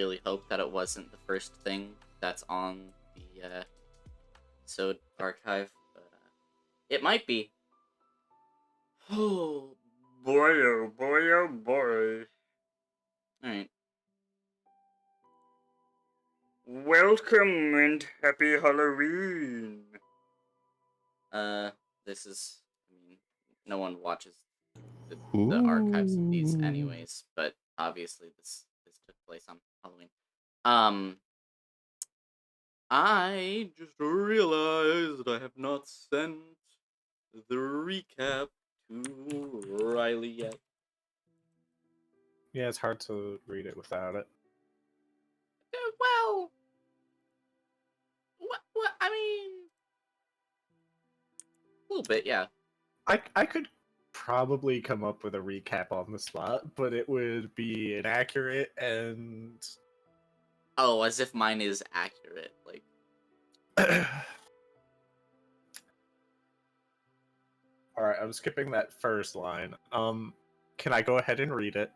really hope that it wasn't the first thing that's on the episode archive, but it might be. Oh boy, oh boy, oh boy. Alright. Welcome and happy Halloween! This is, I mean, no one watches the archives of these anyways, but obviously this took place on Halloween. I just realized I have not sent the recap to Riley yet. Yeah, it's hard to read it without it. Well, what, I mean, a little bit, yeah. I could probably come up with a recap on the spot, but it would be inaccurate and... Oh, as if mine is accurate, like... Alright, I'm skipping that first line. Can I go ahead and read it?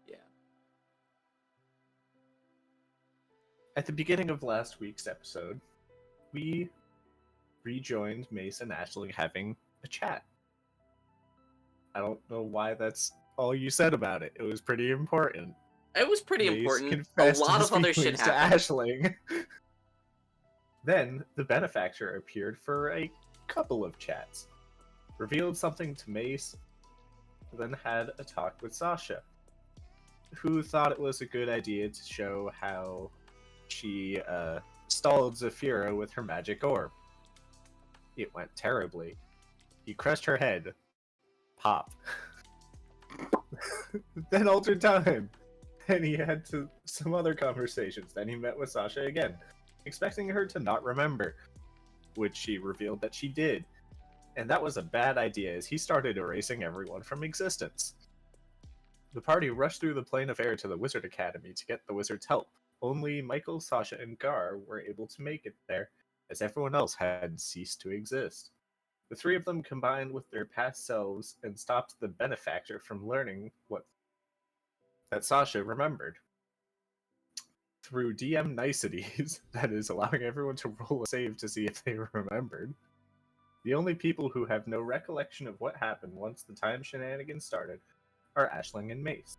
Yeah. At the beginning of last week's episode, we rejoined Mace and Aisling having a chat. I don't know why that's all you said about it. It was pretty important. It was pretty Mace important. A lot of other shit happened. To Aisling. Then, the benefactor appeared for a couple of chats, revealed something to Mace, then had a talk with Sasha, who thought it was a good idea to show how she stalled Zafira with her magic orb. It went terribly. He crushed her head. Pop. Then altered time. Then he had some other conversations. Then he met with Sasha again, expecting her to not remember, which she revealed that she did. And that was a bad idea, as he started erasing everyone from existence. The party rushed through the plane of air to the Wizard Academy to get the wizard's help. Only Michael, Sasha, and Gar were able to make it there, as everyone else had ceased to exist. The three of them combined with their past selves and stopped the benefactor from learning that Sasha remembered. Through DM niceties, that is, allowing everyone to roll a save to see if they remembered, the only people who have no recollection of what happened once the time shenanigans started are Aisling and Mace.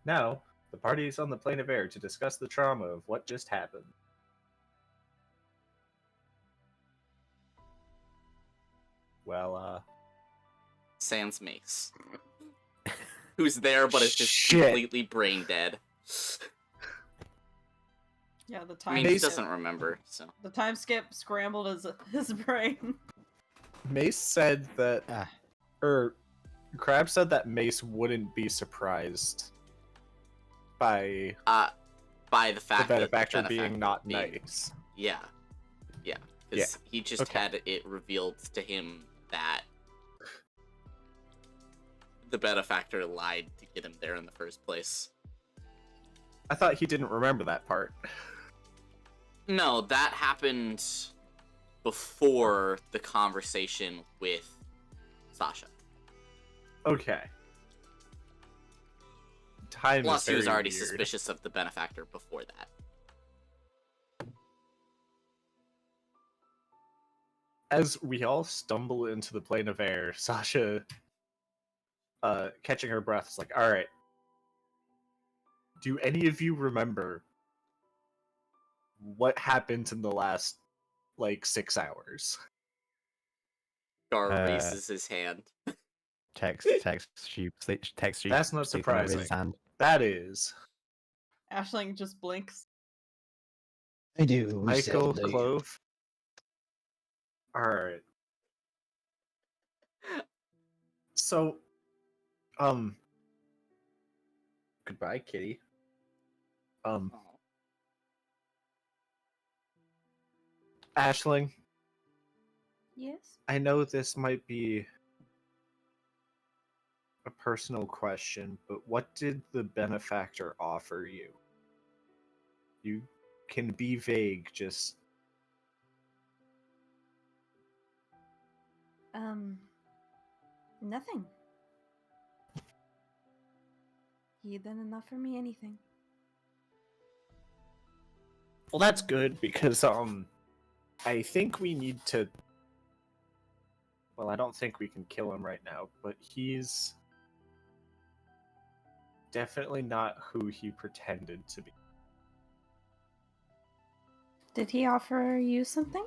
Now, the party is on the plane of air to discuss the trauma of what just happened. Well, sans Mace. Who's there but is just Shit. completely brain dead. Yeah, the time. I mean, he Mace- doesn't remember, so. The time skip scrambled his brain. Mace said that, Crab said that Mace wouldn't be surprised by By the fact the that benefactor the being not being- nice. Yeah. Yeah. Because he just had it revealed to him that the benefactor lied to get him there in the first place. I thought he didn't remember that part. No, that happened before the conversation with Sasha. Okay. Time Plus, is he was very already weird. suspicious of the benefactor before that. As we all stumble into the plane of air, Sasha, catching her breath, is like, alright, do any of you remember what happened in the last, 6 hours? Gar raises his hand. Text sheep. That's not surprising. That is. Aisling just blinks. I do. Michael sadly. Clove. Alright. So, goodbye, kitty. Aisling, Yes. I know this might be a personal question, but what did the benefactor offer you? You can be vague, just... Nothing. He done enough for me, anything. Well, that's good because I think we need to. Well, I don't think we can kill him right now, but he's definitely not who he pretended to be. Did he offer you something?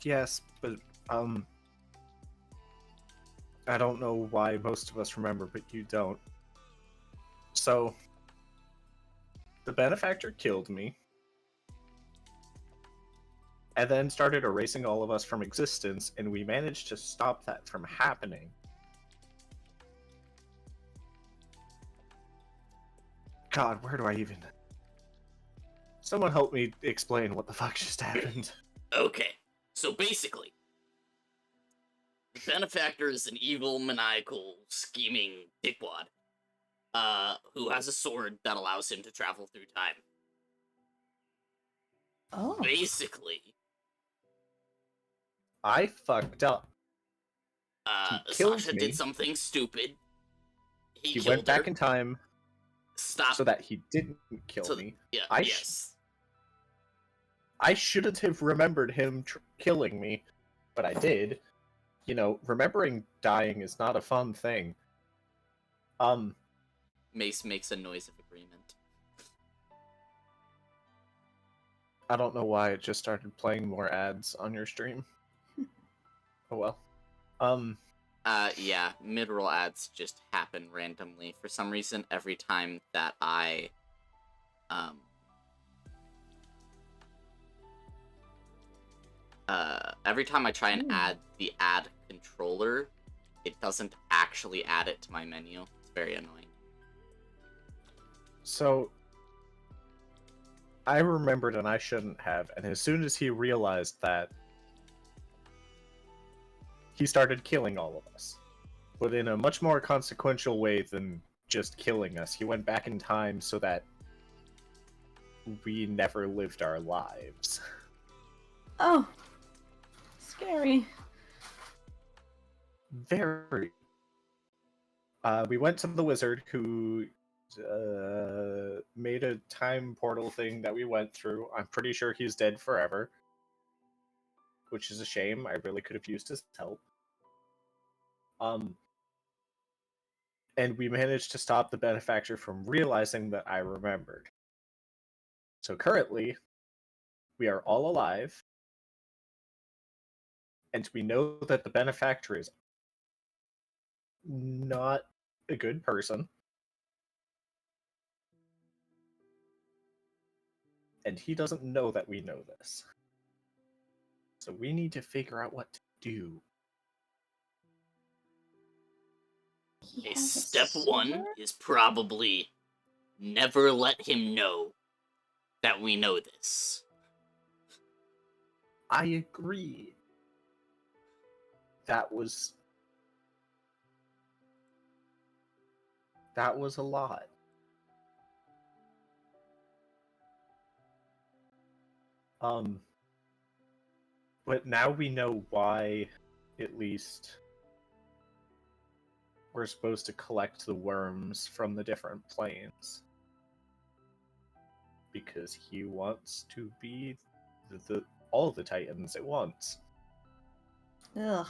Yes, but I don't know why most of us remember, but you don't. So, the benefactor killed me, and then started erasing all of us from existence, and we managed to stop that from happening. God, where do I even... Someone help me explain what the fuck just happened. Okay, so basically, the benefactor is an evil, maniacal, scheming dickwad, who has a sword that allows him to travel through time. Oh. Basically, I fucked up. He killed Sasha me. did something stupid. He He killed went back her. in time Stop. so that he didn't kill So- me. Yeah, I yes. I shouldn't have remembered him killing me, but I did. You know, remembering dying is not a fun thing. Mace makes a noise of agreement. I don't know why it just started playing more ads on your stream. Oh well. Yeah, mid-roll ads just happen randomly for some reason every time that I, every time I try and add the ad controller, it doesn't actually add it to my menu. It's very annoying. So I remembered and I shouldn't have, and as soon as he realized that, he started killing all of us. But in a much more consequential way than just killing us. He went back in time so that we never lived our lives. Oh. Scary. Very. We went to the wizard who made a time portal thing that we went through. I'm pretty sure he's dead forever. Which is a shame. I really could have used his help. And we managed to stop the benefactor from realizing that I remembered. So currently, we are all alive, and we know that the benefactor is not a good person. And he doesn't know that we know this. So we need to figure out what to do. He Okay, has a step one sword? is probably never let him know that we know this. I agree. That was a lot. But now we know why, at least, we're supposed to collect the worms from the different planes. Because he wants to be all the Titans at once. Ugh.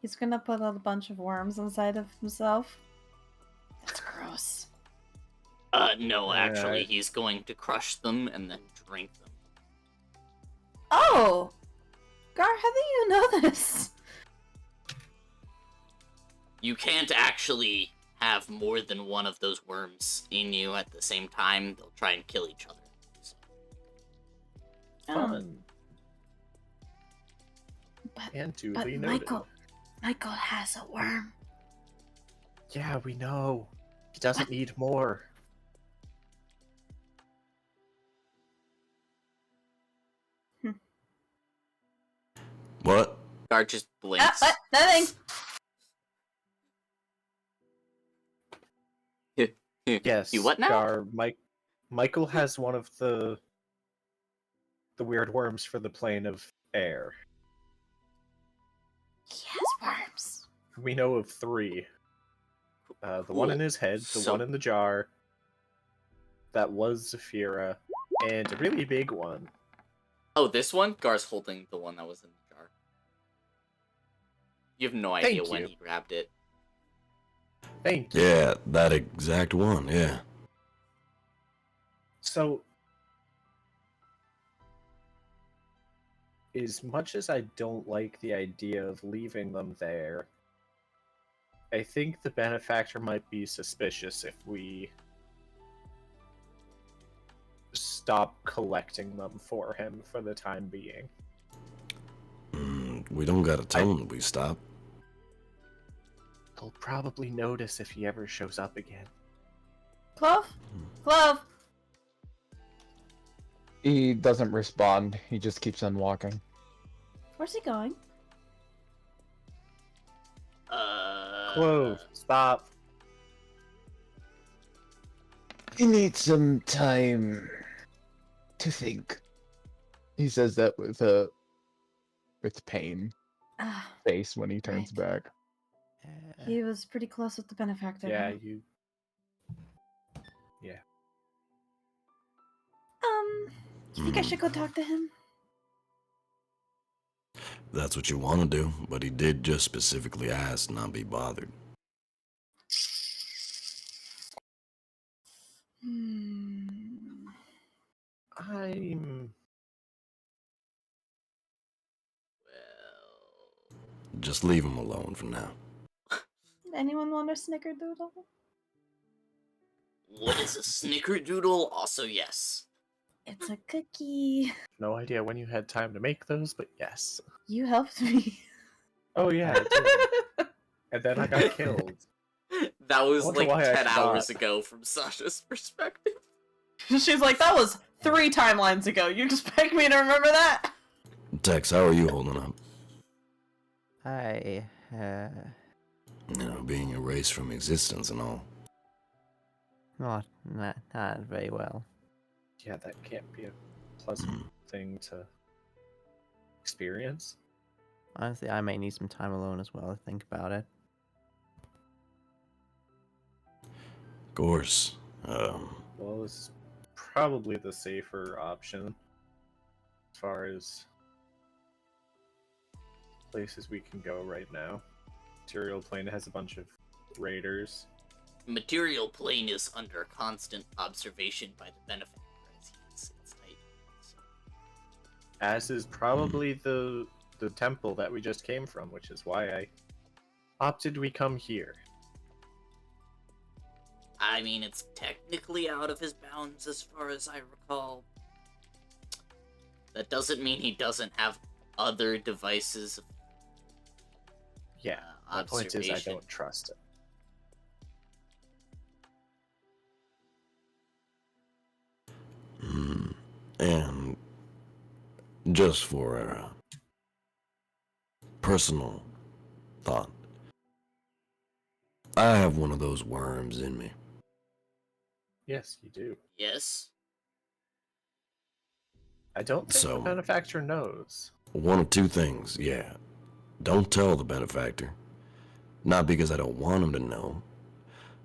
He's gonna put a bunch of worms inside of himself. That's gross. No, actually, he's going to crush them and then drink them. Oh! Gar, how do you know this? You can't actually have more than one of those worms in you at the same time. They'll try and kill each other. So. Fun. But And duly noted. Michael has a worm. Yeah, we know. He doesn't need more. What? Guard just blinks. Nothing. Yes. You what now? Gar, Michael has one of the weird worms for the plane of air. we know of 3. The one in Cool. his head, the So- one in the jar, that was Zafira, and a really big one. Oh, this one? Gar's holding the one that was in the jar. You have no idea Thank when you. he grabbed it. Thank you. Yeah, that exact one, yeah. So, as much as I don't like the idea of leaving them there, I think the benefactor might be suspicious if we stop collecting them for him for the time being. We don't gotta tell him that we stop. He'll probably notice if he ever shows up again. Clove? Clove! He doesn't respond. He just keeps on walking. Where's he going? Clove, stop. He needs some time to think. He says that with pain Ah, face when he turns Right. back. he was pretty close with the benefactor. Yeah, huh? you. You think I should go talk to him? That's what you want to do, but he did just specifically ask not be bothered. Hmm. I'm. Well, Just leave him alone for now. Anyone want a snickerdoodle? what is a snickerdoodle? Also, yes. It's a cookie. No idea when you had time to make those, but yes. You helped me. Oh yeah, I did. And then I got killed. That was wonder like why I 10 hours forgot. ago from Sasha's perspective. She's like, that was 3 timelines ago. You expect me to remember that? Tex, how are you holding up? I, Being erased from existence and all. not very well. Yeah, that can't be a pleasant thing to experience. Honestly, I may need some time alone as well to think about it. Of course. Well, this is probably the safer option as far as places we can go right now. Material Plane has a bunch of raiders. Material plane is under constant observation by the benefactor as he's its tight. So. As is probably the temple that we just came from, which is why I opted we come here. I mean, it's technically out of his bounds as far as I recall. That doesn't mean he doesn't have other devices of Yeah, my point is I observation. don't trust it. And just for a personal thought, I have one of those worms in me. Yes, you do. Yes? I don't think So- the benefactor knows. One of two things, yeah. Don't tell the benefactor. Not because I don't want him to know,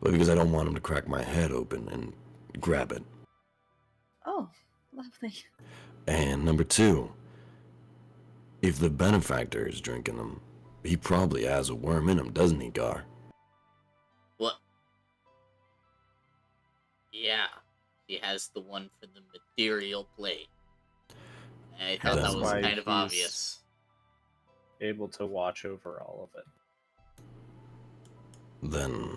but because I don't want him to crack my head open and grab it. Oh, lovely. And number two, if the benefactor is drinking them, he probably has a worm in him, doesn't he, Gar? What? Yeah. He has the one for the material plate. I thought That's that was why kind of he's- obvious. Able to watch over all of it. Then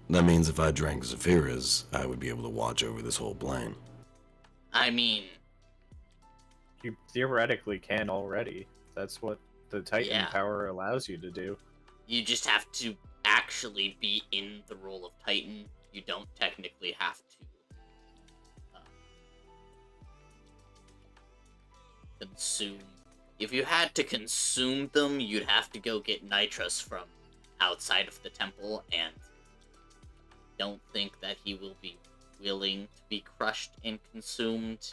that means if I drank Zafira's, I would be able to watch over this whole plane. I mean, You theoretically can already. That's what the Titan Yeah. power allows you to do. you just have to actually be in the role of Titan. You don't technically have to consume. If you had to consume them, you'd have to go get nitrous from outside of the temple, and don't think that he will be willing to be crushed and consumed.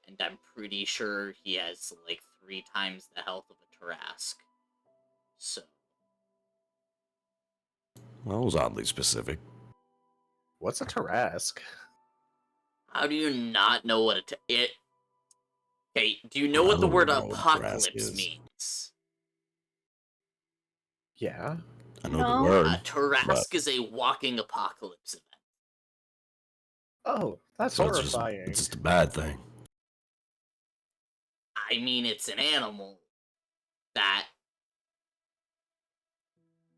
And I'm pretty sure he has like 3 times the health of a Tarask. So that was oddly specific. What's a Tarrasque? How do you not know what it? Okay, do you know I what the don't word know what Tarrasque apocalypse is. means? Yeah. I know No. the word. Tarrasque is a walking apocalypse event. Oh, that's So horrifying. it's just a bad thing. I mean, it's an animal that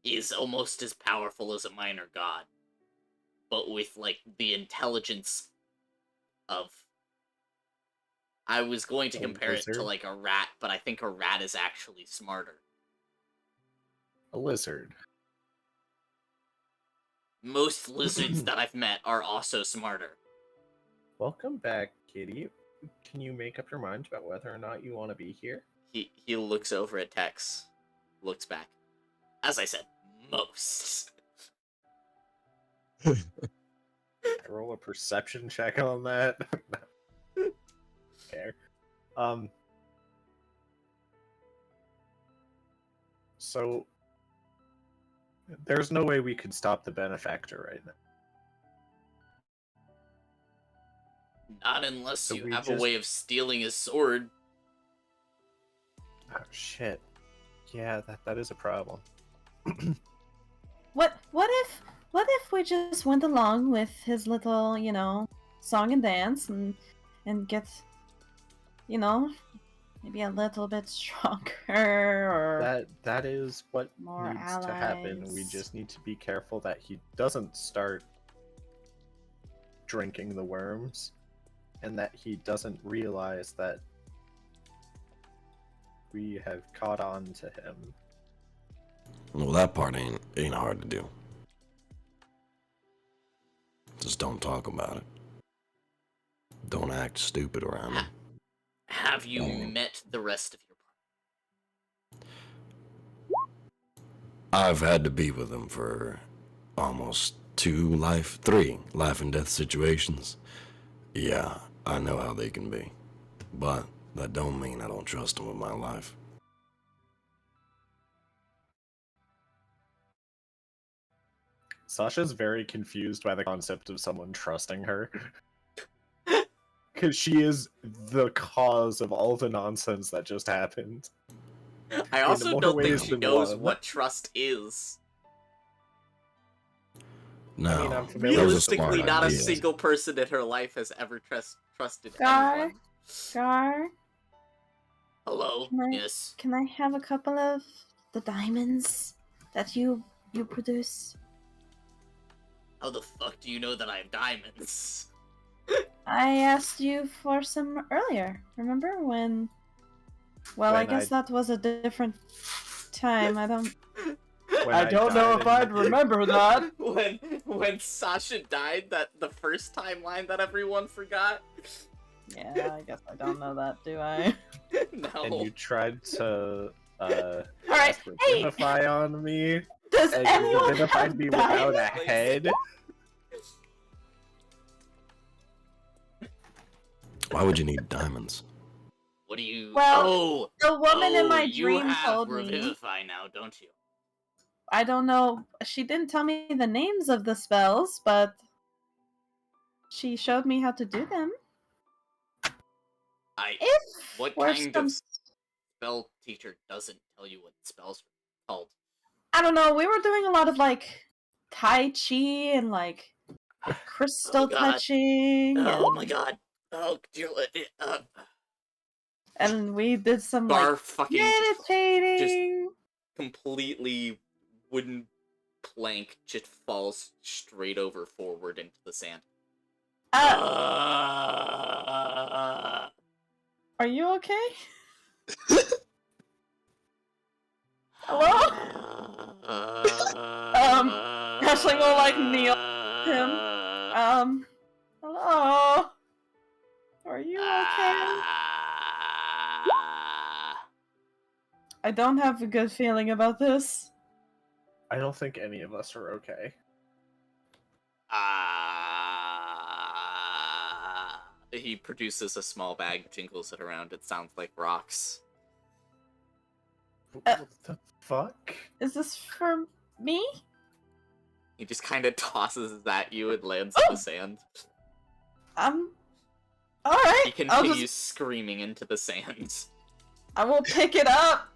is almost as powerful as a minor god, but with, like, the intelligence of... I was going to A compare it to, lizard? like, a rat, but I think a rat is actually smarter. A lizard. Most lizards that I've met are also smarter. Welcome back, Kitty. Can you make up your mind about whether or not you want to be here? He looks over at Tex, looks back. As I said, most. I roll a perception check on that. Care. So there's no way we could stop the benefactor right now. Not unless So you we have a just- way of stealing his sword. Oh shit. Yeah, that is a problem. What if we just went along with his little, song and dance and get, maybe a little bit stronger or That is what more needs to happen. We allies. just need to be careful that he doesn't start drinking the worms, and that he doesn't realize that we have caught on to him. Well, that part ain't hard to do. Just don't talk about it. Don't act stupid around him. Have you Mm. met the rest of your party? I've had to be with him for almost three life and death situations. Yeah, I know how they can be. But that don't mean I don't trust him with my life. Sasha's very confused by the concept of someone trusting her. Because she is the cause of all the nonsense that just happened. I also more don't think ways she than knows one. what trust is. No, I mean, I'm familiar that was a Realistically, smart not a idea. single person in her life has ever trusted Gar? anyone. Gar, Hello? Can I- Yes. can I have a couple of the diamonds that you produce? How the fuck do you know that I have diamonds? I asked you for some earlier. Remember when? Well, I When guess that was a different time. I don't. When I don't know died if in I'd the- remember that. when Sasha died, that the first timeline that everyone forgot? Yeah, I guess I don't know that, do I? No. And you tried to Alright, cast hey! Revivify on me, Does and you anyone revivified have me without a diamonds? head. Why would you need diamonds? What do you... Well, The woman in my you dream have told me. Revivify now, don't you? I don't know. She didn't tell me the names of the spells, but she showed me how to do them. If What for kind some, of spell teacher doesn't tell you what spells are called? I don't know. We were doing a lot of like Tai Chi and like crystal Oh, God. touching. Oh and, my god. Oh, dear. And we did some Bar like fucking meditating. completely wooden plank just falls straight over forward into the sand. Are you okay? Hello? Ashling will, like, kneel him. Hello? Are you okay? I don't have a good feeling about this. I don't think any of us are okay. He produces a small bag, jingles it around. It sounds like rocks. What the fuck? Is this for me? He just kind of tosses it at you and lands in the sand. Alright. He continues screaming into the sand. I will pick it up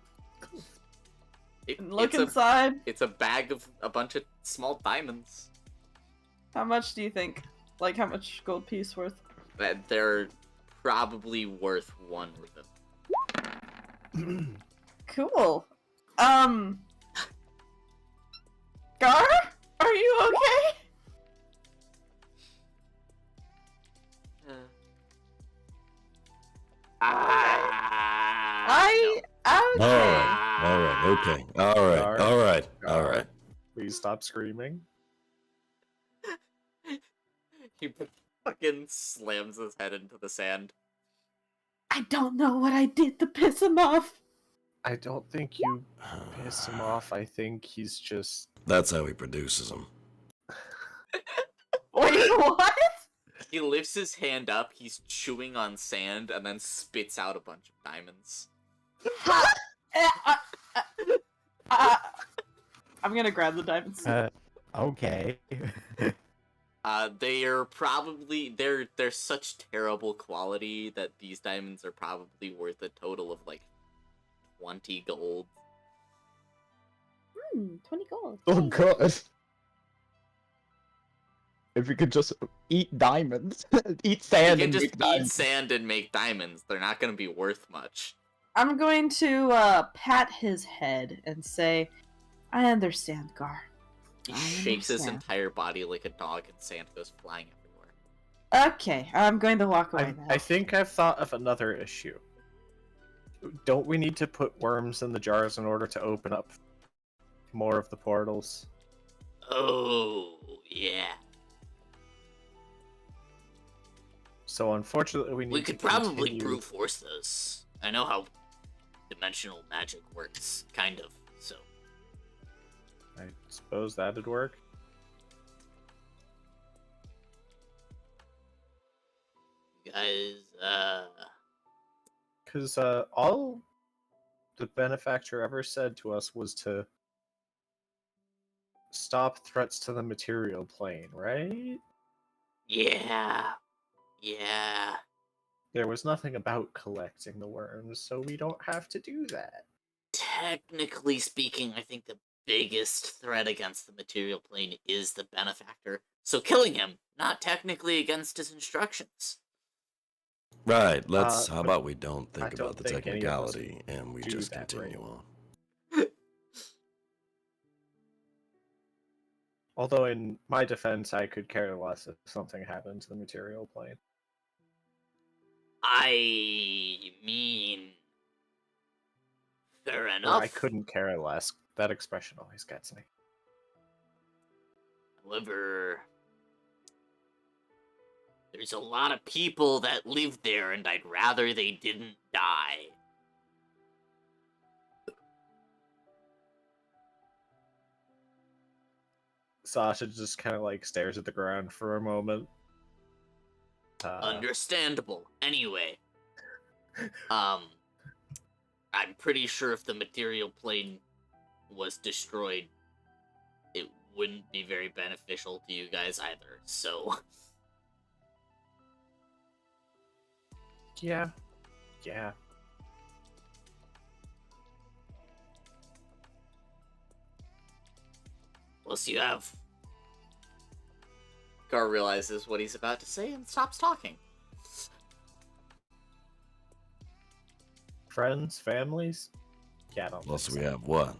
and look inside. It's a bag of a bunch of small diamonds. How much do you think? Like, how much gold piece worth? That they're probably worth one rhythm. Cool. Gar? Are you okay? All right. Please stop screaming. He fucking slams his head into the sand. I don't know what I did to piss him off. I don't think you piss him off. I think he's just... That's how he produces them. Wait, what? He lifts his hand up, he's chewing on sand, and then spits out a bunch of diamonds. I'm gonna grab the diamonds. Okay. They are probably they're such terrible quality that these diamonds are probably worth a total of like 20 gold. 20 gold. Oh god. If we could just eat diamonds. Eat sand You can and just make eat diamonds. sand and make diamonds. They're not gonna be worth much. I'm going to pat his head and say, I understand, Gar. He I shakes his understand. entire body like a dog and sand goes flying everywhere. Okay, I'm going to walk away now. I think I've thought of another issue. Don't we need to put worms in the jars in order to open up more of the portals? Oh, yeah. So unfortunately, we need We to could probably continue... brute force those. I know how dimensional magic works, kind of, so. I suppose that'd work. You guys, Because all the benefactor ever said to us was to stop threats to the material plane, right? yeah. Yeah. There was nothing about collecting the worms, so we don't have to do that. Technically speaking, I think the biggest threat against the material plane is the benefactor. So killing him, not technically against his instructions. Right, let's. How but about we don't I think don't about the think any of us technicality and we do just that continue right. on. Although, in my defense, I could care less if something happened to the material plane. I mean, fair Or enough. I couldn't care less. That expression always gets me. However, there's a lot of people that live there, and I'd rather they didn't die. Sasha just kind of like stares at the ground for a moment. Understandable. Anyway, I'm pretty sure if the material plane was destroyed, it wouldn't be very beneficial to you guys either, so... Yeah. Unless you have... Gar realizes what he's about to say and stops talking. Friends, families? Yeah, I don't Plus, think we so. have what?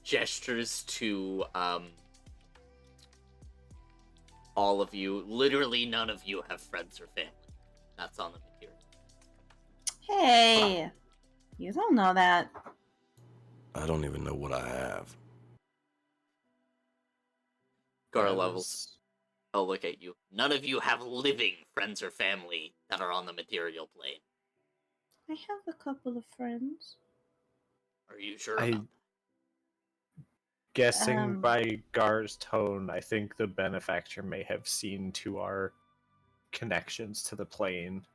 Gestures to, all of you. Literally none of you have friends or family. That's on the material. Hey! You don't know that. I don't even know what I have. Gar That levels. was- I'll look at you. None of you have living friends or family that are on the material plane. I have a couple of friends. Are you sure I- about that? Guessing by Gar's tone, I think the benefactor may have seen to our connections to the plane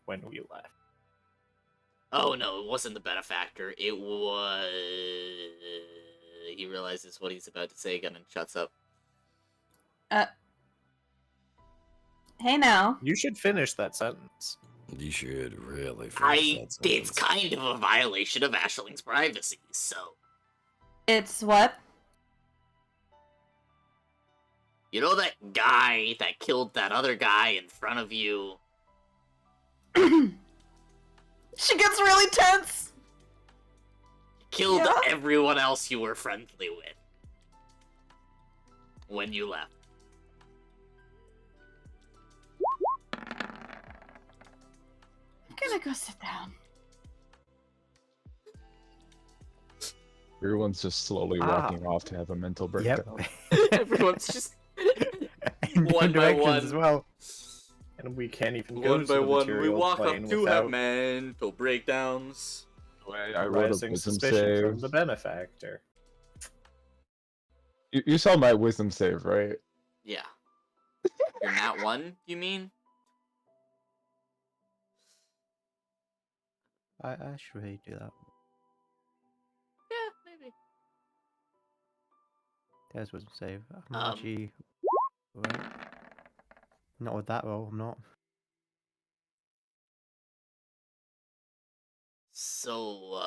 when we left. Oh no, it wasn't the benefactor. It was... he realizes what he's about to say again and shuts up. Hey now. You should finish that sentence. You should really finish that It's sentence. kind of a violation of Ashling's privacy, so... It's what? You know that guy that killed that other guy in front of you? She gets really tense. Killed Yeah. everyone else you were friendly with. When you left. I'm gonna go sit down. Everyone's just slowly walking off to have a mental breakdown. Everyone's just... In One by directions one. as well. And we can't even go One to by the one, we material walk plane up to without have mental breakdowns. I wrote a rising wisdom suspicion from save. the benefactor. You saw my wisdom save, right? Yeah. You're not one, you mean? I should really do that. Yeah, maybe. There's wisdom save. I'm Um. actually... Right. Not with that roll, I'm not. So,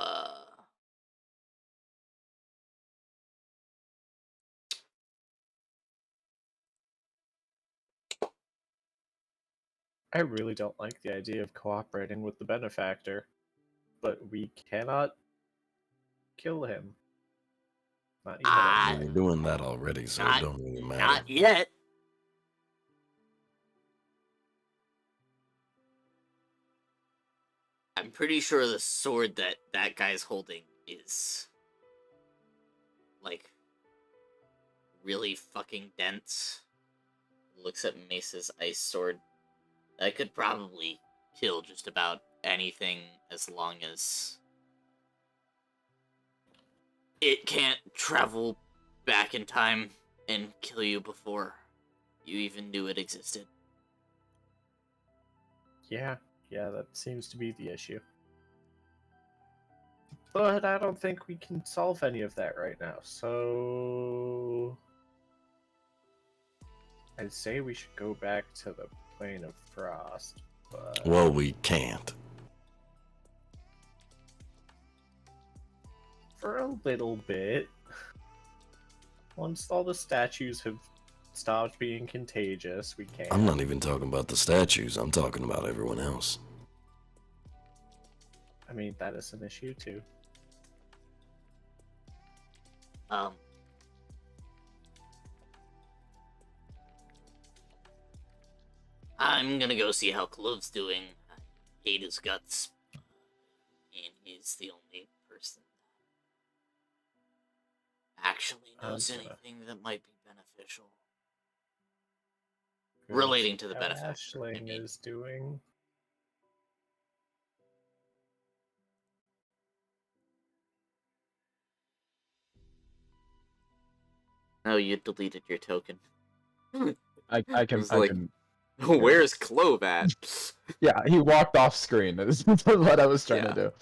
I really don't like the idea of cooperating with the benefactor, but we cannot kill him. Not even Ah, We're doing that already, so not- it don't really matter. not yet. I'm pretty sure the sword that that guy's holding is, like, really fucking dense. Looks at Mace's ice sword. That could probably kill just about anything as long as it can't travel back in time and kill you before you even knew it existed. Yeah, that seems to be the issue. But I don't think we can solve any of that right now, so... I'd say we should go back to the plane of frost, but... Well, we can't. For a little bit. Once all the statues have stopped being contagious, we can. I'm not even talking about the statues. I'm talking about everyone else. I mean, that is an issue too. I'm gonna go see how Clove's doing. I hate his guts. And he's the only person that actually knows gonna- anything that might be beneficial. Relating to the How benefactor, I Ashling mean. is doing. Oh, you deleted your token. I can. It's I like- can. Where's Clove at? Yeah, he walked off screen. Is what I was trying Yeah. to do.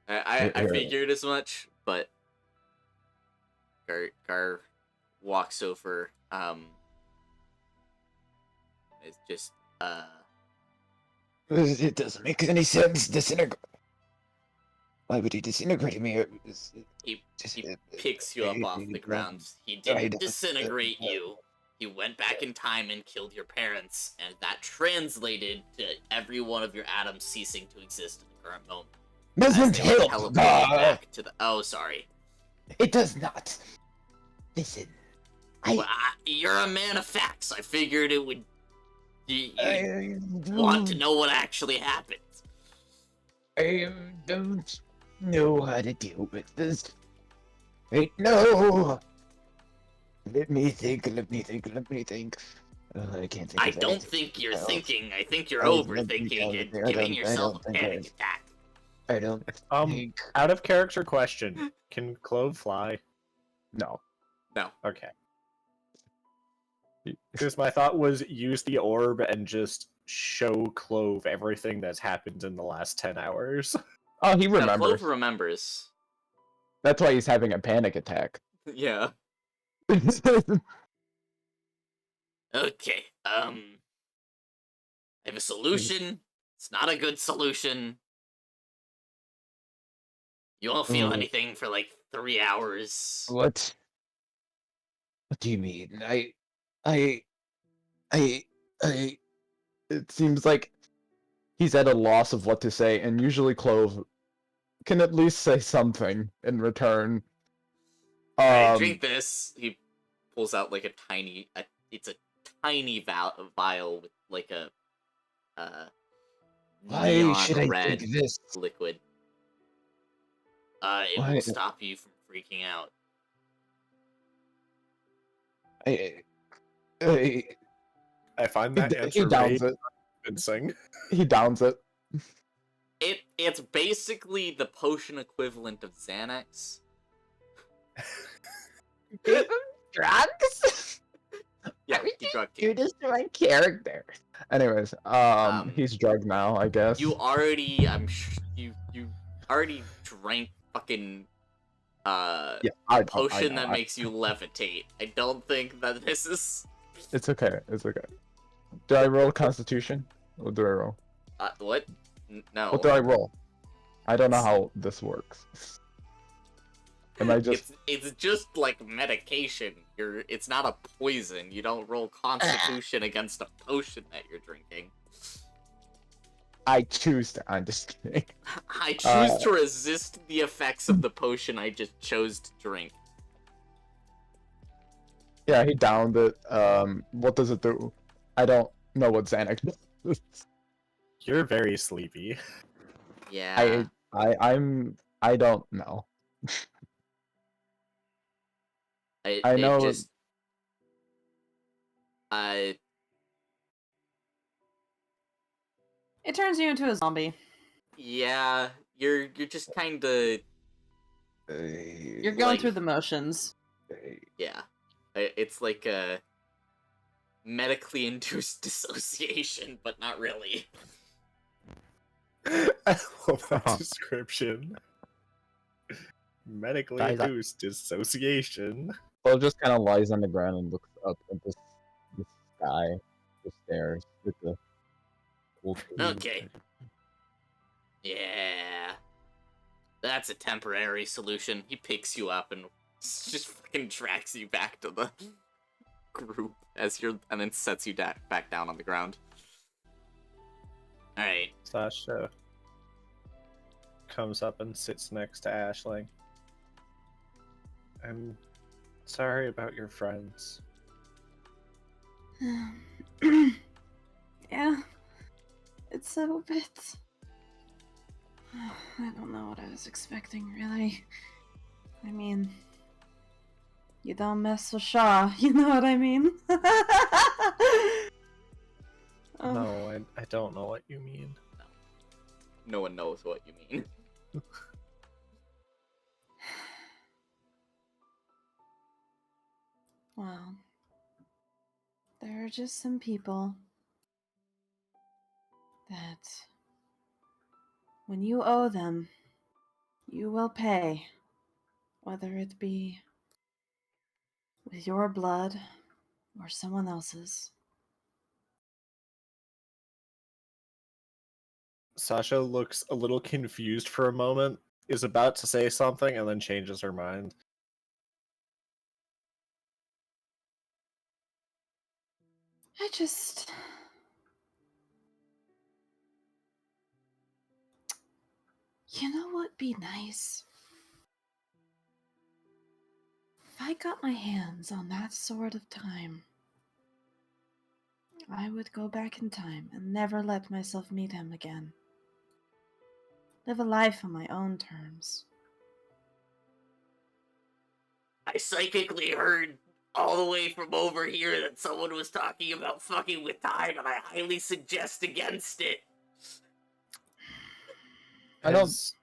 I Here. figured as much, but Gar walks over. It's just It doesn't make any sense. Disintegrate. Why would he disintegrate me? He picks you up off the ground. He didn't disintegrate you. He went back in time and killed your parents, and that translated to every one of your atoms ceasing to exist in the current moment. Doesn't As they were help. teleported back to the. Oh, sorry. It does not. Listen, Well, you're a man of facts. I figured it would. You I want to know what actually happened. I don't know how to deal with this. Wait, no. Let me think. I can't think. I of don't anything think you're else. thinking. I think you're I don't overthinking think and I giving don't- yourself I a don't panic think attack. I don't think. Out of character question. Can Clove fly? No. Okay. Because my thought was use the orb and just show Clove everything that's happened in the last 10 hours. Oh, he Now, remembers. Clove remembers. That's why he's having a panic attack. Yeah. Okay. I have a solution. It's not a good solution. You won't feel Mm. anything for like 3 hours. What? What do you mean? I, I, I. It seems like he's at a loss of what to say, and usually Clove can at least say something in return. Alright, drink this. He pulls out like a tiny, it's a tiny vial with like a Why neon should I red drink this? liquid. It Why? will stop you from freaking out. I, I find that he answer downs very it. convincing. He downs it. It's basically the potion equivalent of Xanax. Drugs? Yeah, Why he would drugged you you. do this to my character? Anyways, he's drugged now, I guess. You already, you already drank fucking yeah, I potion know, that makes you levitate. I don't think that this is. It's okay. It's okay. Do I roll Constitution? What do I roll? What? No. What do I roll? I don't know how this works. Am I just? It's just like medication. It's not a poison. You don't roll Constitution against a potion that you're drinking. I choose to. I'm just kidding. I choose to resist the effects of the potion I just chose to drink. Yeah, he downed it. What does it do? I don't know what Xanax does. You're very sleepy. Yeah. I don't know. I know. It turns you into a zombie. Yeah, you're just kind of. You're going through the motions. Yeah, it's like a medically induced dissociation, but not really. I love that description. Medically That is induced dissociation. Paul just kind of lies on the ground and looks up at the sky, the stairs with the. Okay. Yeah. That's a temporary solution. He picks you up and just fucking drags you back to the group and then sets you back down on the ground. Alright. Sasha comes up and sits next to Aisling. I'm sorry about your friends. Yeah. It's a little bit. I don't know what I was expecting, really. I mean, you don't mess with Shaw, you know what I mean? No, I don't know what you mean. No one knows what you mean. Well, there are just some people that when you owe them, you will pay, whether it be with your blood or someone else's. Sasha looks a little confused for a moment, is about to say something, and then changes her mind. I just... You know what'd be nice? If I got my hands on that sword of time, I would go back in time and never let myself meet him again. Live a life on my own terms. I psychically heard all the way from over here that someone was talking about fucking with time, and I highly suggest against it. I don't. As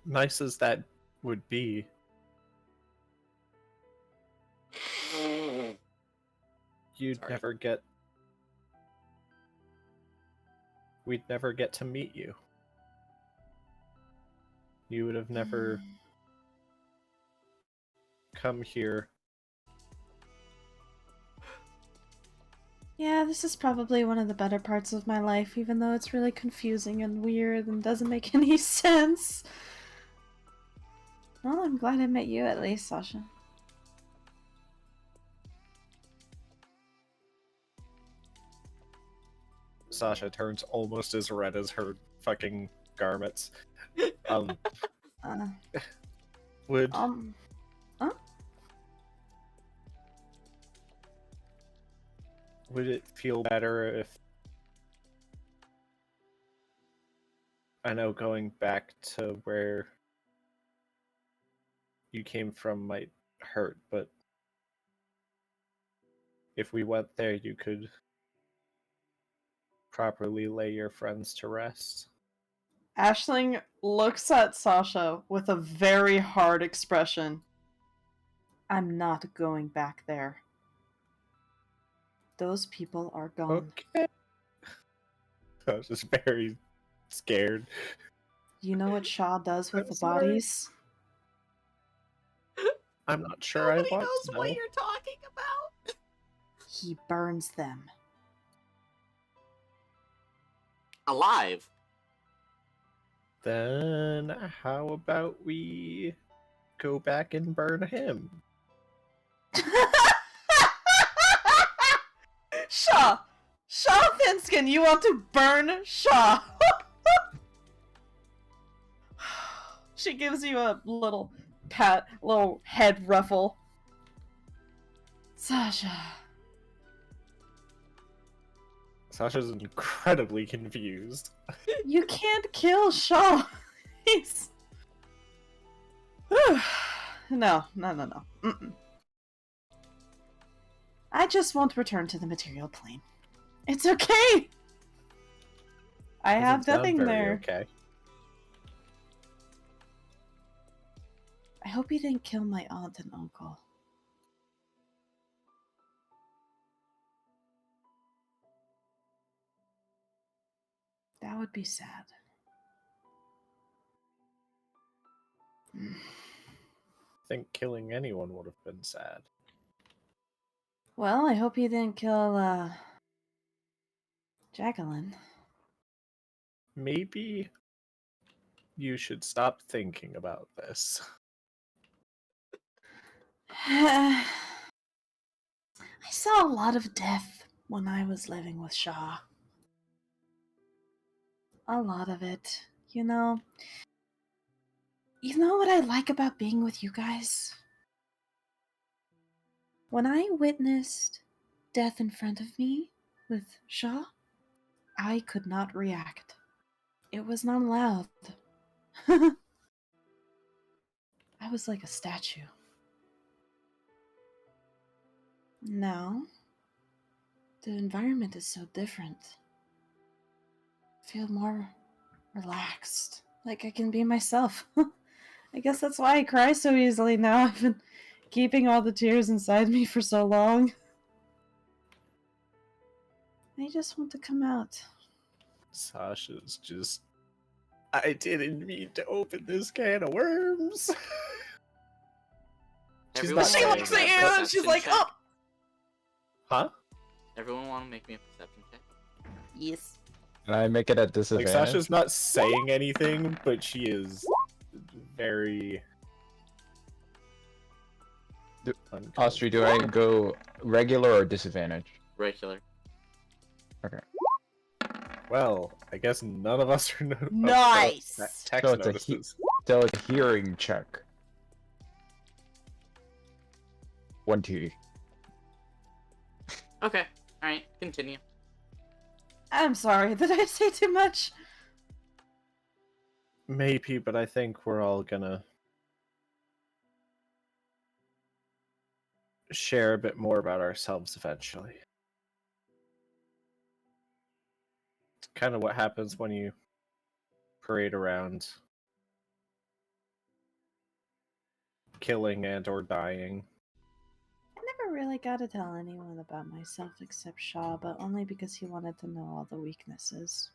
nice as that would be, you'd Sorry. never get. We'd never get to meet you. You would have never come here. Yeah, this is probably one of the better parts of my life, even though it's really confusing and weird and doesn't make any sense. Well, I'm glad I met you at least, Sasha. Sasha turns almost as red as her fucking garments. Um, Uh, would huh? would it feel better if I know going back to where you came from might hurt, but if we went there, you could properly lay your friends to rest? Aisling looks at Sasha with a very hard expression. I'm not going back there. Those people are gone. Okay. I was just very scared. You know what Shaw does with I'm the sorry. bodies? I'm not sure I Nobody want knows to know. what you're talking about. He burns them. Alive. Then how about we go back and burn him? Shaw! Shaw Thinskin, you want to burn Shaw! She gives you a little pat, little head ruffle. Sasha. Sasha's incredibly confused. You can't kill Shaw. He's... No. Mm-mm. I just won't return to the material plane. It's okay! I have Doesn't sound nothing very there. Okay. I hope you didn't kill my aunt and uncle. That would be sad. I think killing anyone would have been sad. Well, I hope you didn't kill, Jacqueline. Maybe you should stop thinking about this. I saw a lot of death when I was living with Shaw. A lot of it. You know what I like about being with you guys? When I witnessed death in front of me with Shaw, I could not react. It was not allowed. I was like a statue. Now, the environment is so different. I feel more relaxed, like I can be myself. I guess that's why I cry so easily now. I've been keeping all the tears inside me for so long. I just want to come out. Sasha's just... I didn't mean to open this can of worms. She's Everyone not She saying looks at that, you but- and she's like, check. oh! Huh? Everyone want to make me a perception check? Yes. Can I make it at Like, disadvantage? Sasha's not saying anything, but she is very... Austri, do I go regular or disadvantage? Regular. Well, I guess none of us are... Nice! Text So it's a notices. Still a hearing check. 1 Okay. Alright, continue. I'm sorry, did I say too much? Maybe, but I think we're all gonna share a bit more about ourselves eventually. It's kind of what happens when you parade around killing and or dying. I never really got to tell anyone about myself except Shaw, but only because he wanted to know all the weaknesses.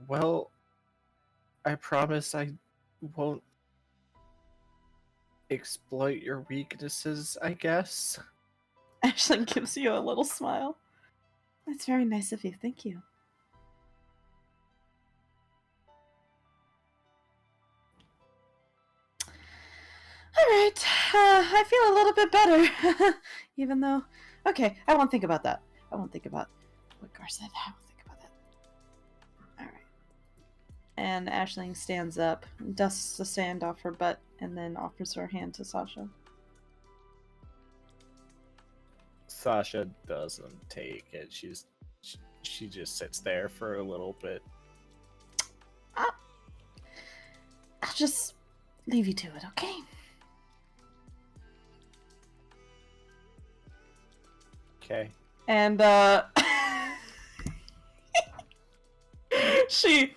Well, I promise I won't exploit your weaknesses, I guess. Ashley gives you a little smile. That's very nice of you. Thank you. Alright, I feel a little bit better. Even though. Okay, I won't think about that. I won't think about what Gar said. I won't think about that. Alright. And Aisling stands up, dusts the sand off her butt, and then offers her hand to Sasha. Sasha doesn't take it. She just sits there for a little bit. I'll just leave you to it, okay? Okay. And she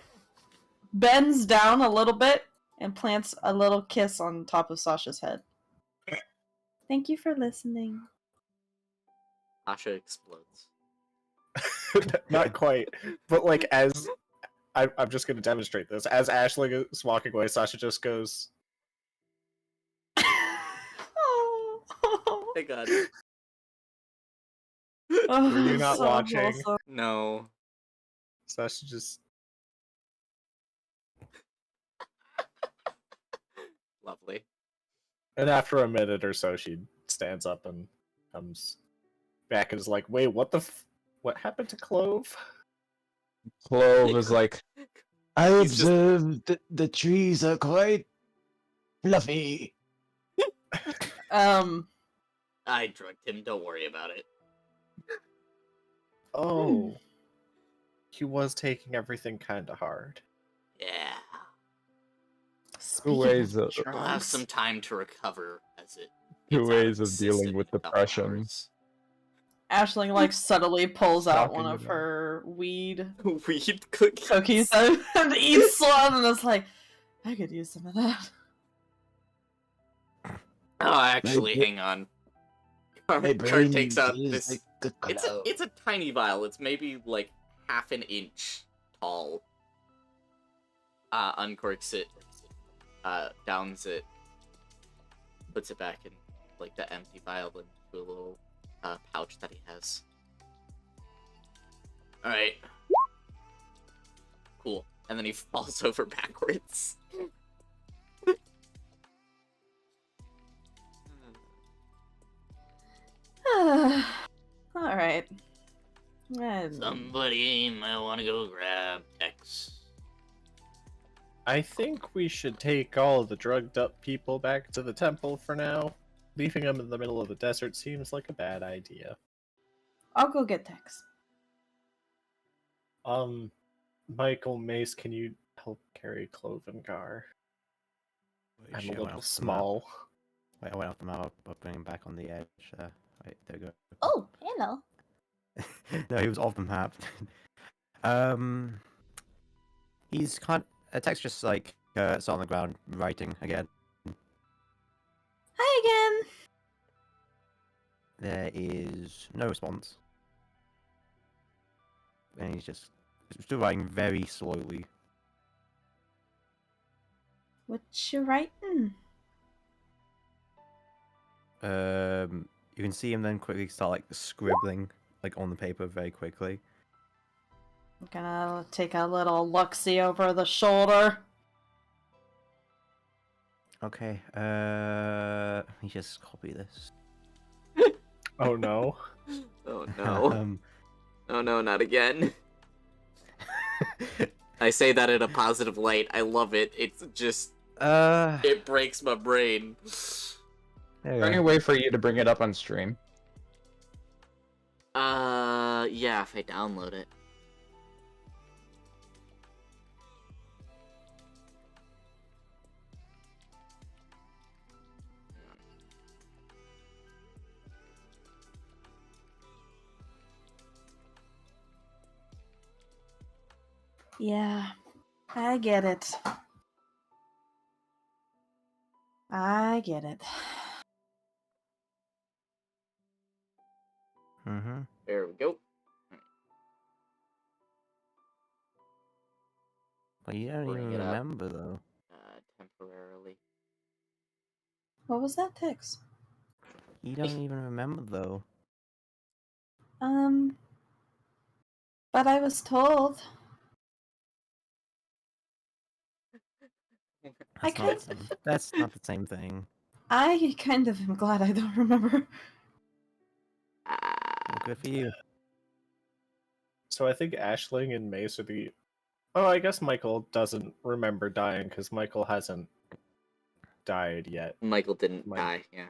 bends down a little bit and plants a little kiss on top of Sasha's head. Thank you for listening. Asha explodes. Not quite, but like as I'm just going to demonstrate this. As Aisling is walking away, Sasha just goes, Oh. Thank God. Oh, Were you not so watching? wholesome. No. Sasha just Lovely. And after a minute or so, she stands up and comes back and is like, "Wait, what happened to Clove?" Clove is like, I He's just- observed that the trees are quite fluffy. I drugged him, don't worry about it. Oh, he was taking everything kind of hard. Yeah. Speaking ways of of- We'll have drugs, some time to recover as it Two gets out ways the of dealing system with in a couple depression. hours. Aisling like subtly pulls out Shocking one of enough. her weed Weed cookies. cookies and eats one, and it's like, I could use some of that. Oh, actually, My- hang on. My Kurt brain takes out feels this. like a It's a tiny vial. It's maybe like half an inch tall. Uncorks it, downs it, puts it back in like the empty vial into a little pouch that he has. All right, cool. And then he falls over backwards. Alright. And Somebody might want to go grab X. I think we should take all the drugged up people back to the temple for now. Leaving them in the middle of the desert seems like a bad idea. I'll go get Tex. Michael, Mace, can you help carry Clove and Gar? I'm Shit, a I went little off the small. Wait, I went off the map. I'll bring him back on the edge. Wait, there we go. Oh, hello. No, he was off the map. He's kind. Text just like sat on the ground writing again. Hi again. There is no response, and he's just still writing very slowly. What you writing? You can see him then quickly start like scribbling like on the paper very quickly. I'm gonna take a little look-see over the shoulder. Okay, let me just copy this. Oh no. Oh no! Oh no! Not again! I say that in a positive light. I love it. It's just it breaks my brain. There is you there any go. way for you to bring it up on stream? Yeah, if I download it. Yeah, I get it. I get it. Mm-hmm. There we go. But you don't bring even it up remember though. temporarily. What was that, Tix? You don't even remember though. Um, but I was told. I That's not kind the same. That's not the same thing. I kind of am glad I don't remember. Well, good for you. So I think Ashling and Mace are the. Oh, I guess Michael doesn't remember dying because Michael hasn't died yet. Michael didn't Mike. die. Yeah.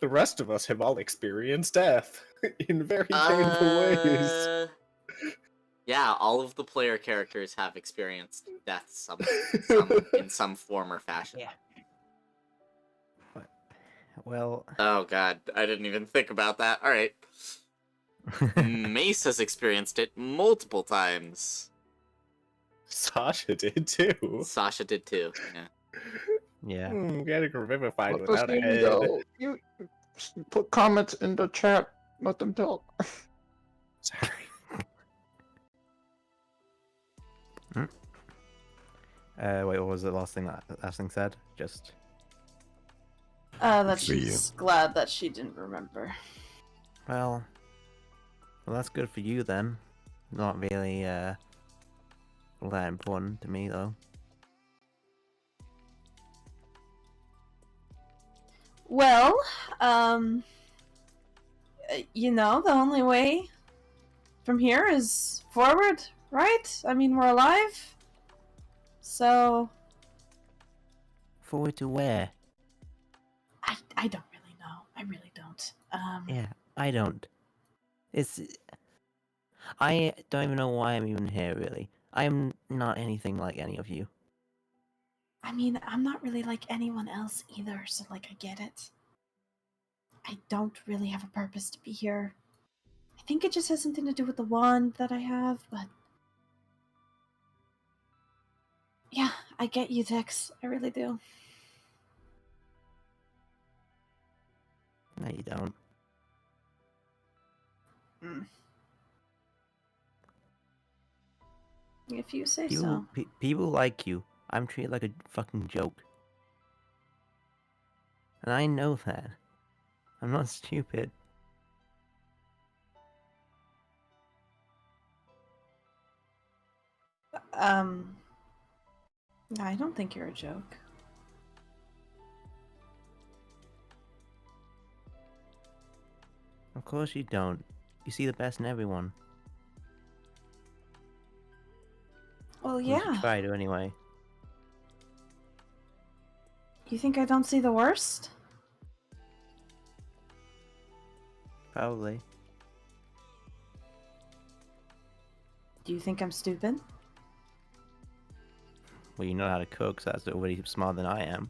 The rest of us have all experienced death in very painful ways. Yeah, all of the player characters have experienced death in some form or fashion. Yeah. Well, Oh god, I didn't even think about that. All right. Mace has experienced it multiple times. Sasha did too. Sasha did too. Yeah. yeah. Getting revivified Let without the a scene head. go. You put comments in the chat. Let them talk. Sorry. Wait, what was the last thing that Ashling said? Just. That For you. she's glad that she didn't remember. Well, that's good for you then. Not really, all that important to me though. Well, you know, the only way from here is forward, right? I mean, we're alive. So, Forward to where? I don't really know. I really don't. Yeah, I don't. I don't even know why I'm even here, really. I'm not anything like any of you. I mean, I'm not really like anyone else either, so like I get it. I don't really have a purpose to be here. I think it just has something to do with the wand that I have, but yeah, I get you, Tex. I really do. No, you don't. If you say People, so. people like you. I'm treated like a fucking joke. And I know that. I'm not stupid. I don't think you're a joke. Of course you don't. You see the best in everyone. Well, At least you yeah. try to anyway. You think I don't see the worst? Probably. Do you think I'm stupid? Well, you know how to cook, so that's already smarter than I am.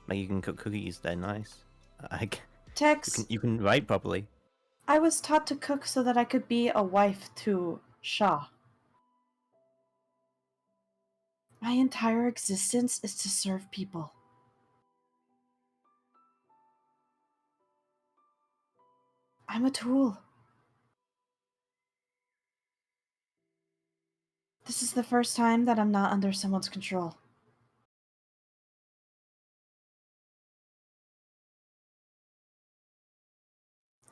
Like, you can cook cookies, they're nice. Tex, You can write properly. I was taught to cook so that I could be a wife to Shaw. My entire existence is to serve people. I'm a tool. This is the first time that I'm not under someone's control.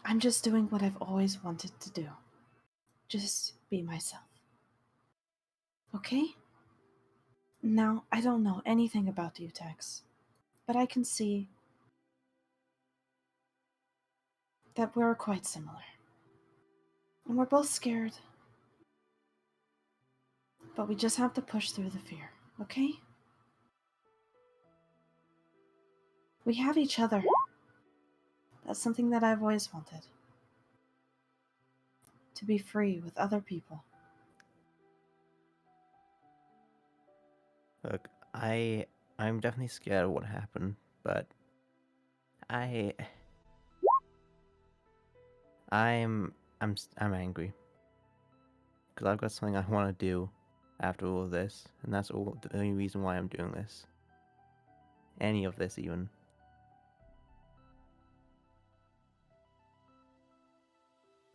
I'm just doing what I've always wanted to do. Just be myself. Okay? Now, I don't know anything about you, Tex, but I can see that we're quite similar. And we're both scared. But we just have to push through the fear, okay? We have each other. That's something that I've always wanted. To be free with other people. Look, I'm definitely scared of what happened, but I'm angry because I've got something I want to do after all of this, and that's all the only reason why I'm doing this. Any of this, even.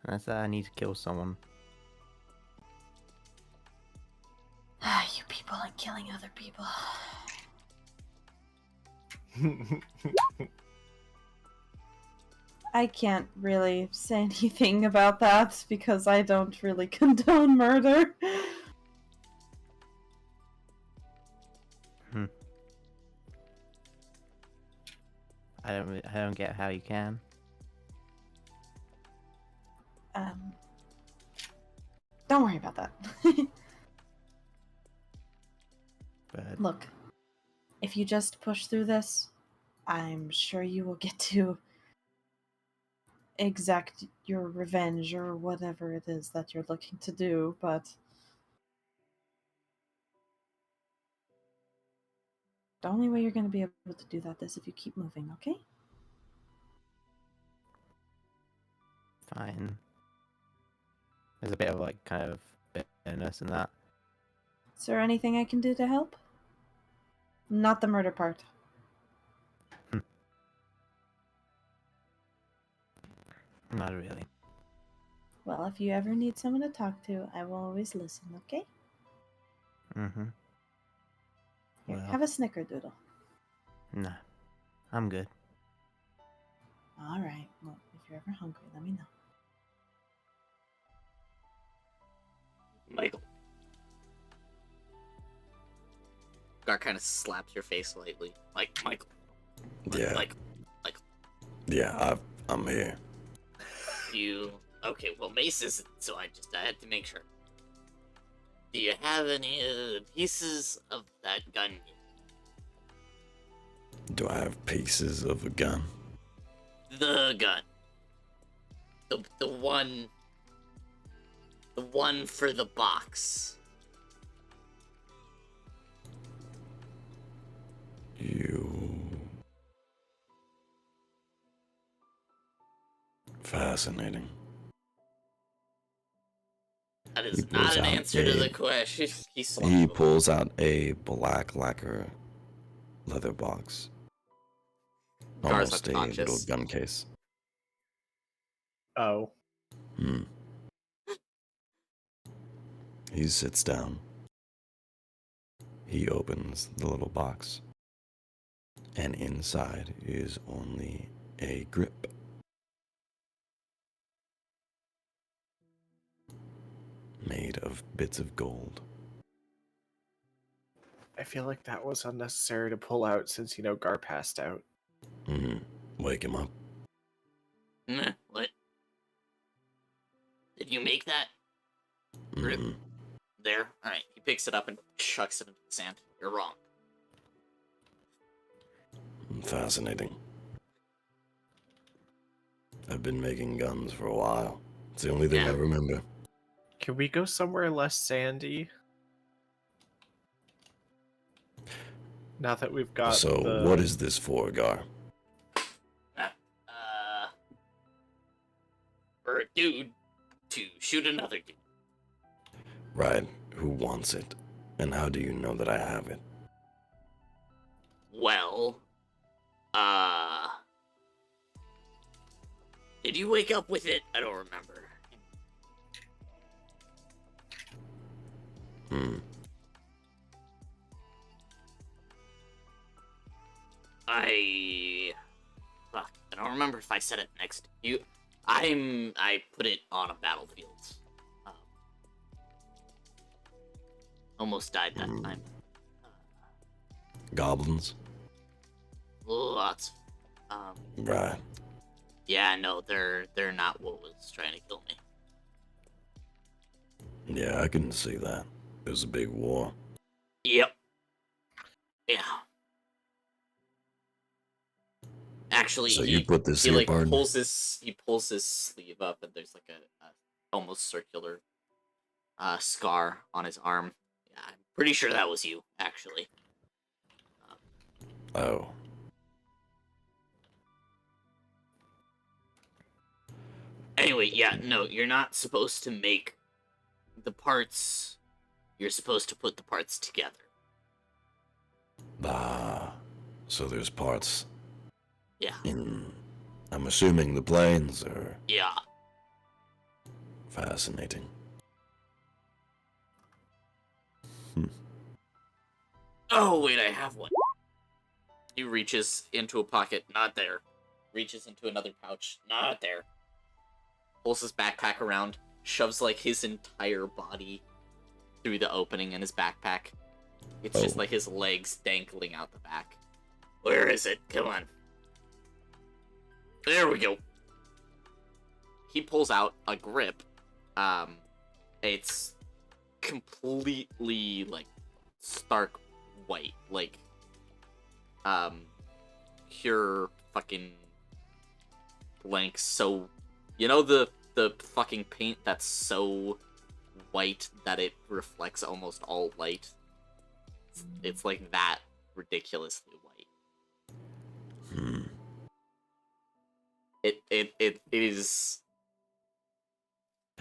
And that's that I need to kill someone. people and killing other people. I can't really say anything about that because I don't really condone murder. I don't get how you can. Don't worry about that. But Look, if you just push through this, I'm sure you will get to exact your revenge or whatever it is that you're looking to do, but the only way you're going to be able to do that is if you keep moving, okay? fine. There's a bit of like kind of bitterness in that. Is there anything I can do to help? Not the murder part. Not really. Well, if you ever need someone to talk to, I will always listen, okay? Mm-hmm. Here, Well. have a snickerdoodle. Nah. I'm good. Alright, well, if you're ever hungry, let me know. Michael. Gar kind of slaps your face lightly. Michael. Yeah. Michael. Yeah, I'm here. You... Okay, well, Mace isn't, so I had to make sure. Do you have any pieces of that gun? Do I have pieces of a gun? The gun. The one... The one for the box. Fascinating. That He is pulls not an out answer to a- the question. He pulls out a black lacquer leather box. Gar's Almost a little unconscious. gun case. Oh. He sits down. He opens the little box. And inside is only a grip. Made of bits of gold. I feel like that was unnecessary to pull out since, Gar passed out. Wake him up. What? Did you make that? Grip? There? Alright, he picks it up and chucks it into the sand. You're wrong. Fascinating. I've been making guns for a while. It's the only thing I remember. Can we go somewhere less sandy? Now that we've got So, what is this for, Gar? For a dude to shoot another dude. Right. Who wants it? And how do you know that I have it? Well, did you wake up with it? I don't remember. Fuck, I don't remember if I said it next to you. I put it on a battlefield. Almost died that time. Goblins? Lots. Right. Yeah, no, they're not what was trying to kill me. Yeah, I can see that. It was a big war. Yep. Yeah. Actually, So he, you put this he here, like pardon? pulls his sleeve up, and there's like a almost circular scar on his arm. Yeah, I'm pretty sure that was you, actually. Oh. Anyway, yeah, no, you're not supposed to make the parts. You're supposed to put the parts together. Ah. So there's parts Yeah. in... I'm assuming the planes are... Yeah. Fascinating. Oh, wait, I have one. He reaches into a pocket, not there. Reaches into another pouch, not there. Pulls his backpack around, shoves like his entire body through the opening in his backpack. It's just Oh. like his legs dangling out the back. Where is it? Come on. There we go. He pulls out a grip. It's completely like stark white, like pure fucking blank. So you know the fucking paint that's so white that it reflects almost all light. It's like that ridiculously white. Hmm. It is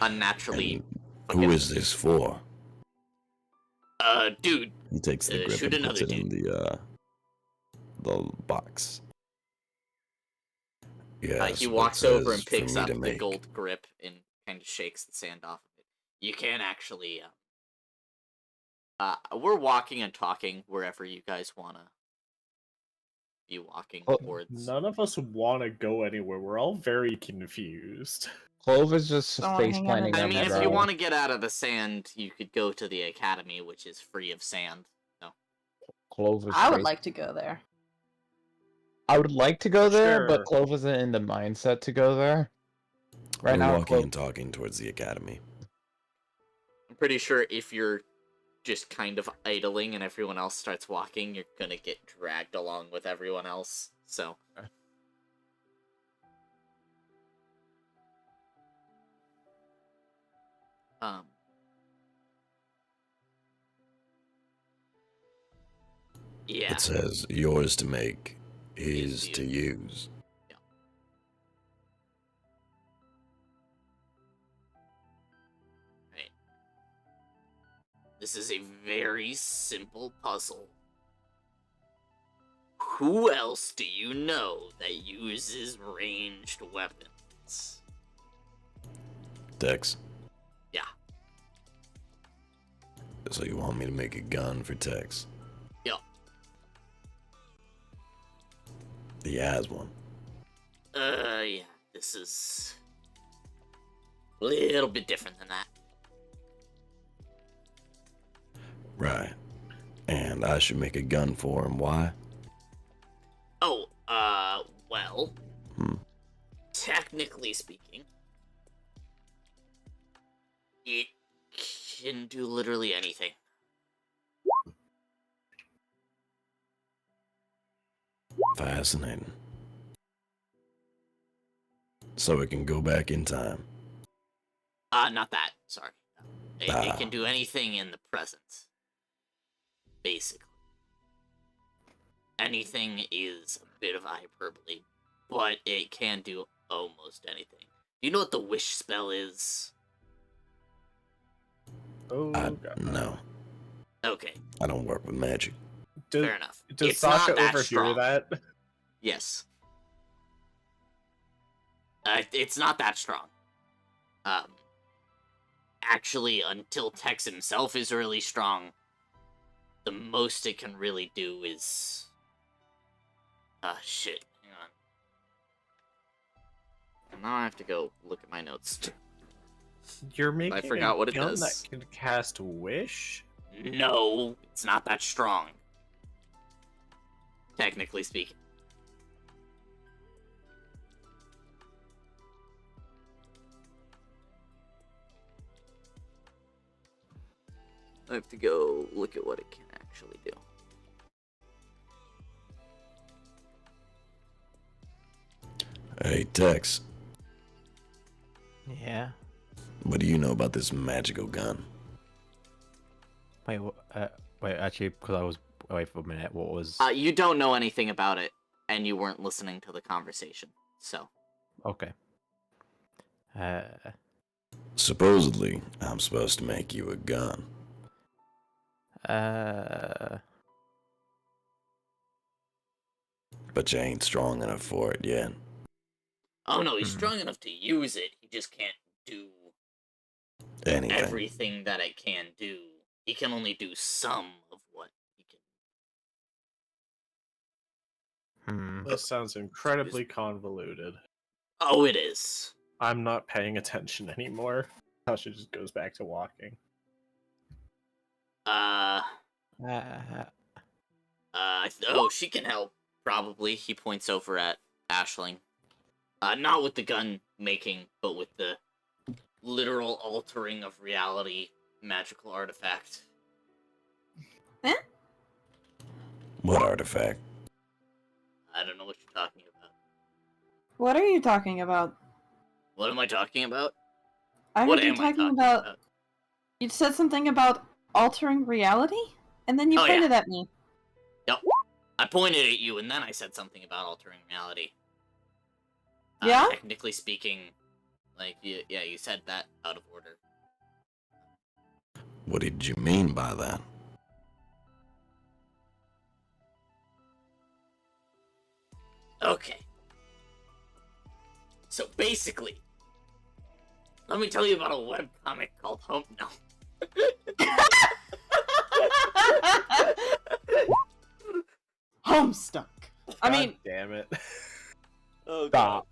unnaturally. And who is this for? Dude, He takes the grip shoot and puts another it in the box. Yeah. he walks over and picks up the gold grip and kind of shakes the sand off of it. You can actually. We're walking and talking wherever you guys wanna be walking towards. None of us want to go anywhere. We're all very confused. Clove is just Don't face hang out planting in I on mean, the if ground. you want to get out of the sand, you could go to the academy, which is free of sand. No. Clove is I would face- like to go there. I would like to go there, Sure. but Clove isn't in the mindset to go there. Right We're now, walking Clove, and talking towards the academy. I'm pretty sure if you're just kind of idling and everyone else starts walking, you're gonna get dragged along with everyone else. So. Yeah. It says yours to make, his His to use. Right. This is a very simple puzzle. Who else do you know that uses ranged weapons? Tex. Yeah. So you want me to make a gun for Tex? Yep. He has one. Yeah. This is a little bit different than that. Right. And I should make a gun for him. Why? Oh, well, Hmm. technically speaking, it can do literally anything. Fascinating. So it can go back in time. Not that, sorry. It can do anything in the present. Basically. Anything is a bit of a hyperbole, but it can do almost anything. Do you know what the wish spell is? Oh, I God. no. Okay, I don't work with magic. Does, fair enough. does It's Sasha not that overhear strong. that? Yes. It's not that strong. Actually, until Tex himself is really strong, the most it can really do is... shit. Hang on. And now I have to go look at my notes. You're making forgot a what it gun does. that can cast Wish? No, it's not that strong. Technically speaking. I have to go look at what it can actually do. Hey, Tex. Yeah. What do you know about this magical gun? Wait, wait. Actually, because I was away for a minute. What was? You don't know anything about it, and you weren't listening to the conversation, so. Okay. Supposedly, I'm supposed to make you a gun. But you ain't strong enough for it yet. Oh no, he's strong enough to use it, he just can't do Anything. everything that it can do. He can only do some of what he can This sounds incredibly convoluted. Oh, it is. I'm not paying attention anymore. Tasha just goes back to walking. Oh, she can help, probably. He points over at Ashling. Not with the gun making, but with the literal altering of reality magical artifact. What artifact? I don't know what you're talking about. What are you talking about? What am I talking about? I What heard you am I talking about. You said something about altering reality, and then you Oh, yeah. pointed at me. Yep. I pointed at you, and then I said something about altering reality. Yeah? Technically speaking, like, you said that out of order. What did you mean by that? Okay. So basically, let me tell you about a webcomic called Home. No. Homestuck. I mean, damn it. Oh, Stop.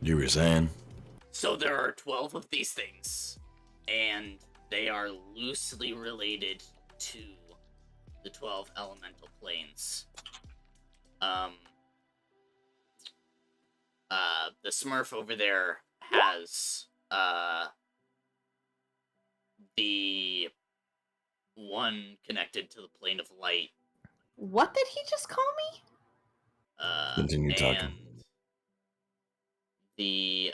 You were saying? So there are 12 of these things, and they are loosely related to the 12 elemental planes. The Smurf over there has, the one connected to the plane of light. what did he just call me? Continue talking. And the,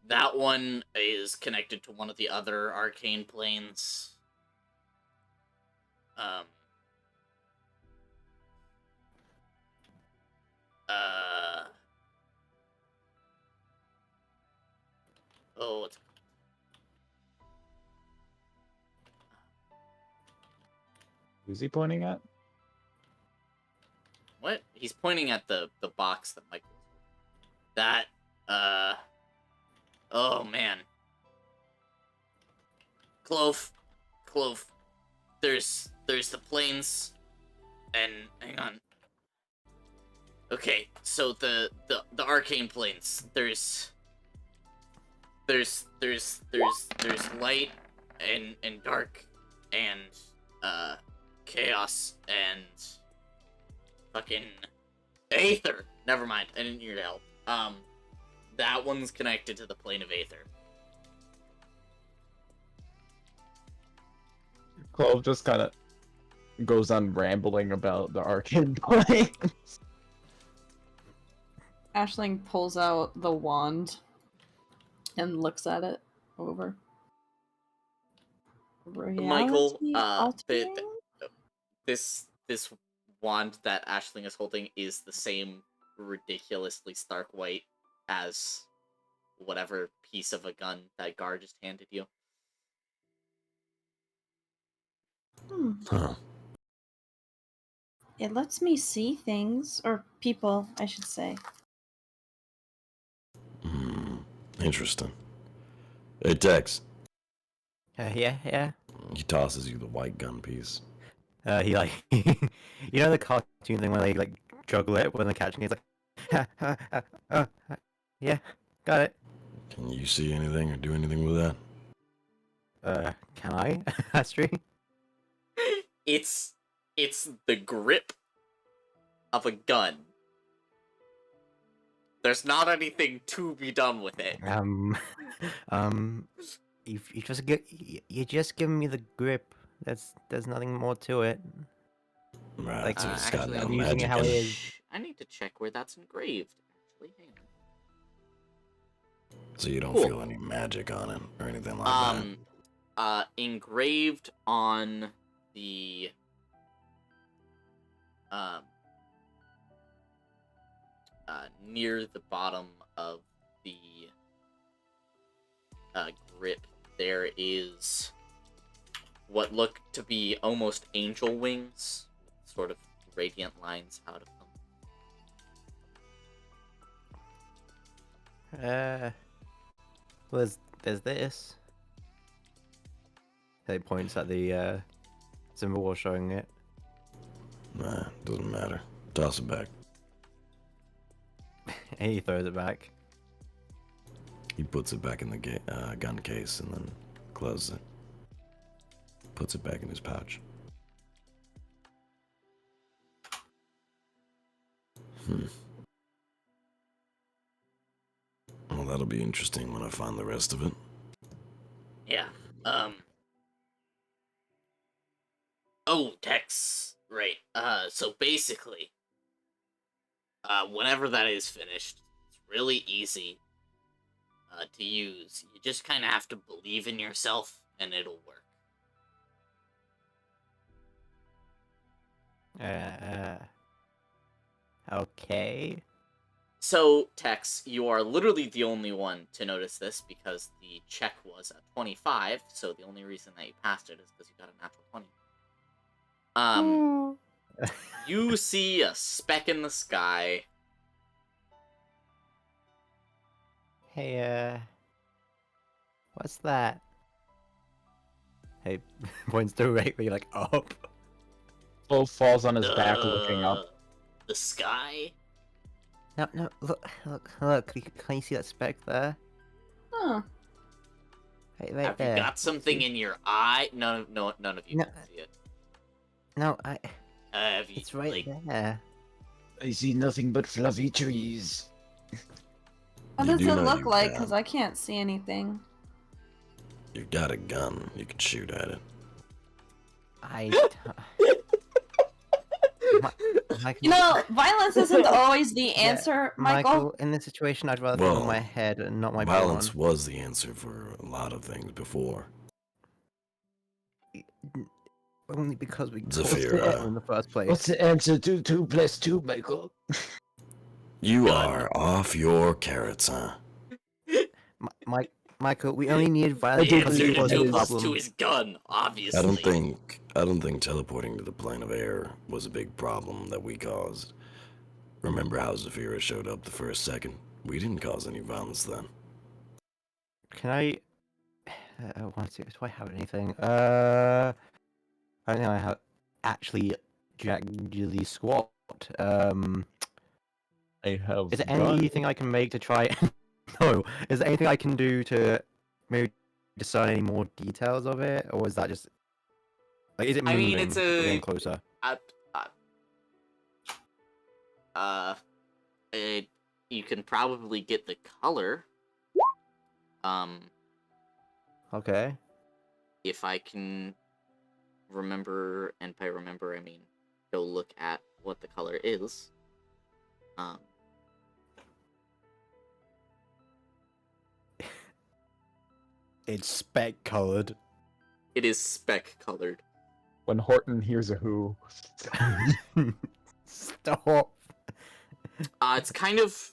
that one is connected to one of the other arcane planes. Oh, what's Who's he pointing at? what? He's pointing at the box that Michael. That, oh man. Clove. There's the planes, and hang on. Okay, so the arcane planes. There's light and dark and chaos and fucking aether. Never mind, I didn't hear your help. That one's connected to the plane of aether. Clove just kind of goes on rambling about the arcane planes. Ashling pulls out the wand and looks at it over. Michael, Reality altering? this wand that Ashling is holding is the same ridiculously stark white as whatever piece of a gun that Gar just handed you. Huh. It lets me see things, or people, I should say. Interesting. Hey, Tex. Yeah. He tosses you the white gun piece. He like, you know the cartoon thing where they like juggle it when they're catching it. He's like, yeah, got it. Can you see anything or do anything with that? Can I, Astrid? It's the grip of a gun. There's not anything to be done with it. You just give me the grip. There's nothing more to it. Right, Like, so it's got Actually, no I'm using it magic how in it it. is. I need to check where that's engraved. Actually, hang on. So you don't Cool. feel any magic on it or anything like that. Engraved on the near the bottom of the grip, there is what look to be almost angel wings, sort of radiant lines out of them. Well, there's this. He points at the symbol showing it. Nah, doesn't matter. Toss it back. And he throws it back. He puts it back in the gun case and then closes it. Puts it back in his pouch. Well, that'll be interesting when I find the rest of it. Yeah. Oh, Tex. Right. So basically, whenever that is finished, it's really easy to use. You just kind of have to believe in yourself, and it'll work. Okay. So, Tex, you are literally the only one to notice this because the check was a 25, so the only reason that you passed it is because you got a natural 20. You see a speck in the sky. Hey, what's that? Hey, points directly like up. Clove falls on his back, looking up. The sky? No, look. Can you see that speck there? Huh. Right Have there. you got something in your eye? None of you No, can see it. No, Have you, it's right like, there. I see nothing but fluffy trees. What You does do it know look you like? got- Because I can't see anything. You've got a gun. You can shoot at it. You know, violence isn't always the answer, Michael. In this situation, I'd rather think on my Well, head and not my Violence brain. was the answer for a lot of things before. Only because we Zafira. in the first place. What's the answer to 2 + 2, Michael? You Gun. are off your carrots, huh? Michael, we only need violence The because answer it to was a 2 + problem. 2 is gun, obviously. I don't think teleporting to the plane of air was a big problem that we caused. Remember how Zafira showed up the first second? We didn't cause any violence then. Can I? Want to? Do I have anything? I don't think I have actually gradually squat. I have. Is there anything I can make to try? No. Is there anything I can do to maybe discern any more details of it, or is that just like is it I moving? mean, it's We're a- getting closer. You can probably get the color. Okay. If I can remember, and by remember I mean go look at what the color is. It's speck colored. It is speck colored. When Horton hears a who. Stop. It's kind of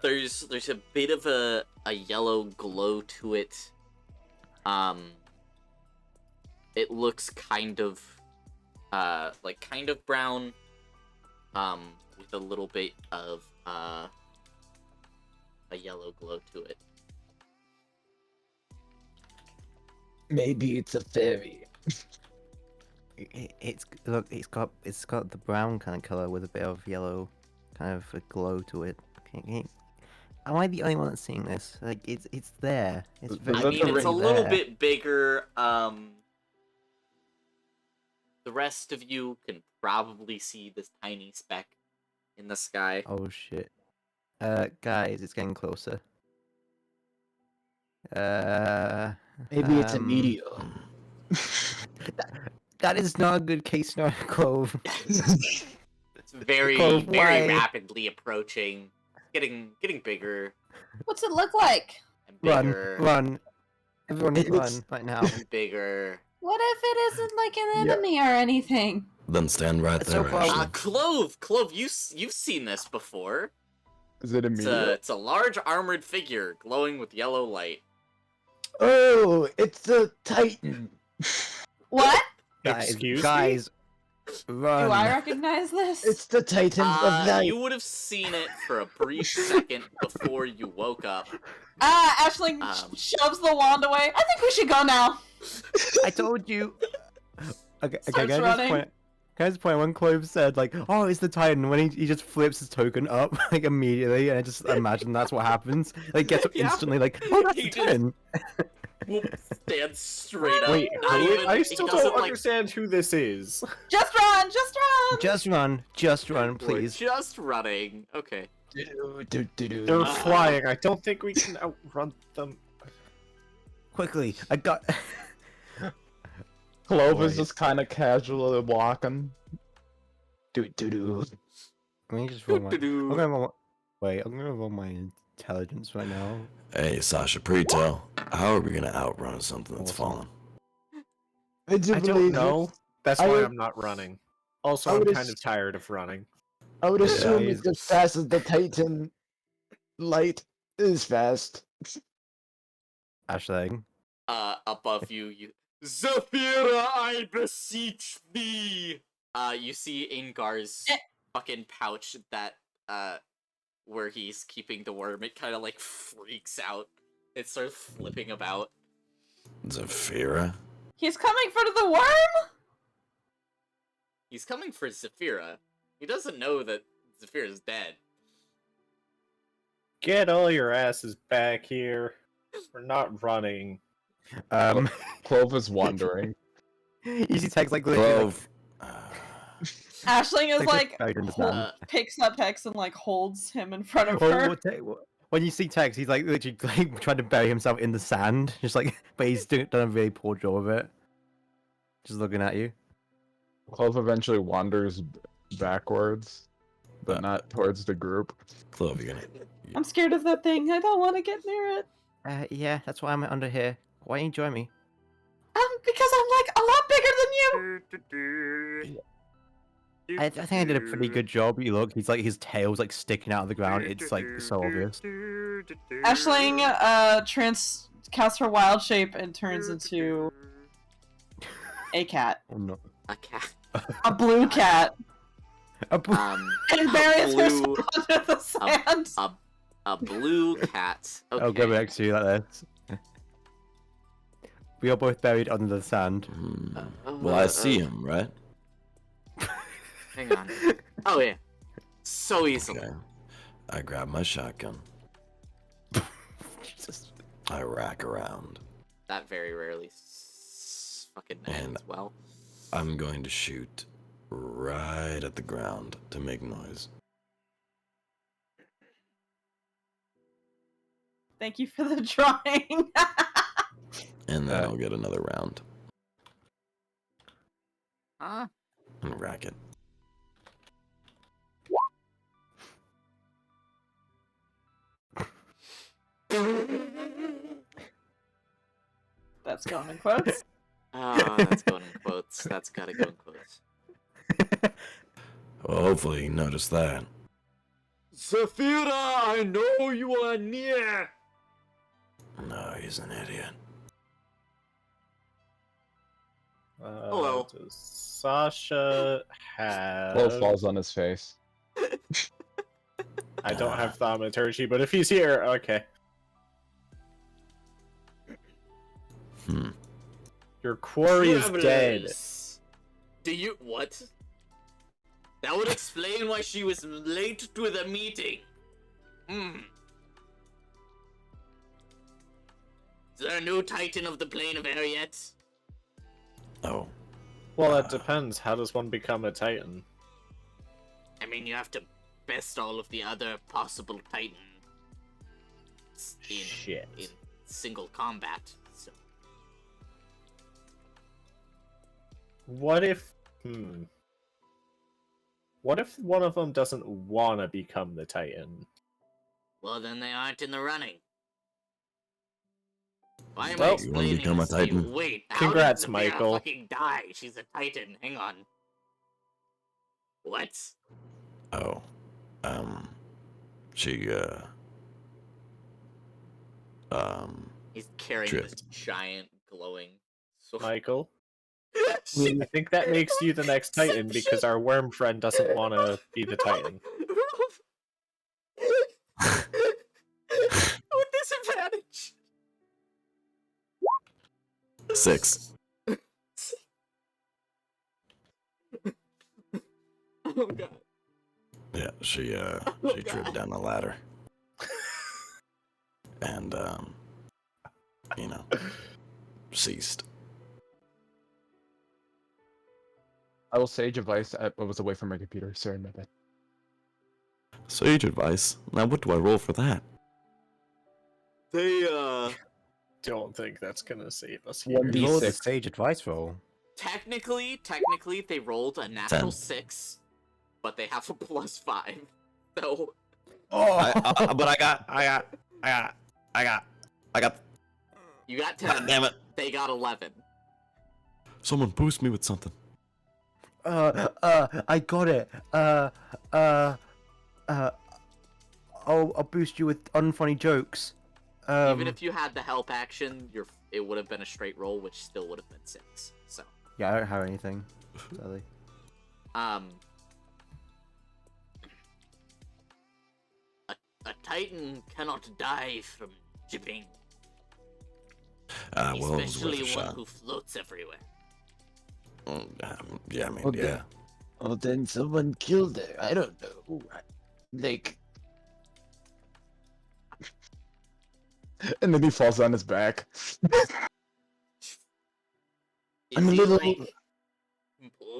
there's a bit of a yellow glow to it. It looks kind of brown, with a little bit of a yellow glow to it. Maybe it's a fairy. It's got the brown kind of color with a bit of yellow, kind of a glow to it. Am I the only one that's seeing this? Like it's there. It's Does I that mean, it's a ring little there. bit bigger. The rest of you can probably see this tiny speck in the sky. Oh shit. Guys, it's getting closer. Maybe it's a meteor. That is not a good case scenario, Clove. It's very, Clove, very why? rapidly approaching, getting bigger What's it look like? and Run, bigger run. Everyone It run looks- right now. and bigger. What if it isn't like an Yeah. enemy or anything? Then stand right It's there, no problem. Ashley. Clove, you've seen this before. Is it a meteor? It's a large armored figure glowing with yellow light. Oh, it's a titan. What? Excuse me? guys, Run. Do I recognize this? It's the Titans of Night. You would have seen it for a brief second before you woke up. Ashling shoves the wand away. I think we should go now. I told you. Okay, Starts can I running. just point when Clove said like, "Oh, it's the Titan," when he just flips his token up like immediately, and I just imagine that's what happens. Like gets up Yeah. instantly, like, "Oh, that's He the just- Titan." Whoop, stands straight up. Wait, Not who- even- I he still doesn't, don't like, understand who this is. Just run! Just run! Just run, We're please. just running. Okay. They're flying. I don't think we can outrun them. Quickly, I got. Clove is Wait. just kind of casually walking. Let me just roll my. Doo-doo-doo. I'm gonna roll. Wait, I'm gonna roll my intelligence right now. Hey, Sasha, pre-tell. How are we gonna outrun something that's fallen? I do I don't believe know. That's I why would- I'm not running. Also, I I'm would kind of ass- tired of running. I would assume he's- it's as fast as the Titan light is fast. Ashling. Above you, Zafira, I beseech thee! You see Ingar's fucking pouch that, where he's keeping the worm, it kind of, like, freaks out. It starts flipping about. Zafira? He's coming for the worm? He's coming for Zafira. He doesn't know that Zafira's dead. Get all your asses back here. We're not running. Clove is wandering. You see text like literally, Clove. Ashling is Like, like, I don't hold- understand. picks up Hex and like holds him in front of Well, her. when you see Tex, he's like literally like trying to bury himself in the sand, just like, but he's done a really poor job of it. Just looking at you. Clove eventually wanders backwards, but not towards the group. Clove, you're gonna. I'm scared of that thing. I don't want to get near it. Yeah, that's why I'm under here. Why don't you join me? Because I'm like a lot bigger than you. I think I did a pretty good job. You look, he's like his tail's like sticking out of the ground. It's like so obvious. Ashling casts her wild shape and turns into a cat, Oh no. A cat. a blue cat, and buries blue- herself under the sand. A blue cat. Okay. I'll go next to you like this. We are both buried under the sand. Well, I see him, right? Hang on. Oh yeah. So easily. Okay. I grab my shotgun. Jesus. I rack around. That very rarely fucking ends well. I'm going to shoot right at the ground to make noise. Thank you for the drawing. And then I'll get another round Huh? and rack it. That's going in quotes. Oh, that's going in quotes. That's gotta go in quotes. Well, hopefully you noticed that. Zafira, I know you are near. No, he's an idiot. Hello. Does Sasha have? Clove falls on his face. I don't have thaumaturgy, but if he's here, okay. Your quarry is dead. Travelers. Do you what? That would explain why she was late to the meeting. Is there a new Titan of the Plane of Air yet? Oh, Well, that depends. How does one become a Titan? I mean, you have to best all of the other possible Titans Shit. in single combat. So What if? What if one of them doesn't want to become the Titan? well, then they aren't in the running. Why am I Well, you wanna explaining become a this to you? Titan? Wait, how Congrats, did Zafira Michael. fucking die? She's a Titan. Hang on. What? oh, she, He's carrying this Tripped. giant glowing sword. Michael, I think that makes you the next Titan because our worm friend doesn't want to be the Titan. With disadvantage. 6. Oh god. Yeah, she tripped down the ladder. And ceased. I will sage advice. I was away from my computer. Sorry, my bad. Sage advice. Now what do I roll for that? They Don't think that's gonna save us One here. D- Roll the D6. sage advice roll. technically they rolled a natural 10. 6, but they have a +5. So But I got. you got God 10. damn it! They got 11. Someone boost me with something. I got it. I'll boost you with unfunny jokes. Even if you had the help action, it would have been a straight roll, which still would have been 6. So, Yeah, I don't have anything. Sadly. a Titan cannot die from jibbing, Well, it was worth especially a one shot. who floats everywhere. Yeah, I mean, Okay. yeah. Oh, then someone killed her. I don't know. Like, And then he falls on his back. I'm a Is he, little- like,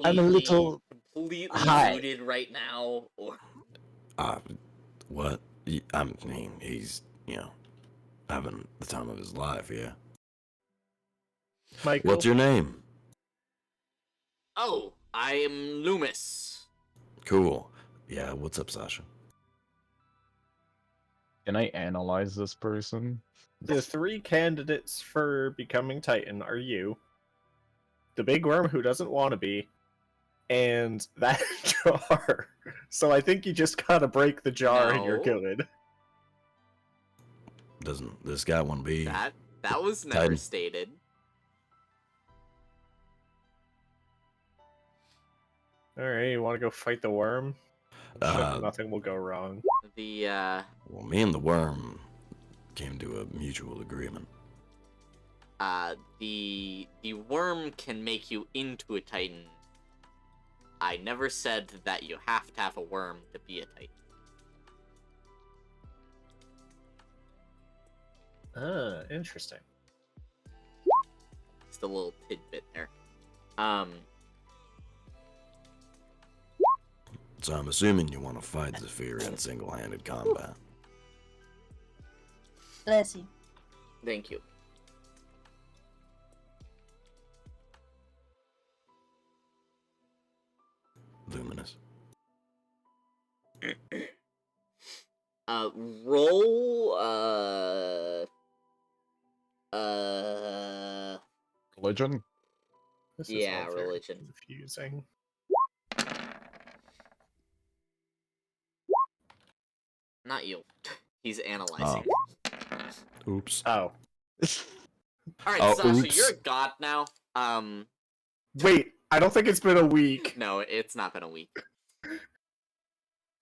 I'm a little completely high. muted right now, or What? I mean, he's, having the time of his life, yeah. Michael, What's your name? oh, I am Loomis. Cool. Yeah, what's up, Sasha? Can I analyze this person? the 3 candidates for becoming Titan are you, the big worm who doesn't want to be, and that jar. So I think you just gotta break the jar and you're No. good. Doesn't this guy want to be? That was never Titan. stated. Alright, you wanna go fight the worm? I'm sure Uh, nothing will go wrong. The Well, me and the worm came to a mutual agreement. the worm can make you into a Titan. I never said that you have to have a worm to be a Titan. Interesting. Just a little tidbit there. So I'm assuming you want to fight Zephyr in single-handed combat. Bless you. Thank you. Luminous. Roll, Religion? This is Yeah, all very religion. confusing. Not you. He's analyzing. Oops. Oh. Alright, Oh, Sasha, oops. you're a god now. Wait, I don't think it's been a week. No, it's not been a week.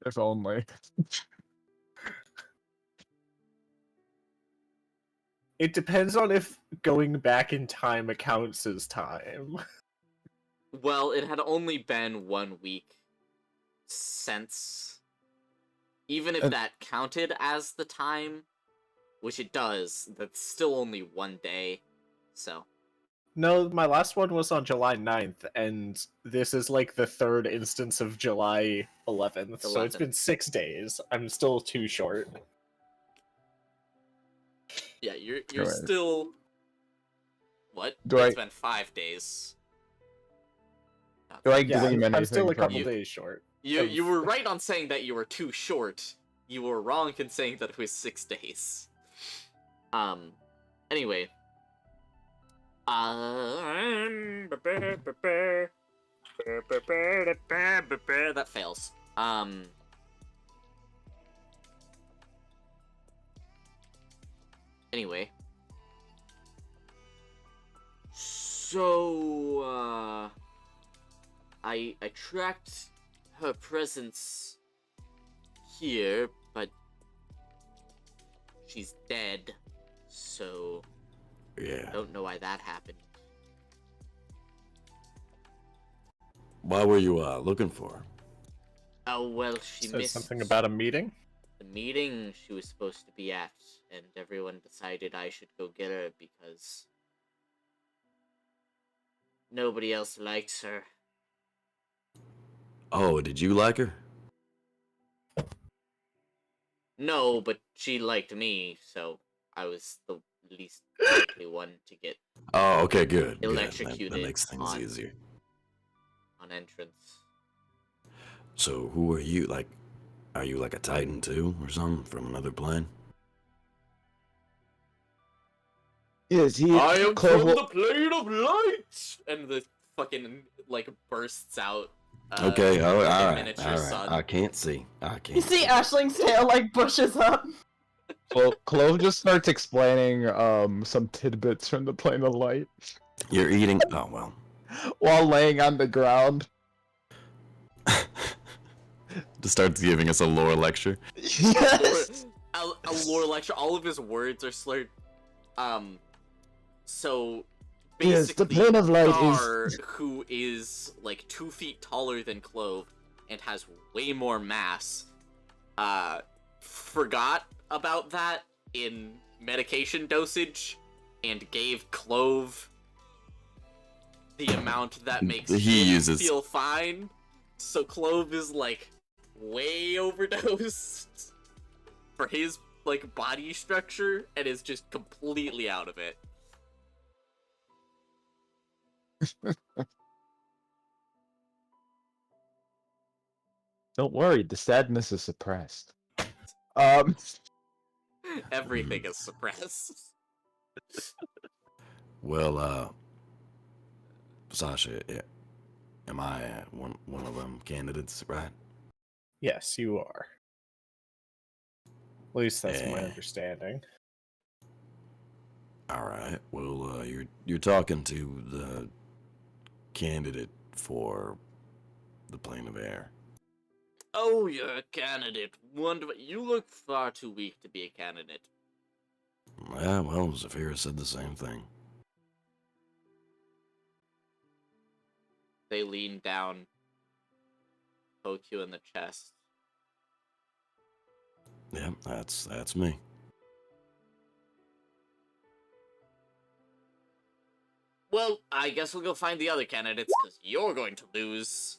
If only. It depends on if going back in time accounts as time. Well, it had only been 1 week since. Even if And- that counted as the time, which it does, that's still only 1 day. So, No, my last one was on July 9th, and this is like the 3rd instance of July 11th, so it's 11th. been 6 days. I'm still too short. yeah, you're Alright. still. What? Do It's I- been 5 days. Do I Yeah, glean I'm still anything a couple from days short. You were right on saying that you were too short. You were wrong in saying that it was 6 days. Anyway. That fails. Anyway. So, I tracked her presence here, but she's dead, so I Yeah. don't know why that happened. Why were you looking for her? Oh, well, she Said missed something about a meeting. the meeting she was supposed to be at, and everyone decided I should go get her because nobody else likes her. Oh, did you like her? No, but she liked me, so I was the least likely one to get Oh, okay, good. electrocuted That makes things easier. on entrance. So, who are you? Like, are you like a Titan too, or something from another plane? Yes, he. I am Clove from will- the plane of light, and the fucking like bursts out. Okay, all like a right, miniature all right. sun. I can't see. I You can't see Ashling's tail like bushes up. Well, Clove just starts explaining some tidbits from the plane of light You're eating. Oh well. while laying on the ground. Just starts giving us a lore lecture. Yes. A lore lecture. All of his words are slurred. So Yes, the basically, plane of light Gar, is. who is like 2 feet taller than Clove and has way more mass, forgot about that in medication dosage and gave Clove the amount that makes He him uses- feel fine. So Clove is like way overdosed for his like body structure and is just completely out of it. Don't worry, the sadness is suppressed. Um. Everything is suppressed. Well, Sasha, am I one of them candidates, right? Yes, you are. At least that's my Yeah. understanding. All right. Well, you're talking to the candidate for the plane of air. Oh, you're a candidate. Wonderful. You look far too weak to be a candidate. Yeah, well, Zafira said the same thing. They lean down, poke you in the chest. Yeah, that's me. Well, I guess we'll go find the other candidates, because you're going to lose.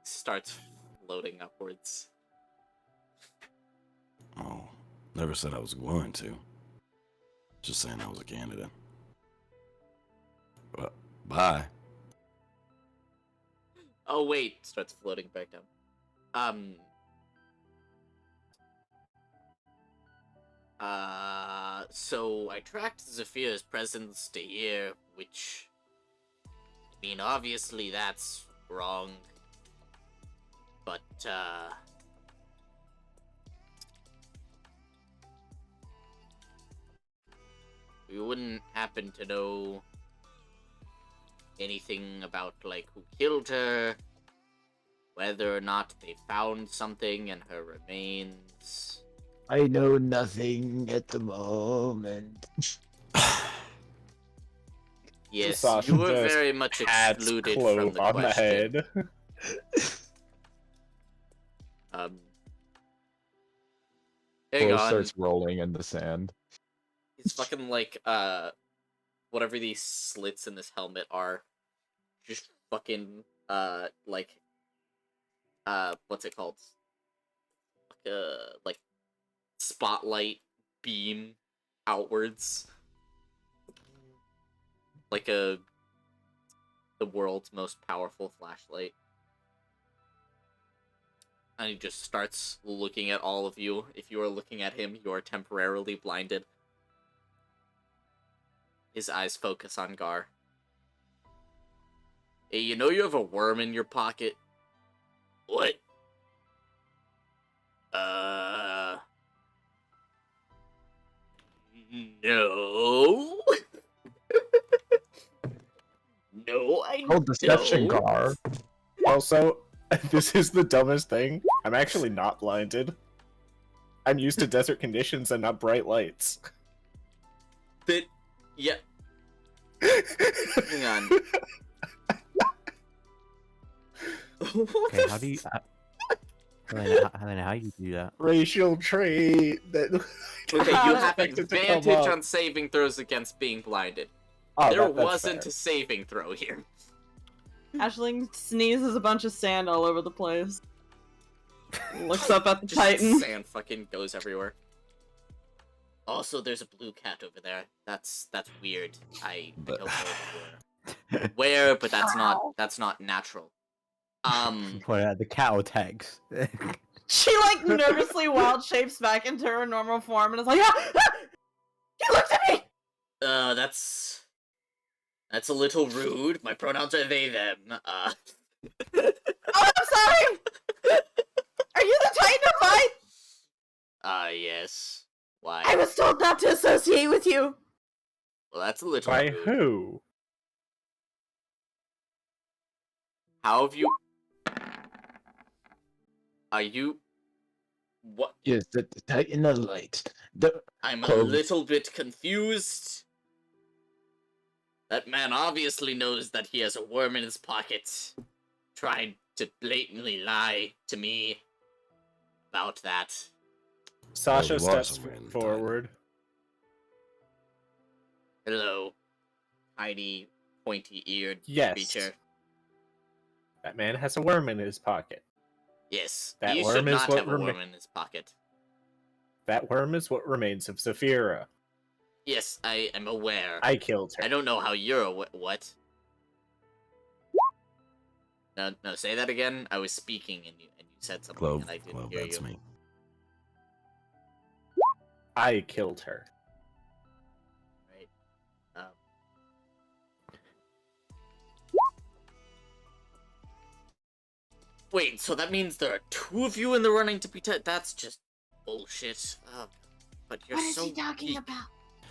Starts floating upwards. Oh, never said I was going to. Just saying I was a candidate. But bye. Oh, wait. Starts floating back down. So I tracked Zafira's presence to here, which, I mean, obviously that's wrong, but, we wouldn't happen to know anything about, like, who killed her, whether or not they found something in her remains. I know nothing at the moment. Yes, Sasha you were just very much Pats excluded Clove from the on question. the head. Hang Clove on. starts rolling in the sand. It's fucking like, whatever these slits in this helmet are. Just fucking, like, what's it called? Like, spotlight beam outwards. Like the world's most powerful flashlight. And he just starts looking at all of you. If you are looking at him, you are temporarily blinded. His eyes focus on Gar. Hey, you know you have a worm in your pocket? What? No. No, I Oh, deception, don't. Gar. Also, this is the dumbest thing. I'm actually not blinded. I'm used to desert conditions and not bright lights. That, yeah. Hang on. Okay, how do you... Helena, how you do that? Racial trait that. Okay, you have expected to come advantage up. on saving throws against being blinded. Oh, There that's wasn't fair. a saving throw here. Ashling sneezes a bunch of sand all over the place. Looks up at the Just Titan. sand fucking goes everywhere. Also, there's a blue cat over there. That's weird. I But- don't know where, but that's not natural. What, the cow attacks. She like nervously wild shapes back into her normal form and is like, ah! He looked at me! That's a little rude. My pronouns are they, them. Oh, I'm sorry! Are you the Titan of Light? Yes. Why? I was told not to associate with you! Well, that's a little By rude. who? How have you... Are you... What? Yes, the Titan of Light. I'm a Cloves. little bit confused. That man obviously knows that he has a worm in his pocket. Tried to blatantly lie to me about that. Sasha Well, he was steps a random forward. Hello, tiny, pointy-eared Yes. creature. That man has a worm in his pocket. Yes, That he worm should is not what have a worm in his pocket. That worm is what remains of Zafira. Yes, I am aware. I killed her. I don't know how you're what? No, say that again. I was speaking and you said something Clove, and I didn't Clove, hear that's you. me. I killed her. Right. Wait, so that means there are two of you in the running to be that's just bullshit. But you're What is so he talking weak. about?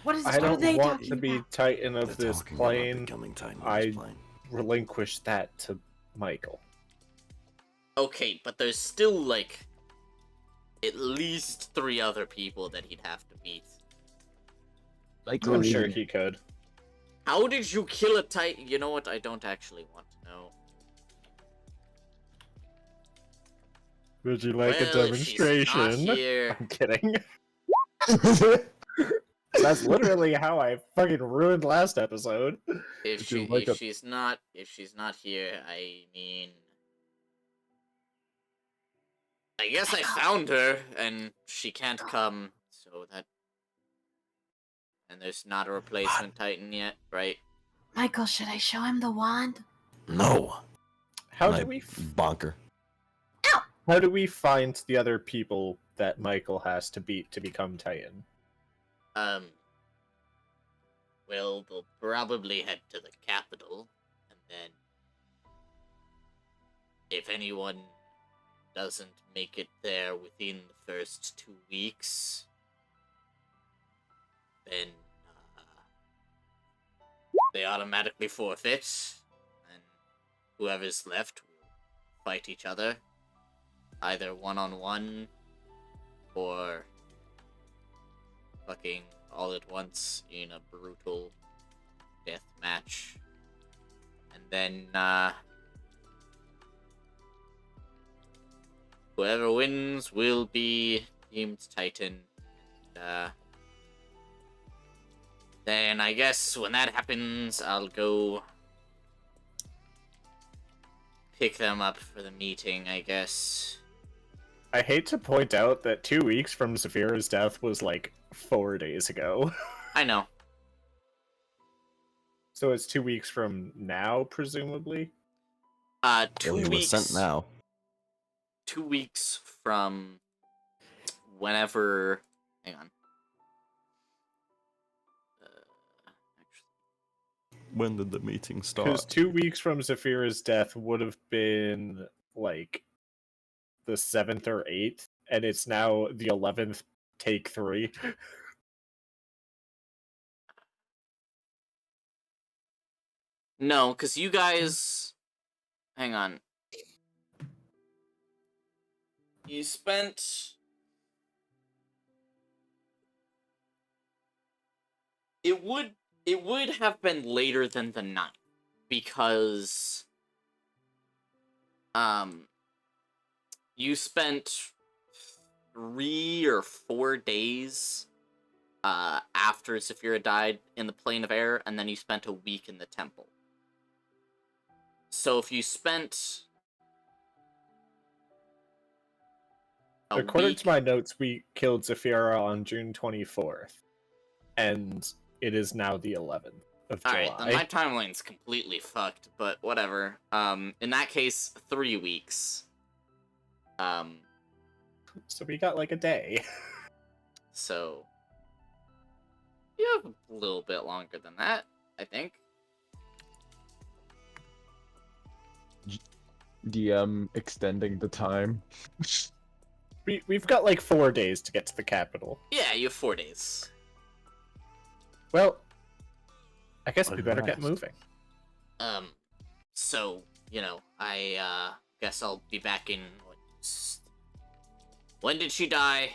What is I what are don't they want talking to be about? Titan of They're this talking about plane. becoming Titan of I this plane. relinquish that to Michael. Okay, but there's still like at least 3 other people that he'd have to beat. Like I'm sure he could. How did you kill a Titan? You know what? I don't actually want to know. Would you like Well, a if she's not demonstration? here- I'm kidding. That's literally how I fucking ruined last episode. If Would you like a- she's not here, I mean, I guess I found her and she can't come, so that. And there's not a replacement Titan yet, right? Michael, should I show him the wand? No! How And do I we bonker. how do we find the other people that Michael has to beat to become Titan? Well, they'll probably head to the capital, and then if anyone doesn't make it there within the first 2 weeks, then they automatically forfeit, and whoever's left will fight each other, either one-on-one or fucking all at once in a brutal death match. And then whoever wins will be deemed Titan. And then I guess when that happens, I'll go pick them up for the meeting, I guess. I hate to point out that 2 weeks from Zafira's death was like 4 days ago. I know. So it's 2 weeks from now, presumably? 2 Well, he was weeks. sent now. 2 weeks from whenever. Hang on. When did the meeting Because start? 2 weeks from Zafira's death would have been like the 7th or 8th, and it's now the 11th, take 3. No, because you guys. Hang on. You spent... It would have been later than the 9th, because you spent 3 or 4 days after Zafira died in the plane of air, and then you spent a week in the temple. So if you spent According to my notes, we killed Zafira on June 24th, and it is now the 11th of July. Alright, then my timeline's completely fucked, but whatever. In that case, 3 weeks. So we got like a day. So you have a little bit longer than that, I think. DM extending the time. We've got like 4 days to get to the capital. Yeah, you have 4 days. Well, I guess we What better get rest? moving. So, you know, I guess I'll be back in when did she die?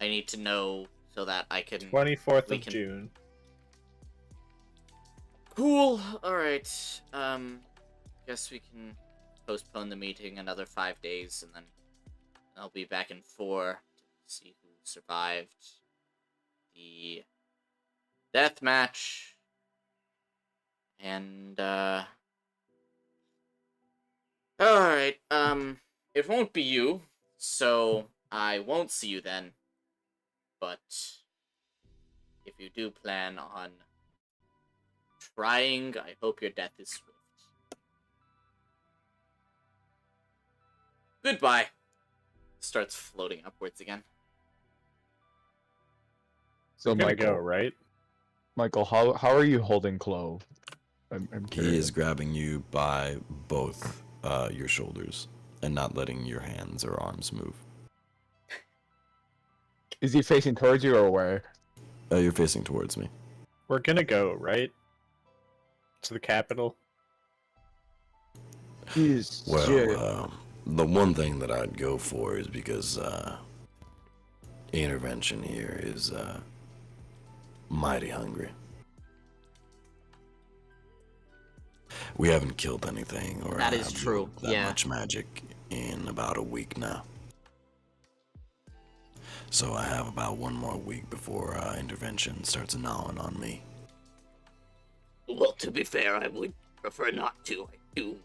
I need to know so that I can 24th we of can- June. Cool. Alright. Guess we can postpone the meeting another 5 days, and then I'll be back in 4 to see who survived the death match. And alright, it won't be you, so I won't see you then. But if you do plan on trying, I hope your death is swift. Goodbye. Starts floating upwards again. So We're gonna Michael, go, right? Michael, how are you holding Clove? I'm He curious. is grabbing you by both your shoulders and not letting your hands or arms move. Is he facing towards you or where? You're facing towards me. We're gonna go, right? To the capital. He's Well, the one thing that I'd go for is because intervention here is mighty hungry. We haven't killed anything or That is absorbed true, that yeah. much magic in about a week now. So I have about 1 more week before intervention starts gnawing on me. Well, to be fair, I would prefer not to. I do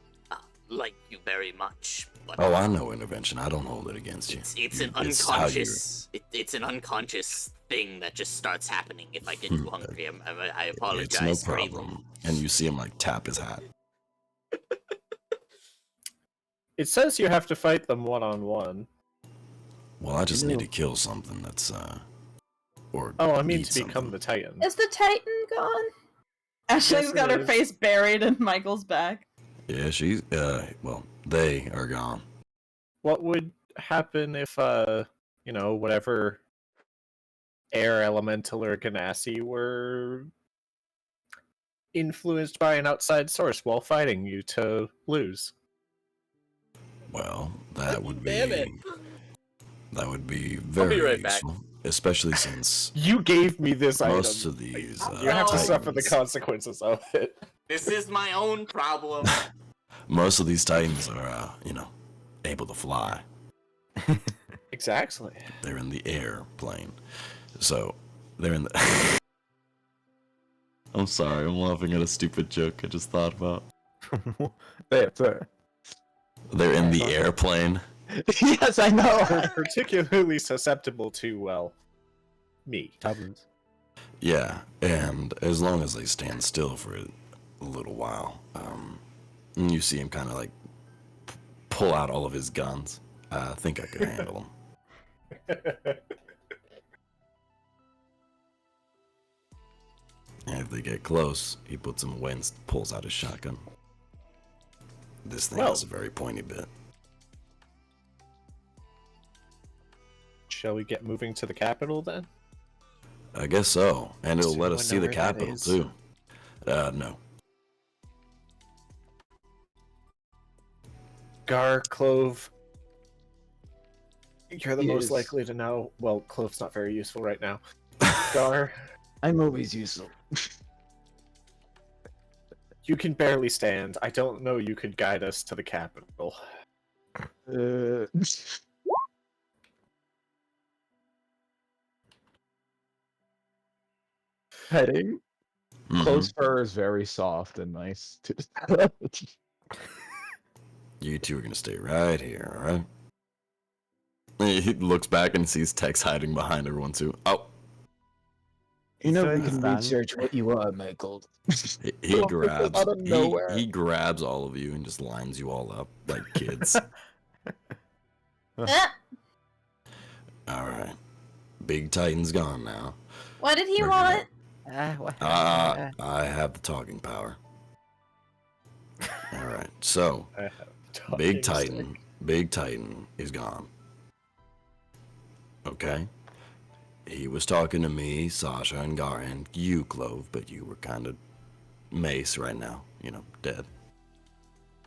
like you very much. But Oh, I know intervention. I don't hold it against you. it's an how you're- unconscious. It's an unconscious thing that just starts happening if I get too hungry. I apologize. It's no greatly. problem. And you see him like tap his hat. It says you have to fight them one-on-one. Well, I just need to kill something that's or Oh, I mean eat to become something. the Titan. Is the Titan gone? Ashley's Yes, got it her is. face buried in Michael's back. Yeah, she's well, they are gone. What would happen if whatever air elemental or ganassi were influenced by an outside source while fighting you to lose? Well, that would be Damn it. that would be very right back. useful, especially since You gave me this most item. of these You have to No. suffer the Titans- consequences of it. This is my own problem. most of these titans are able to fly. Exactly. They're in the air plane, so they're in the. I'm sorry, I'm laughing at a stupid joke I just thought about. There. They're in the airplane. Yes, I know. Particularly susceptible to, me. Taboos. Yeah, and as long as they stand still for a little while, and you see him kind of like pull out all of his guns. I think I could handle them. And if they get close, he puts them away and pulls out his shotgun. This thing Well. has a very pointy bit. Shall we get moving to the capital then? I guess so, and it'll So let I us see know the where that capital is. too. No. Gar, Clove, You're the He most is. likely to know. Well, Clove's not very useful right now. Gar, I'm always useful. you can barely stand. I don't know you could guide us to the capital. Petting. Mhm. Clove's fur is very soft and nice. You two are gonna stay right here, alright? He looks back and sees Tex hiding behind everyone too. Oh, You know So we he's can done. research what you are, Michael. he Out grabs of nowhere. he grabs all of you and just lines you all up like kids. Ah, Alright. Big Titan's gone now. what did he We're want? I have the talking power. Alright, so I have Big talking Titan. stick. Big Titan is gone. Okay? He was talking to me, Sasha, and Gar, and you, Clove, but you were kind of mace right now. You know, dead.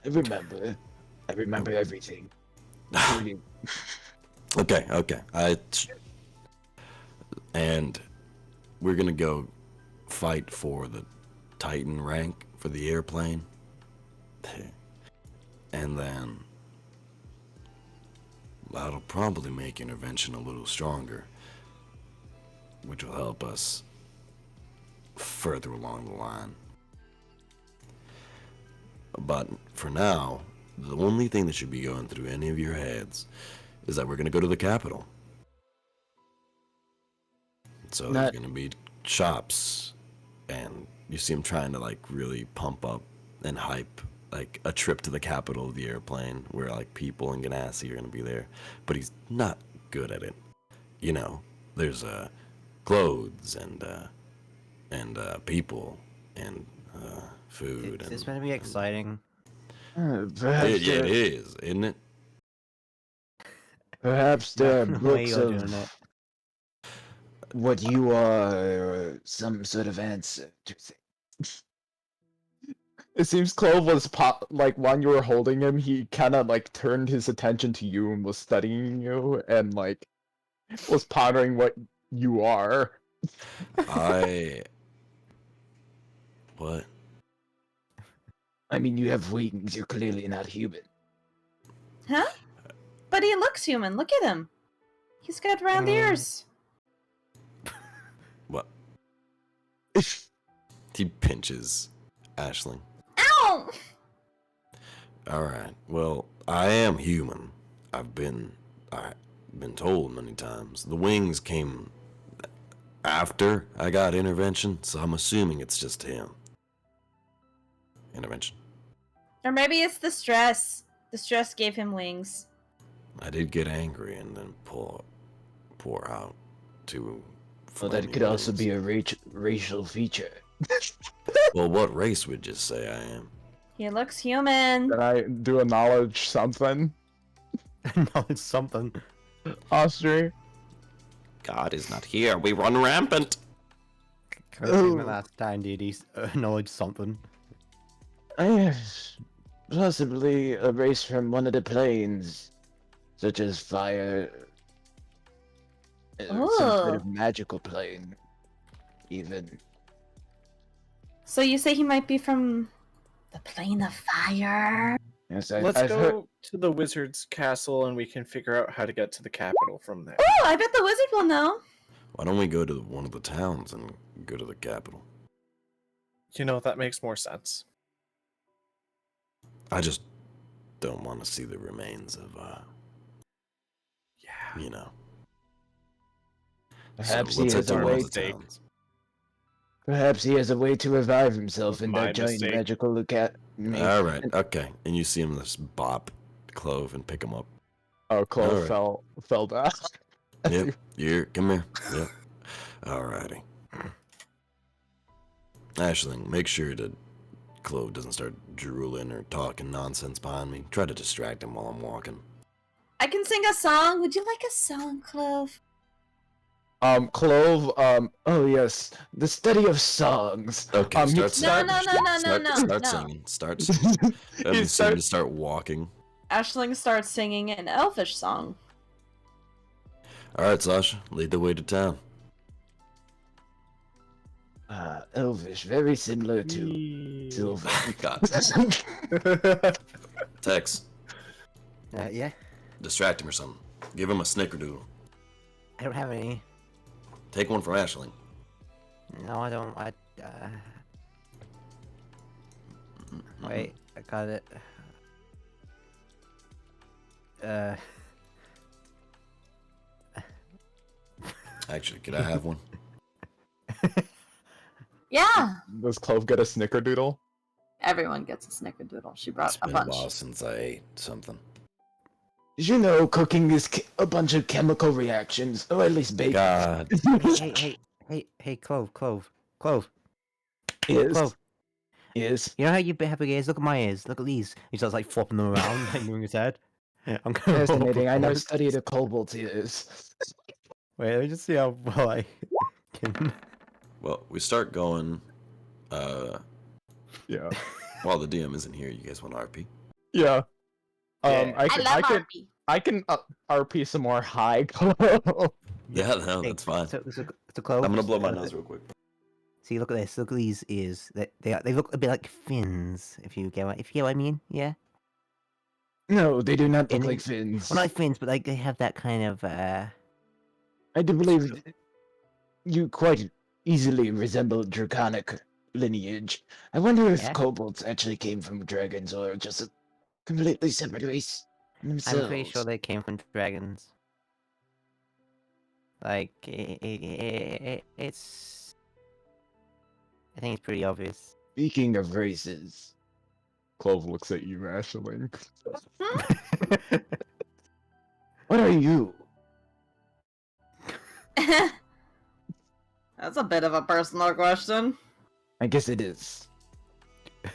I remember. I remember everything. Including- Okay. And we're gonna go fight for the Titan rank for the airplane. And then that'll probably make intervention a little stronger, which will help us further along the line. But for now, the only thing that should be going through any of your heads is that we're gonna go to the capital. So there's Not- gonna be shops, and you see him trying to like really pump up and hype like a trip to the capital of the airplane, where like people and Ganassi are gonna be there, but he's not good at it. You know, there's clothes and people and food. Is and this going to be exciting? Perhaps yeah, it there, is, isn't it? perhaps there are No way books you're doing it. of what you are, or some sort of answer to things. It seems Clove was like when you were holding him, he kind of like turned his attention to you and was studying you and like was pondering what you are. What? I mean, you have wings. You're clearly not human. Huh? But he looks human. Look at him. He's got round ears. What? He pinches Ashling. Ow! Alright, well, I am human. I've been told many times. The wings came after I got intervention, so I'm assuming it's just him. Intervention. Or maybe it's the stress. The stress gave him wings. I did get angry and then pour out two Well, that flaming could also wings. be a racial feature. Well, what race would you say I am? He looks human. Can I do a knowledge something? No, it's something. Austria? God is not here. We run rampant. Correct me last time, did he acknowledge something? Possibly a race from one of the planes, such as fire, some sort of magical plane, even. So you say he might be from the plane of fire? Yes, Let's I've go heard. to the wizard's castle and we can figure out how to get to the capital from there. Oh, I bet the wizard will know. Why don't we go to one of the towns and go to the capital? You know, that makes more sense. I just don't want to see the remains of, Yeah. you know. Perhaps So he let's has head a to one way. of the towns. Perhaps he has a way to revive himself in My that giant mistake. magical academy. All right, okay. And you see him just bop Clove and pick him up. Oh, Clove Alright. fell down. Yep, here, come here. Yep. Alrighty. Ashling, make sure that Clove doesn't start drooling or talking nonsense behind me. Try to distract him while I'm walking. I can sing a song. Would you like a song, Clove? Clove, oh yes, the study of songs. Okay, he- start No, Start no. singing. Start singing. He And starts- to start walking. Ashling starts singing an elfish song. All right, Sasha, lead the way to town. Elvish, very similar to Sylvan. God. Tex, Yeah. distract him or something. Give him a snickerdoodle. I don't have any. Take one from Ashling. No, I don't. Wait, I got it. Actually, could I have one? Yeah. Does Clove get a snickerdoodle? Everyone gets a snickerdoodle. She brought It's a been a bunch. while since I ate something. Did you know cooking is a bunch of chemical reactions, or at least baking? God. Hey, Clove. Is. Is. You know how you have big ears? Look at my ears. Look at these. He starts like flopping them around, like moving his head. I'm going Fascinating. I never studied a kobold's ears. Wait, let me just see how well I can. Well, we start going. Yeah. While the DM isn't here, you guys want RP? Yeah. Yeah. I can RP some more high Clove. Yeah, no, Hey, that's fine. So, it's a Clove. I'm gonna blow my nose real quick. See, look at this. Look at these ears. They look a bit like fins. If you get what I mean, yeah. No, they do not look Fins? like fins. Well, not fins, but like they have that kind of I do believe you quite easily resemble draconic lineage. I wonder if Yeah? kobolds actually came from dragons or just a completely separate race themselves. I'm pretty sure they came from dragons. Like it's. I think it's pretty obvious. Speaking of races, Clove looks at you, Ashling. what are you? That's a bit of a personal question. I guess it is.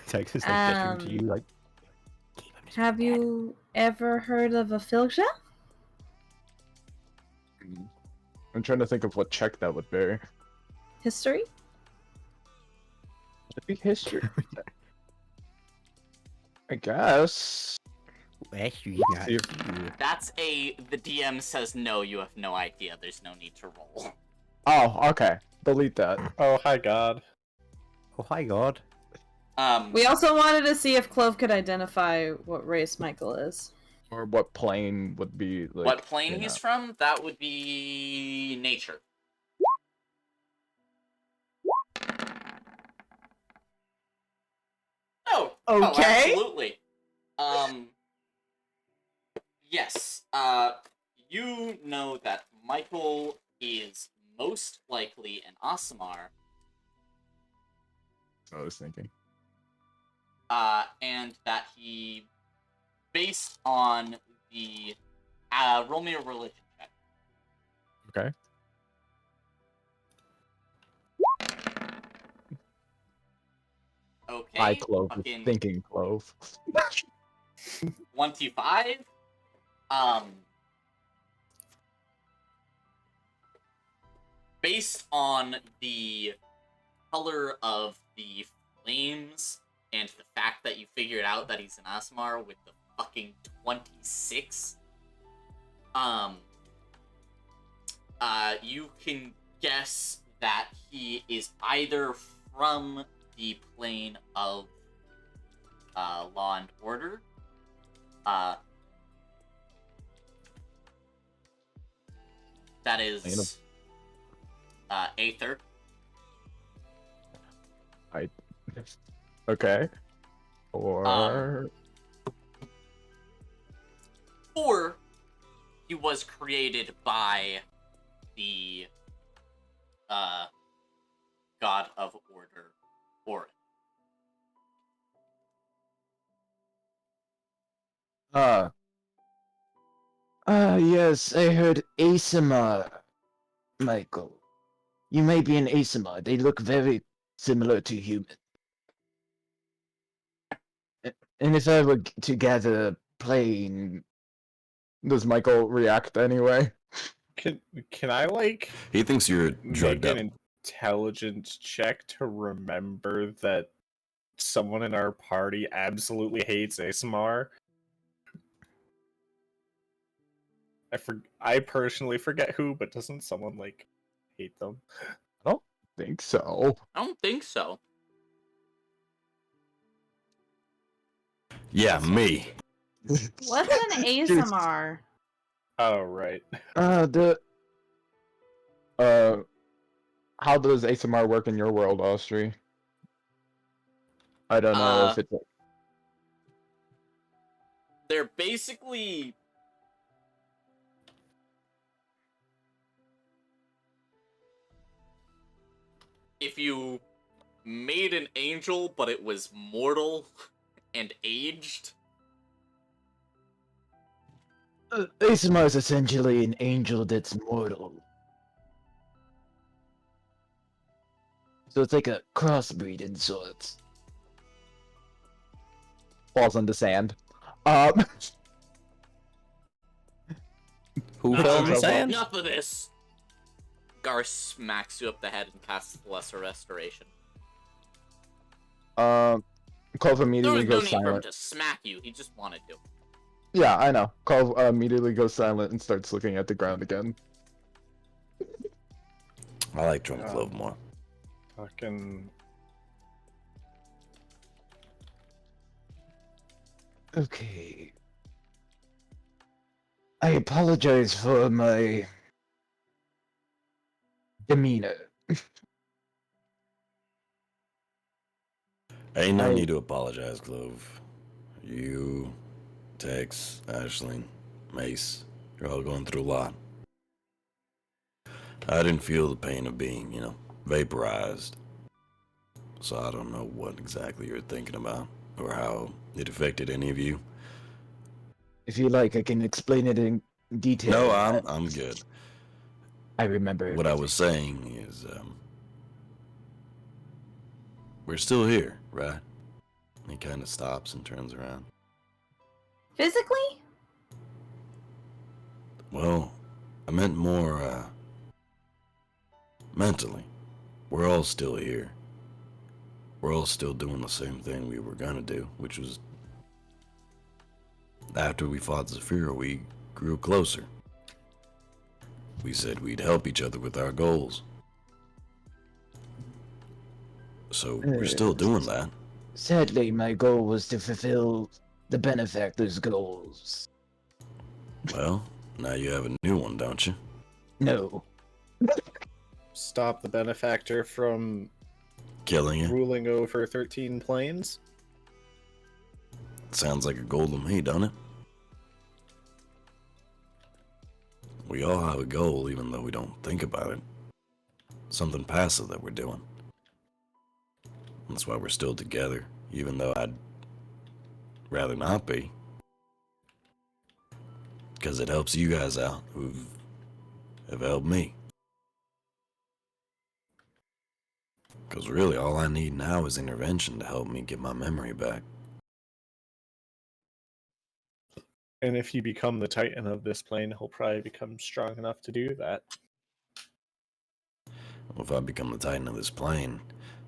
Texas like gesturing to you like. Have you ever heard of a Filja? I'm trying to think of what check that would be. History? Would it be history? I guess. Actually, not. See if- That's the DM says no, you have no idea. There's no need to roll. Oh, okay. Delete that. Oh, hi, God. Oh hi God. We also wanted to see if Clove could identify what race Michael is. Or what plane would be like. what plane you he's know. from? That would be nature. Oh, Okay. absolutely. Yes. You know that Michael is most likely an Aasimar, I was thinking. and that he, based on the roll me a religion check. Okay. Okay. Hi, Clove. Fucking Thinking Clove. 25. Based on the color of the flames and the fact that you figured out that he's an Aasimar with the fucking 26, you can guess that he is either from the plane of law and order, that is Aether, Okay. Or. or he was created by the god of order, Orin. Yes, I heard Aasimar, Michael. You may be an Aasimar. They look very similar to human. And if I were to gather a plane, Does Michael react anyway? Can I like He thinks you're drugged make up. an intelligence check to remember that someone in our party absolutely hates ASMR? I personally forget who, but doesn't someone like hate them? I don't think so. I don't think so. Yeah, me. What's an ASMR? Oh right. How does ASMR work in your world, Austri? I don't know if it's They're basically if you made an angel but it was mortal and aged. ASMR is essentially an angel that's mortal. So it's like a crossbreed in sorts. falls into sand. Who Uh, fell in the sand? Enough of this. Gar smacks you up the head and casts Lesser Restoration. Clove There immediately was no goes need for him silent. to smack you. He just wanted to. Yeah, I know. Clove immediately goes silent and starts looking at the ground again. I like Drunk Clove more. Fucking. Okay. I apologize for my demeanor. Ain't no I- need to apologize, Clove. You, Tex, Aisling, Mace, you're all going through a lot. I didn't feel the pain of being, vaporized. So I don't know what exactly you're thinking about or how it affected any of you. If you like, I can explain it in detail. No, I'm good. I remember. What I was saying is, we're still here, right? He kind of stops and turns around. Physically? Well, I meant more, mentally. We're all still here. We're all still doing the same thing we were gonna do, which was after we fought Zafira, we grew closer. We said we'd help each other with our goals. So we're still doing that. Sadly, my goal was to fulfill the benefactor's goals. Well, now you have a new one, don't you? No. Stop the benefactor from Killing you? ruling over 13 planes. Sounds like a goal to me, don't it? We all have a goal, even though we don't think about it. Something passive that we're doing. That's why we're still together, even though I'd rather not be. Because it helps you guys out who have helped me. Because really, all I need now is intervention to help me get my memory back. And if you become the Titan of this plane, he'll probably become strong enough to do that. Well, if I become the Titan of this plane,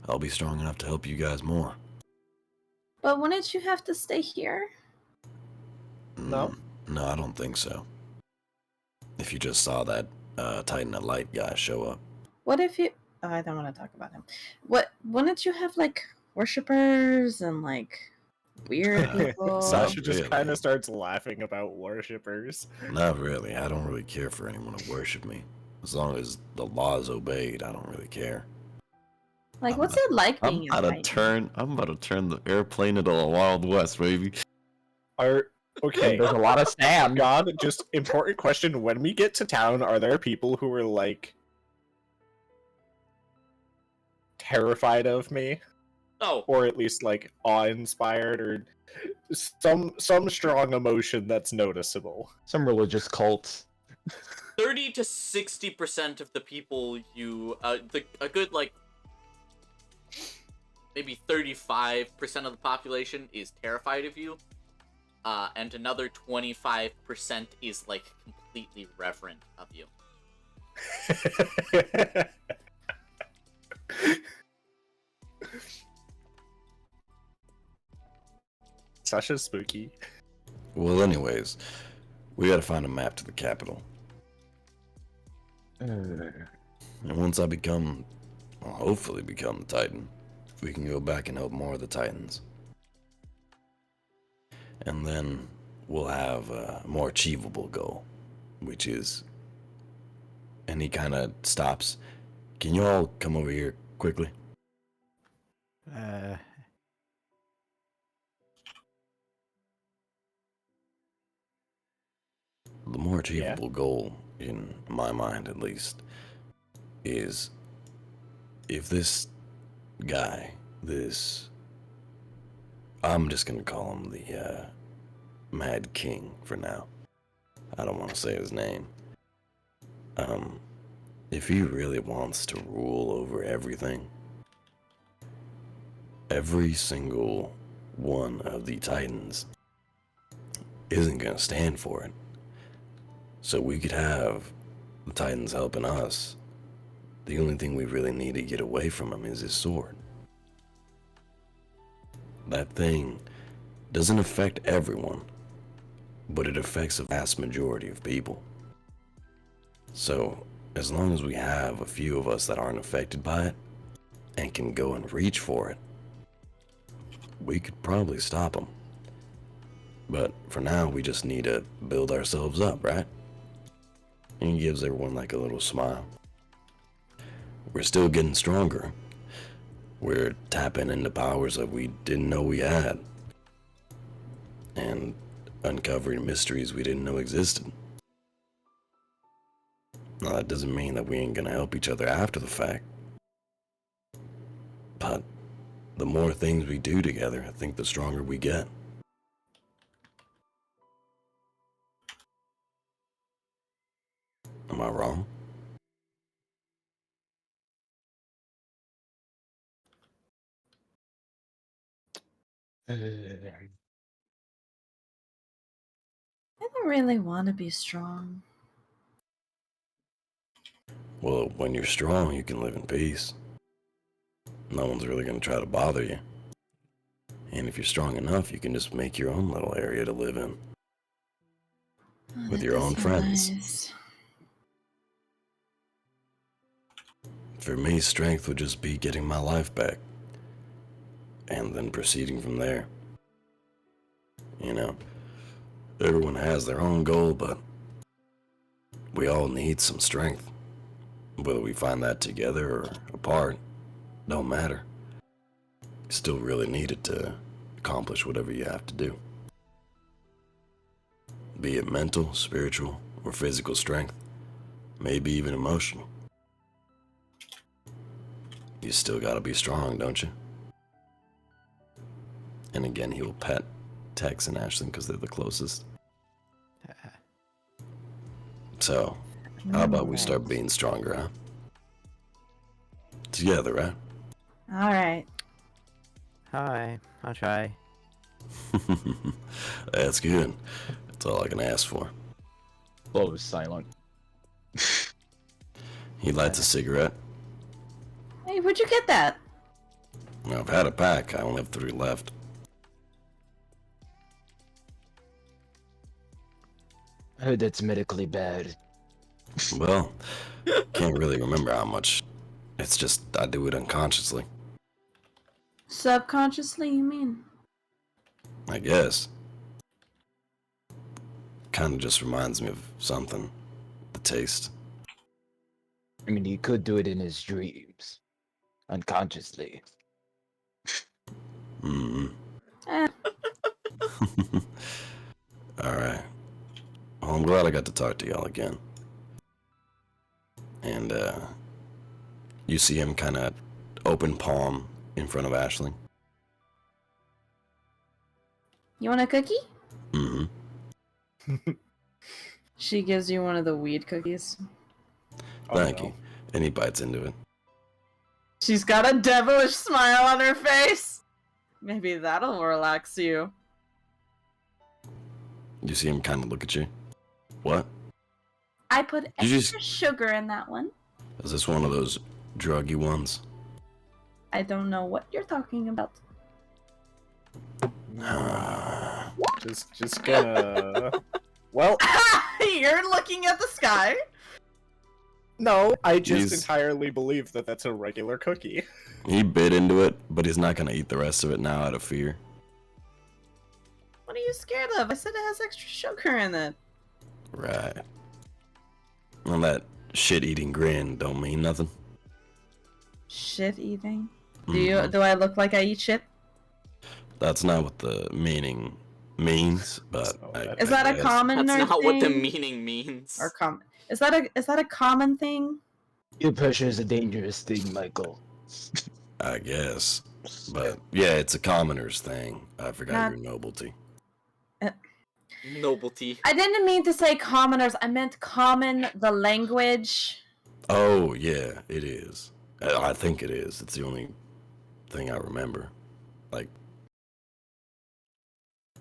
I'll be strong enough to help you guys more. But wouldn't you have to stay here? No? No, I don't think so. If you just saw that Titan of Light guy show up. What if you... Oh, I don't want to talk about him. Wouldn't you have, like, worshippers and, like, weird people? Sasha just really. kind of starts laughing about worshippers. Not really. I don't really care for anyone to worship me. As long as the law is obeyed, I don't really care. Like, what's it like being a Titan? I'm about to turn the airplane into a Wild West, baby. Okay. There's a lot of sand. God, just important question. When we get to town, are there people who are, like, terrified of me? Oh, Or at least, like, awe-inspired, or some strong emotion that's noticeable? Some religious cults. 30 to 60% of the people you a good like maybe 35% of the population is terrified of you, and another 25% is like completely reverent of you. Sasha's spooky. Well, anyways, We gotta find a map to the capital. And once I become, well, hopefully become the Titan, we can go back and help more of the Titans. And then we'll have a more achievable goal, which is... And he kind of stops. Can you all come over here quickly? The more achievable goal, in my mind at least, is if this guy, I'm just gonna call him the Mad King for now. I don't want to say his name. If he really wants to rule over everything, every single one of the Titans isn't gonna stand for it. So we could have the Titans helping us. The only thing we really need to get away from him is his sword. That thing doesn't affect everyone, but it affects a vast majority of people. So, as long as we have a few of us that aren't affected by it, and can go and reach for it, we could probably stop him. But for now, we just need to build ourselves up, right? And he gives everyone like a little smile. We're still getting stronger. We're tapping into powers that we didn't know we had. And uncovering mysteries we didn't know existed. Now, that doesn't mean that we ain't gonna help each other after the fact. But the more things we do together, I think the stronger we get. Am I wrong? I don't really want to be strong. Well, when you're strong, you can live in peace. No one's really gonna try to bother you. And if you're strong enough, you can just make your own little area to live in. Oh, With that your does own feel friends. nice. For me, strength would just be getting my life back. And then proceeding from there. You know, everyone has their own goal, but we all need some strength. Whether we find that together or apart, don't matter. You still really need it to accomplish whatever you have to do. Be it mental, spiritual, or physical strength. Maybe even emotional. You still gotta be strong, don't you? And again, he will pet Tex and Ashlyn because they're the closest. So, how about we start being stronger, huh? Together, right? All right. Hi, I'll try. That's good. That's all I can ask for. Flo is silent. He lights a cigarette. Hey, where'd you get that? Now, I've had a pack. I only have 3 left. I heard that's medically bad. Well, can't really remember how much. It's just I do it unconsciously, Subconsciously, you mean? I guess. Kind of just reminds me of something. The taste. I mean, he could do it in his dreams. Unconsciously. Mm-hmm. Eh, Alright. Well, I'm glad I got to talk to y'all again. And, you see him kind of open palm in front of Ashley. you want a cookie? Mm-hmm. She gives you one of the weed cookies. Thank you. And he bites into it. She's got a devilish smile on her face. Maybe that'll relax you. You see him kind of look at you. What? I put You extra sugar in that one. Is this one of those druggy ones? I don't know what you're talking about. Just gonna Well, You're looking at the sky. no, I just He's- entirely believe that that's a regular cookie. He bit into it, but he's not gonna eat the rest of it now out of fear. What are you scared of? I said it has extra sugar in it. Right. Well, that shit-eating grin don't mean nothing. Shit eating. Mhm. Do I look like I eat shit? That's not what the meaning means, but So I, Is that a guess. common That's nerd not what the thing? meaning means. Or is that a common thing? Peer pressure is a dangerous thing, Michael. I guess. But yeah, it's a commoner's thing. I forgot Not- your nobility. Nobility. I didn't mean to say commoners. I meant common, the language. Oh yeah, it is. I think it is. It's the only thing I remember, like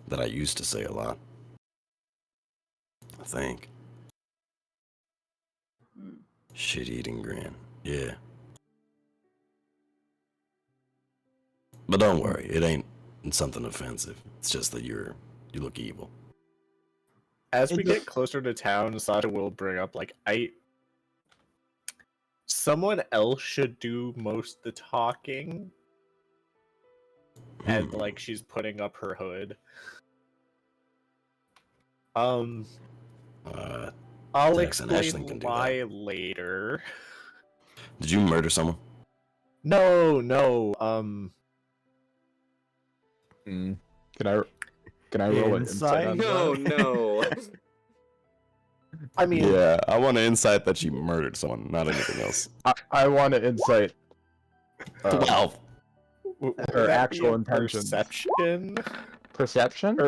that I used to say a lot. I think. Hmm. Shit-eating grin. Yeah. But don't worry, it ain't something offensive. It's just that you look evil. As we It do- get closer to town, Sasha will bring up like someone else should do most of the talking, and Hmm. like she's putting up her hood. Uh, I'll Jackson Ashland explain can do why later. did you murder someone? No. Can I roll an insight on No, that? no. I mean, Yeah, I want to insight that she murdered someone, not anything else. I want to insight Wow. would her that be actual a intentions. perception perception.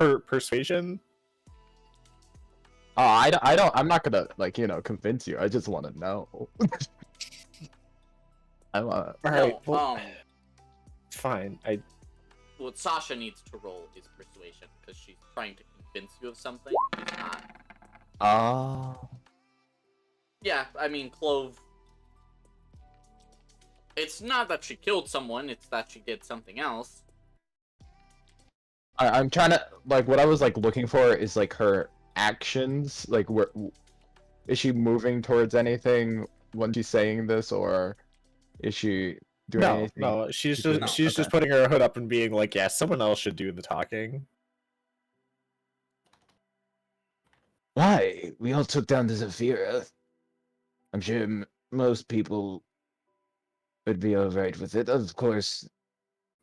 or persuasion. I'm not gonna convince you. I just want to know. I want. All right, No, well, fine. what Sasha needs to roll is persuasion, because she's trying to convince you of something. She's not. Yeah, I mean, Clove... It's not that she killed someone, it's that she did something else. I'm trying to what I was looking for is her actions. Where is she moving towards anything when she's saying this, or is she doing No, anything? no, she's She's just she's just putting her hood up and being like, "Yeah, someone else should do the talking." Why? We all took down the Zafira. I'm sure most people would be alright with it. Of course,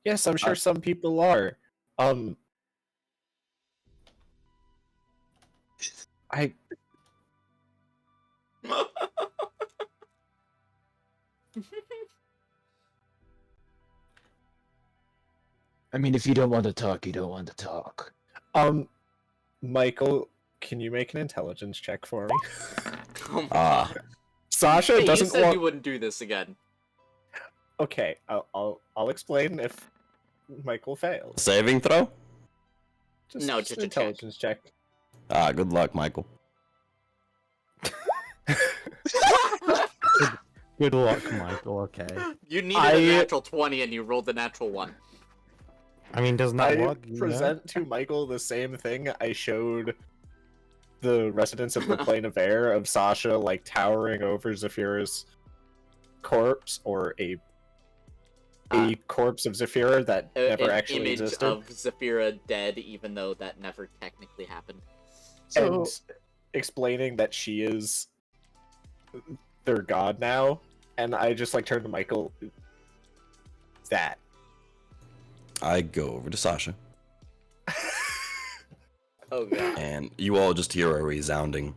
Yes, I'm sure some people are. I I mean, if you don't want to talk, you don't want to talk. Michael, can you make an intelligence check for me? Oh my Ah. god. Sasha Hey, you doesn't said want. you wouldn't do this again. Okay, I'll explain if Michael fails. Saving throw? No, just just an a check. intelligence check. Ah, good luck, Michael. Good luck, Michael. Okay. You needed I- a natural 20 and you rolled the natural 1. I mean, doesn't that I work? you know? present to Michael the same thing I showed the residents of the plane of air of Sasha towering over Zafira's corpse, or a corpse of Zafira that never An actually image existed. of Zafira dead, even though that never technically happened. And explaining that she is their god now, and I just turned to Michael. That. I go over to Sasha, Oh god. and you all just hear a resounding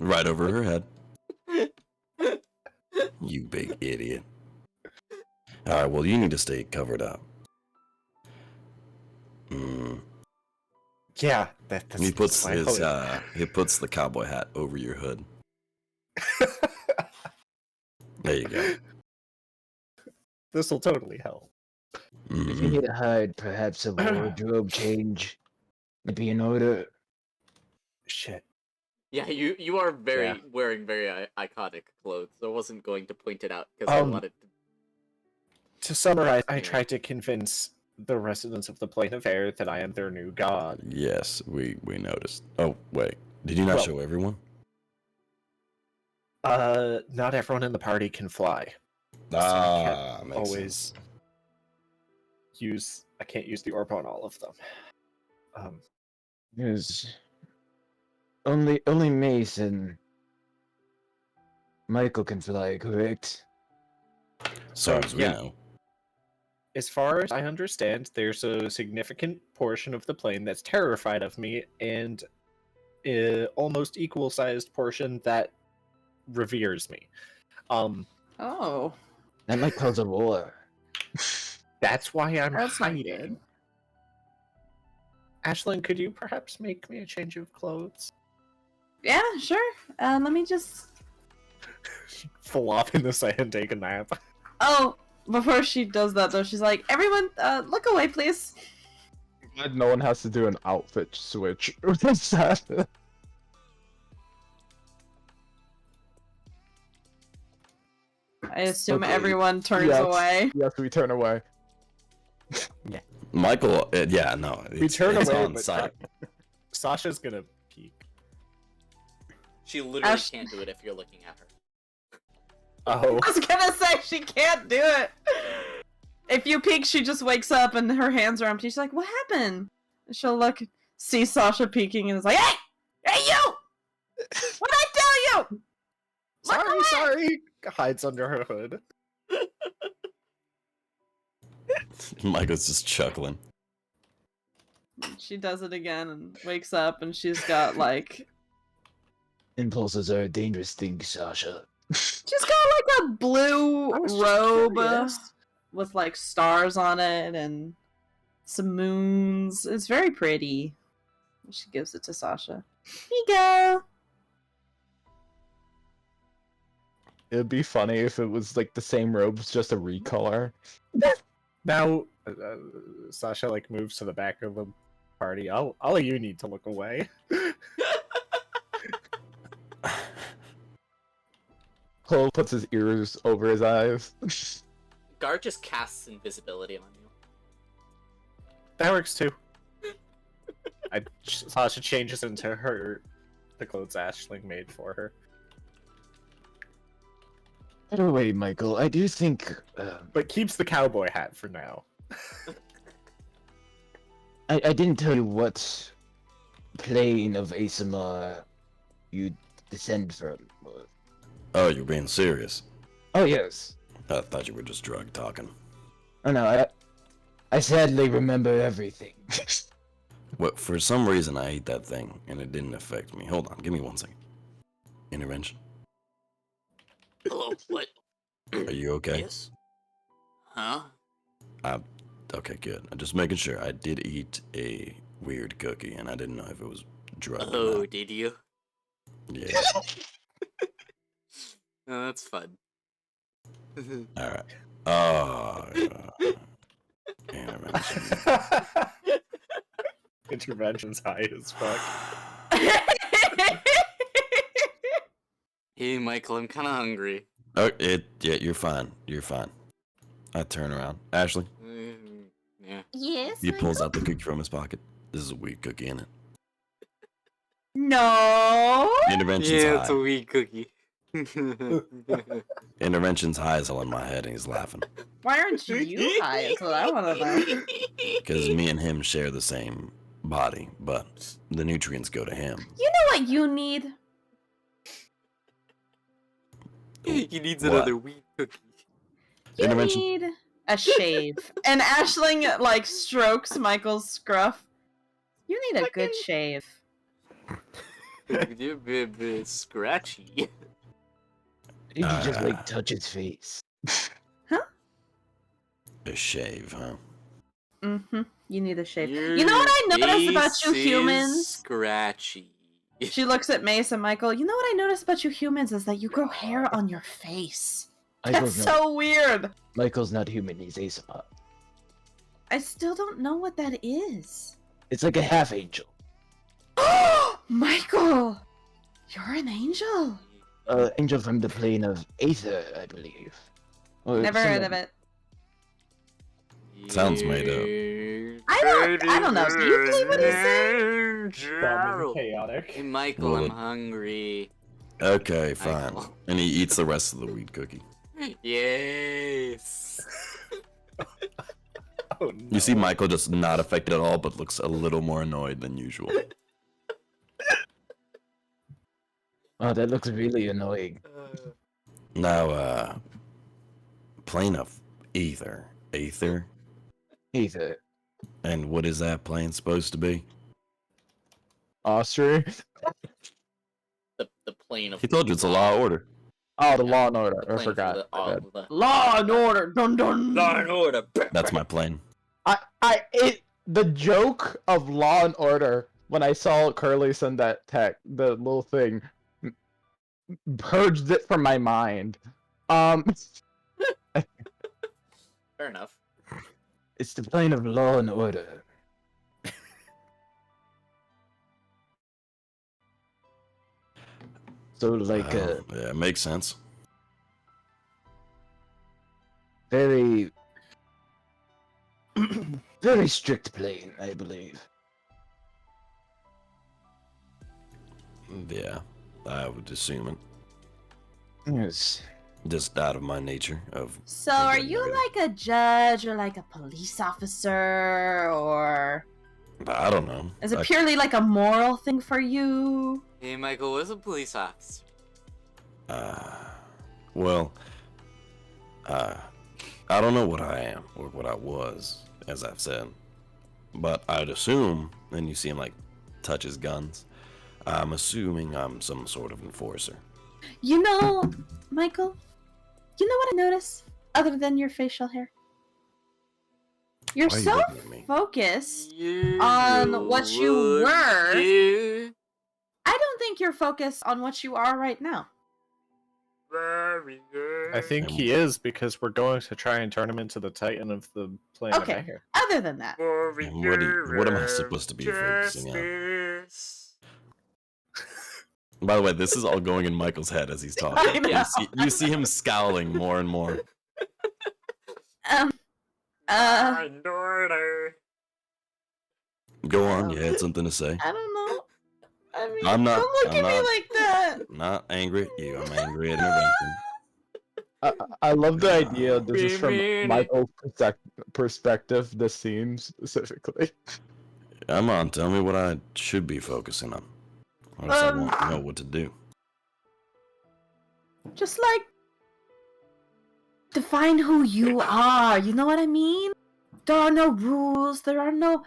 right over her head. You big idiot. Alright, well, you need to stay covered up. Yeah, that's. He puts my his hood. he puts the cowboy hat over your hood. There you go. This will totally help. If you Mhm. need to hide, perhaps a wardrobe change would be in order. Shit. Yeah, you are wearing very iconic clothes. I wasn't going to point it out because I Um, wanted to... To summarize, I Anyway. tried to convince the residents of the plane of air that I am their new god. Yes, we noticed. Oh, wait. Did you not Well- show everyone? Not everyone in the party can fly. So I can't Makes always sense. I can't use the orb on all of them. Yes. Only Mace and Michael can fly, correct? So as we yeah. know. As far as I understand, there's a significant portion of the plane that's terrified of me, and almost equal-sized portion that reveres me. Oh, That might cause a war. That's why I'm that's not hiding. good. Ashlyn, could you perhaps make me a change of clothes? Yeah, sure. Let me just. Flop in the sand, take a nap. Oh, before she does that though, she's like, "Everyone, look away, please." Glad no one has to do an outfit switch. What's that? I assume Okay. everyone turns Yes. away. Yes, we turn away. Michael, yeah, no. We turn it's away, on but site. Sasha's gonna peek. She literally Ash- can't do it if you're looking at her. Oh. I was gonna say she can't do it. If you peek, she just wakes up and her hands are empty. She's like, "What happened?" And she'll look, see Sasha peeking, and is like, "Hey, hey, you! What did I tell you?" Look away! Sorry. Hides under her hood. Michael's just chuckling. She does it again and wakes up, and she's got like, Impulses are a dangerous thing, Sasha. she's got like a blue I was just robe curious. with like stars on it and some moons. It's very pretty. She gives it to Sasha. Here you go. It'd be funny if it was like the same robes, just a recolor. Now, Sasha like moves to the back of the party. All of you need to look away. Cole puts his ears over his eyes. Gar just casts invisibility on you. That works too. Sasha changes into the clothes Aisling made for her. By the way, Michael, I do think But keeps the cowboy hat for now. I didn't tell you what plane of ASMR you descend from. Oh, you're being serious. Oh yes. I thought you were just drug talking. Oh no, I sadly remember everything. Well, for some reason I ate that thing and it didn't affect me. Hold on, give me 1 second. Intervention. Hello, what? Are you okay? Yes? Huh? Okay, good. I'm just making sure. I did eat a weird cookie and I didn't know if it was drug or Oh, not. did you? Yeah. Oh, that's fun. Alright. Oh, intervention. Intervention's high as fuck. Hey, Michael, I'm kind of hungry. Oh, yeah, you're fine. You're fine. I turn around. Ashley, Yeah. Yes. he pulls out the cookie from his pocket. This is a weird cookie in it. No. Intervention's Yeah, high. it's a wee cookie. Intervention's high is all in my head and he's laughing. Why aren't you high? Is what I want to know. Because me and him share the same body, but the nutrients go to him. You know what you need? He needs What? another wee cookie. You Intervention. need a shave. And Aisling like strokes Michael's scruff. You need a good shave. You're a bit scratchy. You can just like touch his face. A shave, huh? Mm-hmm. You need a shave. Your You know what I noticed about face you is humans? Scratchy. She looks at Mace and Michael. You know what I noticed about you humans is that you grow hair on your face. That's Michael's not, so weird. Michael's not human, he's ASMR. I still don't know what that is. It's like a half angel. Michael! You're an angel. Angel from the plane of Aether, I believe. Or Never heard of something. it. Sounds made up. I don't know. Do you believe what he's saying? Dumb and chaotic. Hey, Michael, Well, I'm hungry. Okay, fine. Michael. And he eats the rest of the weed cookie. Yes. Oh, no. You see Michael just not affected at all, but looks a little more annoyed than usual. Oh, that looks really annoying. Now, plane of ether. Aether? Ether. And what is that plane supposed to be? Austria. The plane of He told you it's a law of order. Oh, the Law and Order. the I plane for forgot. the- My bad. the- Law and order. Dun dun. Law and order. That's my plane. The joke of Law and Order when I saw Curly send that the little thing, purged it from my mind. Fair enough. It's the plane of law and order. So, like, Yeah, makes sense. very, very strict plane, I believe. Yeah, I would assume it. Yes. Just out of my nature of. So, are you like a judge or like a police officer, or I don't know. is it purely like a moral thing for you? Hey, Michael, what's a police officer? Well, I don't know what I am or what I was, as I've said, but I'd assume, and you see him like touch his guns, I'm assuming I'm some sort of enforcer. You know, Michael, you know what I notice? Other than your facial hair? You're Why are you so looking at me? focused on what you were. do. I don't think you're focused on what you are right now. Very good. I think he is because we're going to try and turn him into the Titan of the planet Okay. Air. Other than that, And what am I supposed to be focusing on? By the way, this is all going in Michael's head as he's I talking. know. You see him scowling more and more. Go on, you had something to say. I don't know. I mean, I'm not- don't look I'm at me not- like that. I'm not angry at you, I'm angry at intervention. I love the idea. This is from Michael's perspective. The scene specifically. Come on, tell me what I should be focusing on. Or else I won't know what to do. Just like define who you are. You know what I mean? There are no rules. There are no,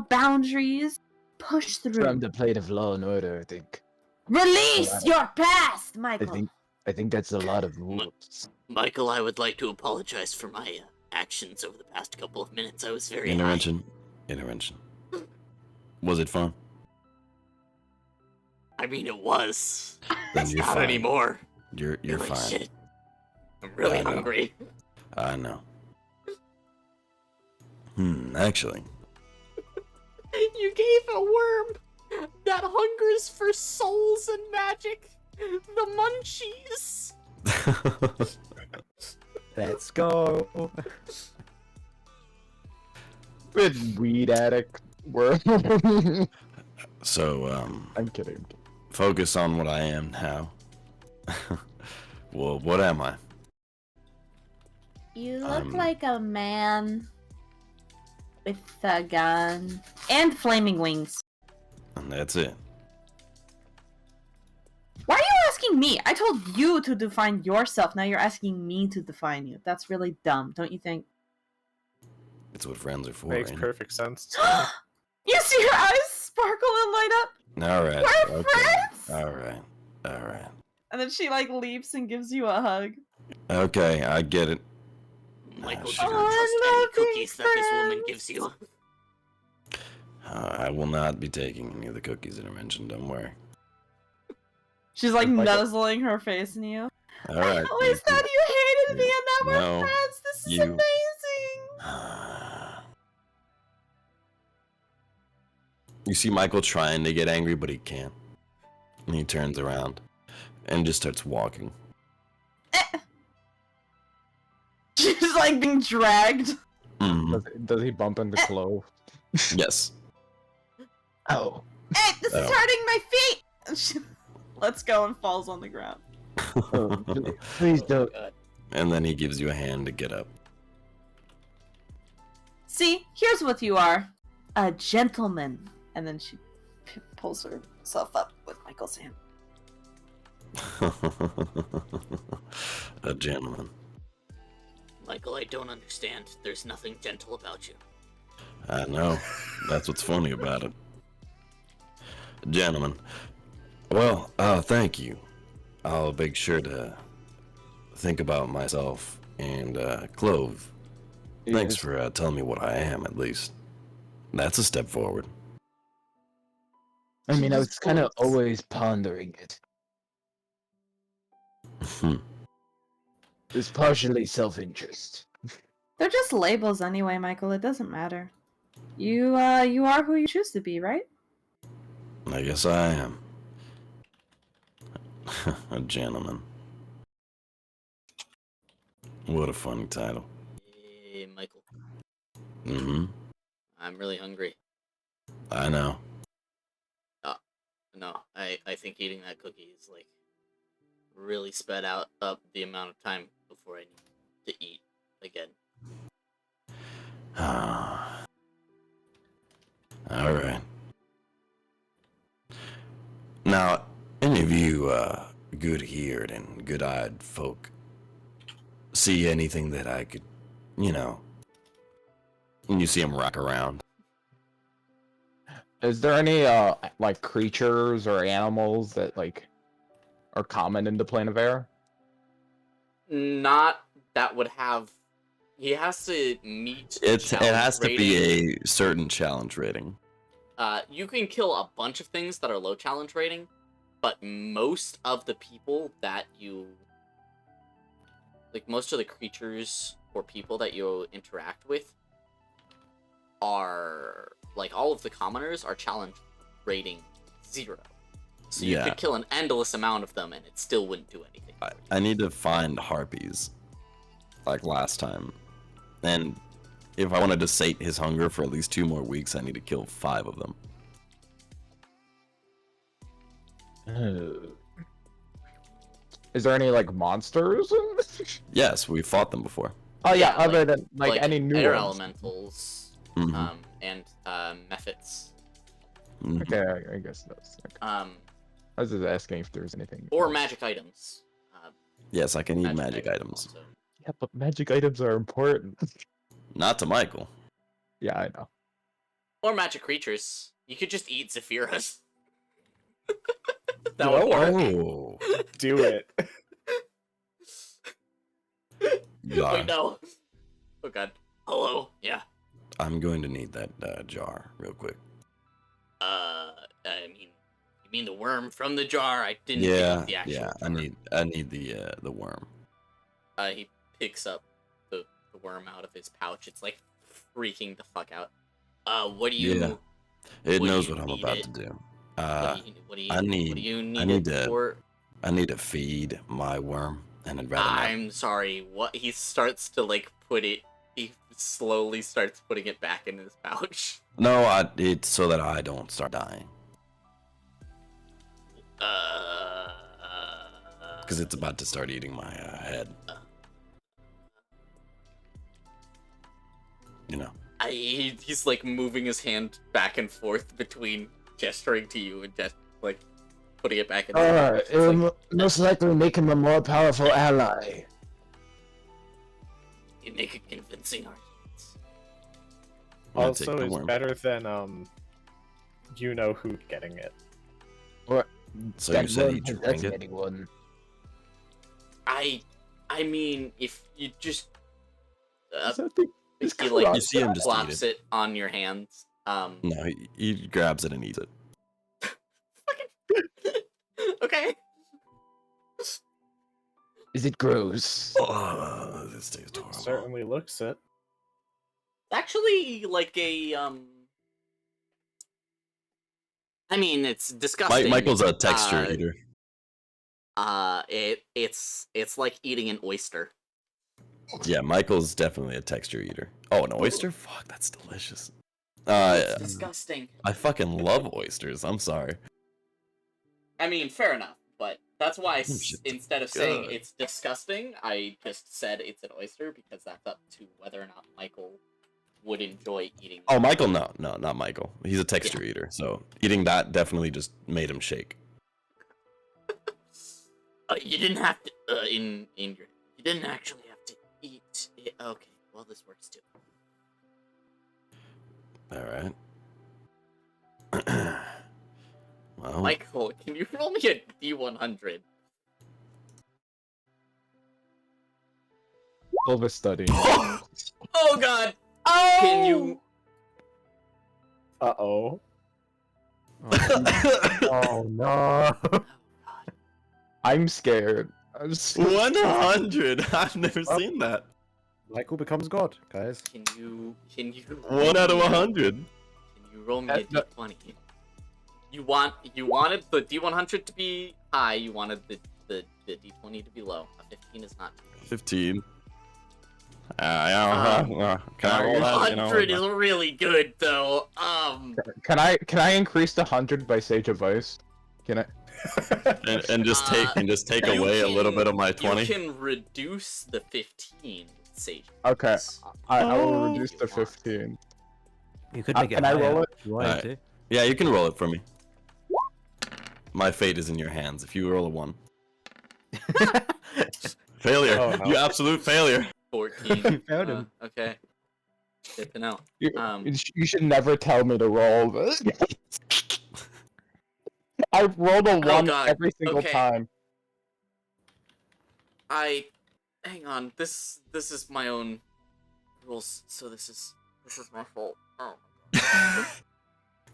boundaries. Push through. From the plane of law and order, I think. Release your past, Michael. I think that's a lot of rules. Michael, I would like to apologize for my actions over the past couple of minutes. I was very high. Intervention. Was it fun? I mean, it was. Then It's you're not fine. anymore. You're Holy fine. shit. I'm really I know. hungry. I know. Actually. You gave a worm that hungers for souls and magic the munchies. Let's go. With weed addict. We're. So, I'm kidding. focus on what I am now. Well, what am I? You look I'm- like a man with a gun and flaming wings. And that's it. Why are you asking me? I told you to define yourself. Now you're asking me to define you. That's really dumb, don't you think? It's what friends are for. Makes ain't it? perfect sense. You see her eyes sparkle and light up? Alright. We're Okay. friends! Alright. And then she like leaps and gives you a hug. Okay, I get it. Michael, shit. do Oh, not trust I any love being cookies that this woman friends. gives you. I will not be taking any of the cookies that are mentioned, don't worry. She's like Michael- nuzzling her face in you. Alright. I always thought you hated me and now we're No, friends. This is you- amazing. You see Michael trying to get angry, but he can't. And he turns around and just starts walking. She's like like being dragged. Mhm. Does he bump into Clove? Yes. Oh. Hey, this is Oh. hurting my feet. Let's go and falls on the ground. Oh, please don't. God. And then he gives you a hand to get up. See, here's what you are. A gentleman. And then she pulls herself up with Michael's hand. A gentleman. Michael, I don't understand. There's nothing gentle about you. I know. That's what's funny about it. Gentlemen. Well, thank you. I'll make sure to think about myself. And, Clove, thanks Yes. for telling me what I am, at least. That's a step forward. I mean, I was Jesus kind of Christ. always pondering it. It's partially self-interest. They're just labels anyway, Michael. It doesn't matter. You are who you choose to be, right? I guess I am. A gentleman. What a funny title. Hey, Michael. Mm-hmm. I'm really hungry. I know. No, I think eating that cookie is like really sped up the amount of time before I need to eat again. Alright. Now, any of you good-eared and good-eyed folk see anything that I could, when you see him rock around? Is there any like creatures or animals that like are common in the plane of air? Not that would have. He has to meet. It has to rating. be a certain challenge rating. You can kill a bunch of things that are low challenge rating, but most of the people that you, like most of the creatures or people that you interact with, are like all of the commoners are challenge rating 0. So you Yeah. could kill an endless amount of them and it still wouldn't do anything. I need to find harpies, like last time. And if I wanted to sate his hunger for at least 2 more weeks, I need to kill 5 of them. Is there any like monsters? Yes, we fought them before. Oh yeah, Yeah, other than like any new air ones. elementals, Mhm. and mephits. Mhm. Okay, I guess that's. Okay. I was just asking if there's anything. Or else. magic items. Yes, I can eat magic items. also. Yeah, but magic items are important. Not to Michael. Yeah, I know. Or magic creatures. You could just eat Zephyras. that You would know work. Oh, Do it. jar. Wait, no. Oh god. Hello? Yeah. I'm going to need that jar real quick. I mean, you mean the worm from the jar? I didn't pick Yeah, up the actual yeah. jar. I need the worm. He picks up the worm out of his pouch. It's like freaking the fuck out. What do you... Yeah. It What do knows you what I'm need about it? to do. what do you I need- what do you need, I need it to- for? I need to feed my worm, and I'd rather not. I'm sorry. What? He starts to like put it. He slowly starts putting it back in his pouch. No, it's so that I don't start dying. Because it's about to start eating my head. You know. He's like moving his hand back and forth between gesturing to you and just like putting it back in his pouch. It's It'll like, most likely make him a more powerful ally. you make a convincing argument. I'm gonna take Also, the it's worm. better than you know who getting it. So That you said he won't drank possess it? anyone. I mean, if you just Is that the- it's you like You see him just eat slaps it on your hands. No, he grabs it and eats it. Okay. Is it gross? Oh, this tastes horrible. Certainly looks it. Actually, like a I mean, it's disgusting. Michael's a texture Uh, eater. It's like eating an oyster. Yeah, Michael's definitely a texture eater. Oh, an oyster? Fuck, that's delicious. It's disgusting. I fucking love oysters. I'm sorry. I mean, fair enough, but that's why shit. instead of saying Good. it's disgusting, I just said it's an oyster because that's up to whether or not Michael would enjoy eating. Oh, Michael, no, not Michael. He's a texture eater, so eating that definitely just made him shake. You didn't have to. You didn't actually have to eat it. Okay, well this works too. All right. Well, Michael, can you roll me a D100? Elvis study. Oh God! Oh! Can you? Uh-oh. Oh no. I'm scared. 100. I've never seen that. Michael becomes God, guys. Can you? 1 out of 100. Can you roll me a No. D20? You wanted the D100 to be high. You wanted the D20 to be low. A 15 is not. 15. Can I roll that? 100 is really good though. Can I increase to 100 by Sage Advice? Can I? and just take you away a little can- bit of my 20. You can reduce the 15 with Sage. Okay, Advice. I will Oh. reduce to 15. You could make it Can I roll higher it? if you wanted Alright. Yeah, you can roll it for me. My fate is in your hands. If you roll a 1. Failure. Oh, no. You absolute failure. 14. Found him. Okay. Good to know. You, Um, you should never tell me to roll this. I've rolled a 1 God. every single Okay. time. Hang on. This is my own rules, so this is my fault. Oh.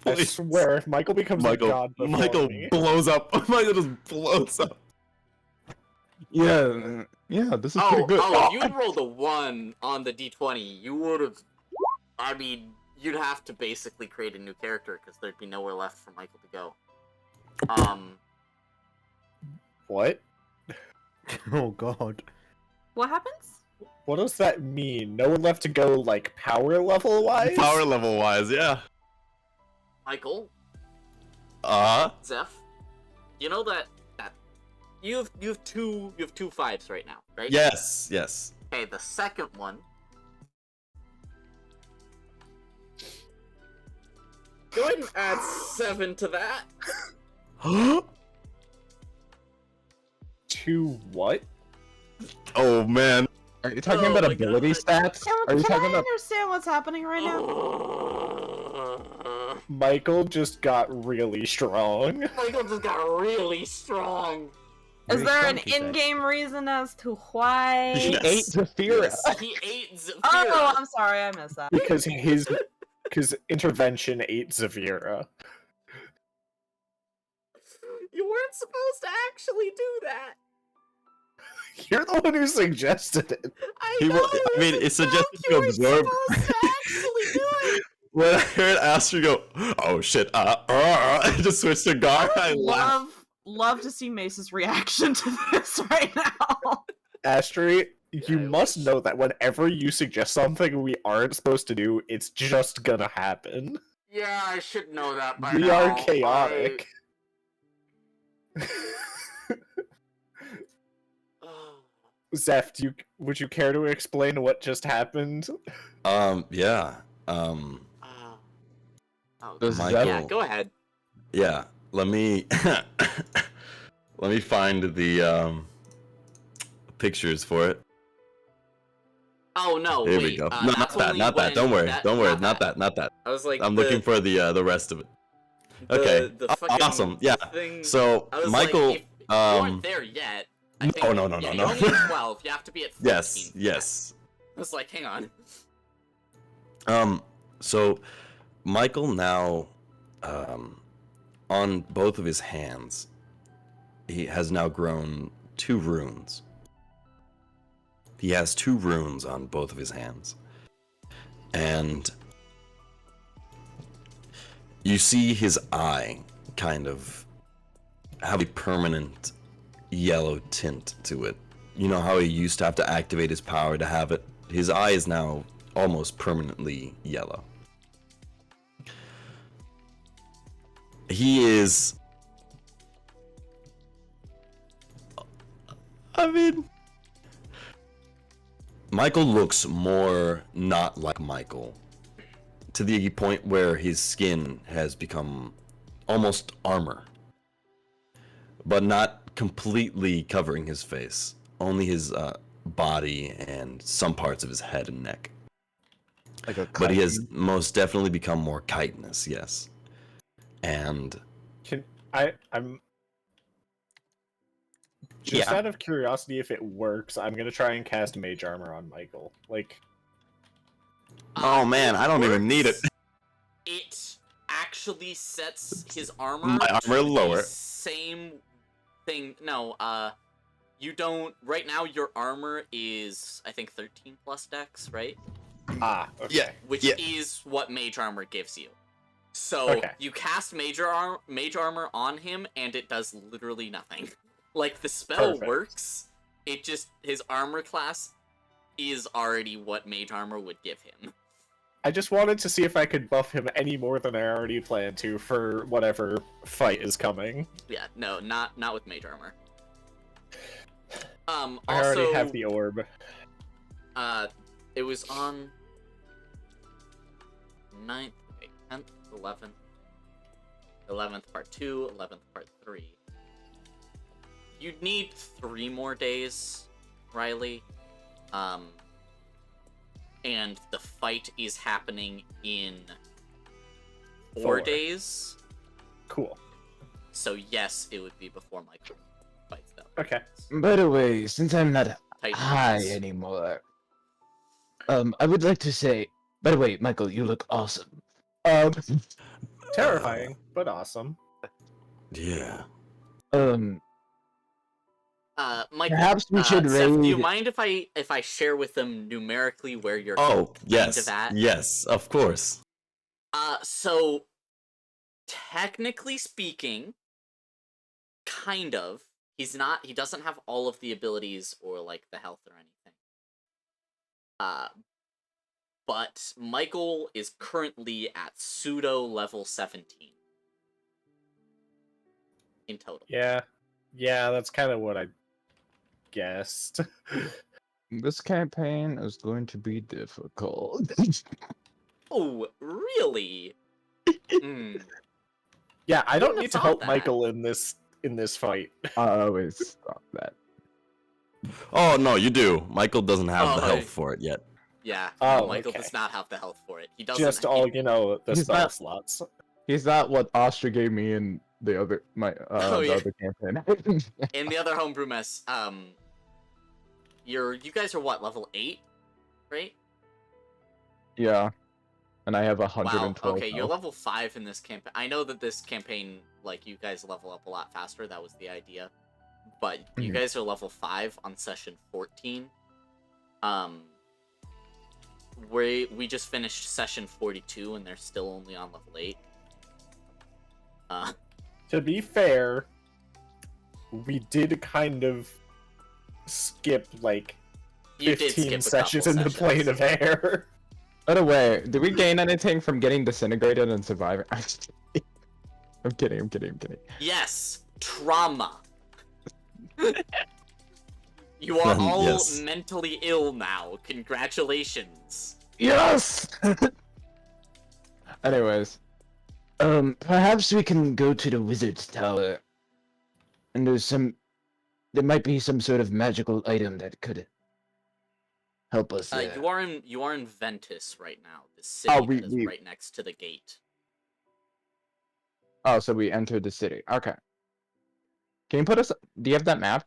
I Please. swear, if Michael becomes a god before Michael me, blows up. Michael just blows up. Yeah, this is Oh, pretty good. if you had rolled a 1 on the D20, you would have. I mean, you'd have to basically create a new character because there'd be nowhere left for Michael to go. what? Oh god. What happens? What does that mean? No one left to go, like, power level wise? Power level wise, yeah. Michael, Uh Zeph, you know that you have two 5s right now, right? yes, yes. Okay, the second one. Go ahead and add 7 to that. To what? Oh man. Are you talking Oh about my ability God. stats? Are you Can talking I about? understand what's happening right now? Michael just got really strong. Michael just got really strong. Is Very there an strong, he said. in-game reason as to why? Yes. Ate Zafira. Yes. He ate Zephyr. Oh, I'm sorry, I missed that. Because because intervention ate Zavira. You weren't supposed to actually do that. You're the one who suggested it. I He know. wa- I mean, was a it's suggested joke, to you weren't absorb- supposed to actually do it. When I heard Astrid go, oh shit, I just switched to Gar. I laughed. Love to see Mace's reaction to this right now. Astrid, you I must wish. know that whenever you suggest something we aren't supposed to do, it's just gonna happen. Yeah, I should know that by We now. are chaotic. Zeph, would you care to explain what just happened? Yeah. Oh, Does God. Michael- Yeah, go ahead. Yeah. Let me let me find the pictures for it. Oh no, Here wait. we go. Uh, No, not that's that, only not that. when Don't worry. Don't worry. Not that. I was like, I'm looking for the rest of it. Okay. The fucking Awesome. Yeah. thing- So I was Michael, like, if you weren't there yet. I think, no. yeah, you're only at 12. You have to be at 14. yes. I was like, hang on. So Michael now, on both of his hands, he has now grown 2 runes. He has 2 runes on both of his hands. And you see his eye kind of have a permanent yellow tint to it you know how he used to have to activate his power to have it? His eye is now almost permanently yellow. He is... I mean... Michael looks more not like Michael, to the point where his skin has become almost armor, but not completely covering his face, only his body and some parts of his head and neck. Like a But he has chitin. most definitely become more chitinous, yes. And I'm just yeah. out of curiosity, if it works, I'm gonna try and cast Mage Armor on Michael. Like, Oh man, It I don't even need it. works. It actually sets his armor My to armor the lower. same thing. No, you don't. Right now, your armor is, I think, 13 plus dex, right? okay. Yeah. Which Yeah. is what Mage Armor gives you. So Okay. you cast Mage Armor on him, and it does literally nothing. Like, the spell Perfect. works. It just, his armor class is already what Mage Armor would give him. I just wanted to see if I could buff him any more than I already planned to for whatever fight is coming. Yeah, no, not with Mage Armor. I Also, already have the orb. it was on 9th, 10th, 11th, 11th part 2, 11th part 3. You'd need 3 more days, Riley. And the fight is happening in 4 4. days. Cool. So yes, it would be before Michael fights them. Okay. By the way, since I'm not Titan high Knights. anymore, I would like to say, by the way, Michael, you look awesome. Terrifying, but awesome. Yeah. Michael, Perhaps we should Seth, do you raid- mind if I share with them numerically where you're Oh, kind yes. of at? Yes, of course. So technically speaking, kind of. He doesn't have all of the abilities or like the health or anything. But Michael is currently at pseudo level 17 in total. Yeah, that's kind of what I guessed. This campaign is going to be difficult. Oh, really? Yeah, I don't Wouldn't have need to thought help that. Michael in this fight. I always stop that. Oh, no, you do. Michael doesn't have Oh, the hey. health for it yet. Yeah, Oh, Michael okay. does not have the health for it. He doesn't. Just all, he- the He's spell not- slots. He's not what Astra gave me in the other Oh, the yeah. other campaign. In the other homebrew mess, you guys are what, level 8, right? Yeah, and I have Wow. 112. Okay, you're health. level 5 in this campaign. I know that this campaign, like, you guys level up a lot faster. That was the idea. But you Mhm. guys are level 5 on session 14. We just finished session 42, and they're still only on level 8. To be fair, we did kind of skip like You did 15 skip a sessions couple in the plane sessions. of air. By the way, did we gain anything from getting disintegrated and surviving? I'm kidding. Yes, trauma. You are all Yes. mentally ill now. Congratulations. Yes! Anyways, perhaps we can go to the wizard's tower. And there might be some sort of magical item that could help us there. You are in Ventus right now, the city Oh, that is we- right next to the gate. Oh, so we entered the city. Okay. Can you put us... Do you have that map?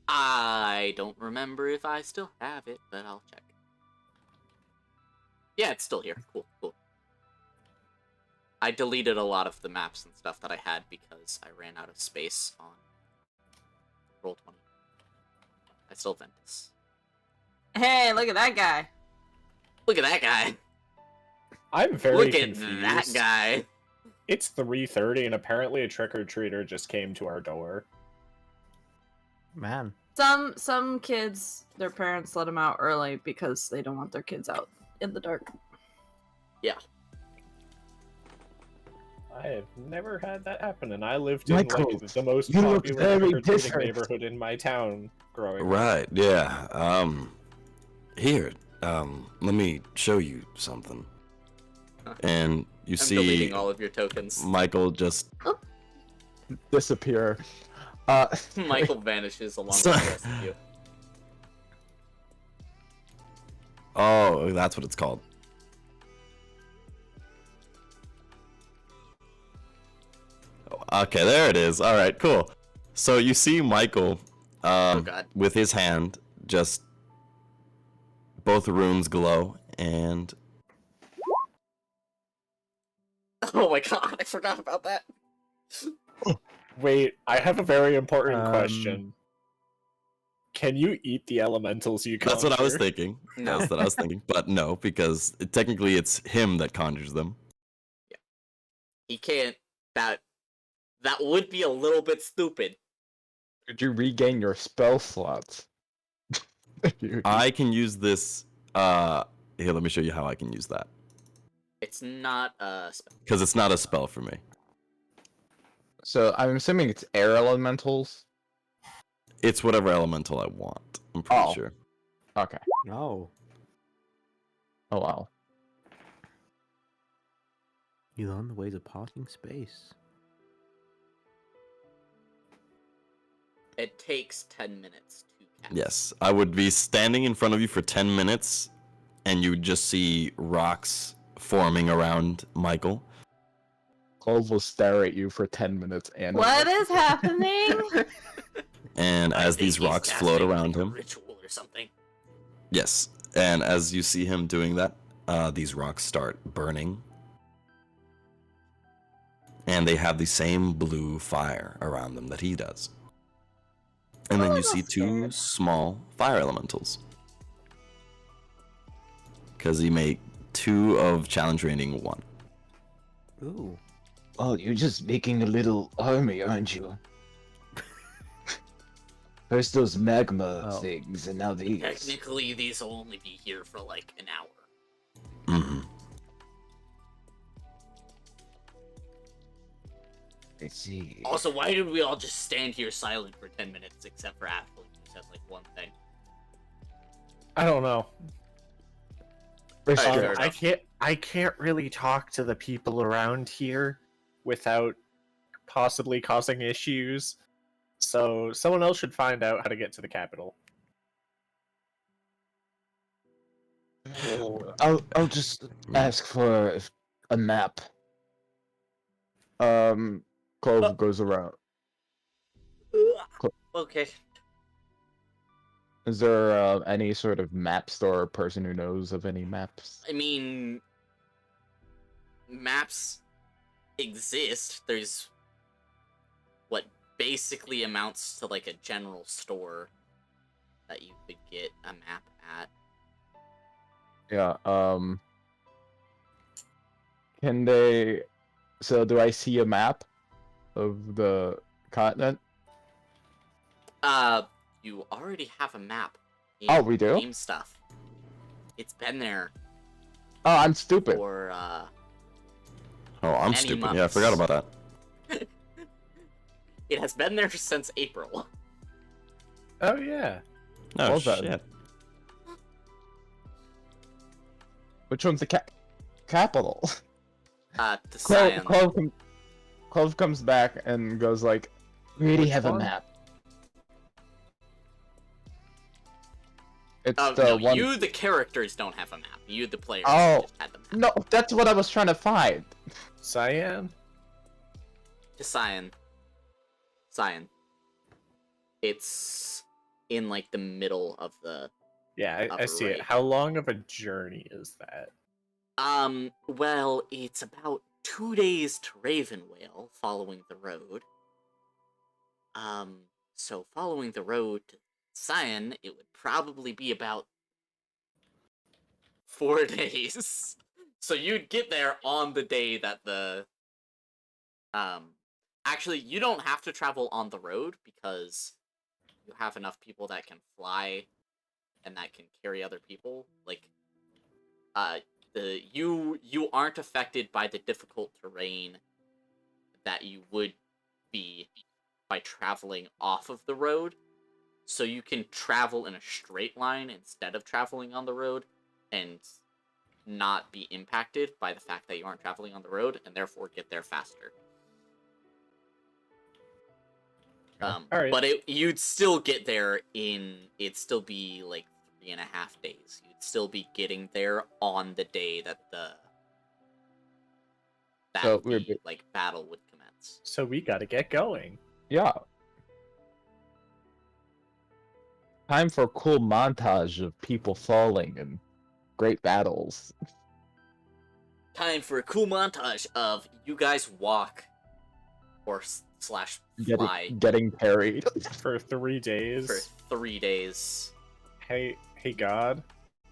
I don't remember if I still have it, but I'll check. Yeah, it's still here. Cool. I deleted a lot of the maps and stuff that I had because I ran out of space on Roll20. I still have Ventus. Hey, look at that guy. Look at that guy. I'm very Look at confused. that guy. It's 3:30 and apparently a trick-or-treater just came to our door. Man, Some kids, their parents let them out early because they don't want their kids out in the dark. Yeah. I have never had that happen, and I lived in Michael, like the most you look popular very trick-or-treating different. neighborhood in my town growing up. Right, yeah. Here, let me show you something. And you I'm see deleting all of your tokens. Michael just Disappear. Michael vanishes along with the rest of you. Oh, that's what it's called. Okay, there it is. All right, cool. So you see Michael Oh god. with his hand, just both runes glow, and Oh my god, I forgot about that. Wait, I have a very important Um, question. Can you eat the elementals you conjure? that's what I was thinking. No. That's what I was thinking. But no, because technically it's him that conjures them. He can't. That would be a little bit stupid. Did you regain your spell slots? I can use this. Here, let me show you how I can use that. It's not a spell. Because it's not a spell for me. So I'm assuming it's air elementals. It's whatever elemental I want. I'm pretty Oh. sure. Okay. No. Oh wow. You learn the ways of parting space. It takes 10 minutes to cast. Yes, I would be standing in front of you for 10 minutes, and you would just see rocks forming around Michael. Clove will stare at you for 10 minutes and What is happening? And I as think these he's rocks float casting, around like, a him, ritual or something. yes, and as you see him doing that, these rocks start burning. And they have the same blue fire around them that he does. And then you see two small fire elementals. Because he made 2 of challenge rating 1. Ooh. Oh, you're just making a little army, aren't you? First those magma Oh. things, and now these. Technically, these will only be here for like an hour. Mm-hmm. I see. Also, why did we all just stand here silent for 10 minutes, except for Ashley, who said like one thing? I don't know. Alright, fair I can't really talk to the people around here without possibly causing issues. So someone else should find out how to get to the capital. I'll just ask for a map. Clove goes around. Okay. Is there any sort of map store or person who knows of any maps? I mean, maps exist. There's what basically amounts to like a general store that you could get a map at. Yeah, can they... So do I see a map of the continent? You already have a map. Oh, we do? Game stuff. It's been there Oh, I'm stupid. for Oh, I'm Many stupid. Yeah, I forgot months. about that. It has been there since April. Oh yeah. Oh, Well done. shit. Which one's the capital? The Clove, Scion. Clove comes back and goes like, We already Which have a one? map. it's Oh, the no, one... you, the characters, don't have a map. You, the players, Oh. just had the map. No, that's what I was trying to find. Cyan? To Scion. Scion. It's in, like, the middle of the... Yeah, I Upper see it. right. How long of a journey is that? Well, it's about 2 days to Ravenwale, following the road. So following the road to Scion, it would probably be about 4 days. So you'd get there on the day that the... Actually, you don't have to travel on the road, because you have enough people that can fly and that can carry other people, like, you aren't affected by the difficult terrain that you would be by traveling off of the road. So you can travel in a straight line instead of traveling on the road and not be impacted by the fact that you aren't traveling on the road, and therefore get there faster. Alright. But you'd still get there it'd still be like 3.5 days. You'd still be getting there on the day that So like battle would commence. So we gotta get going. Yeah. Time for a cool montage of people falling and great battles. Time for a cool montage of you guys walk or slash fly Getting parried. For 3 days. for 3 days. Hey God.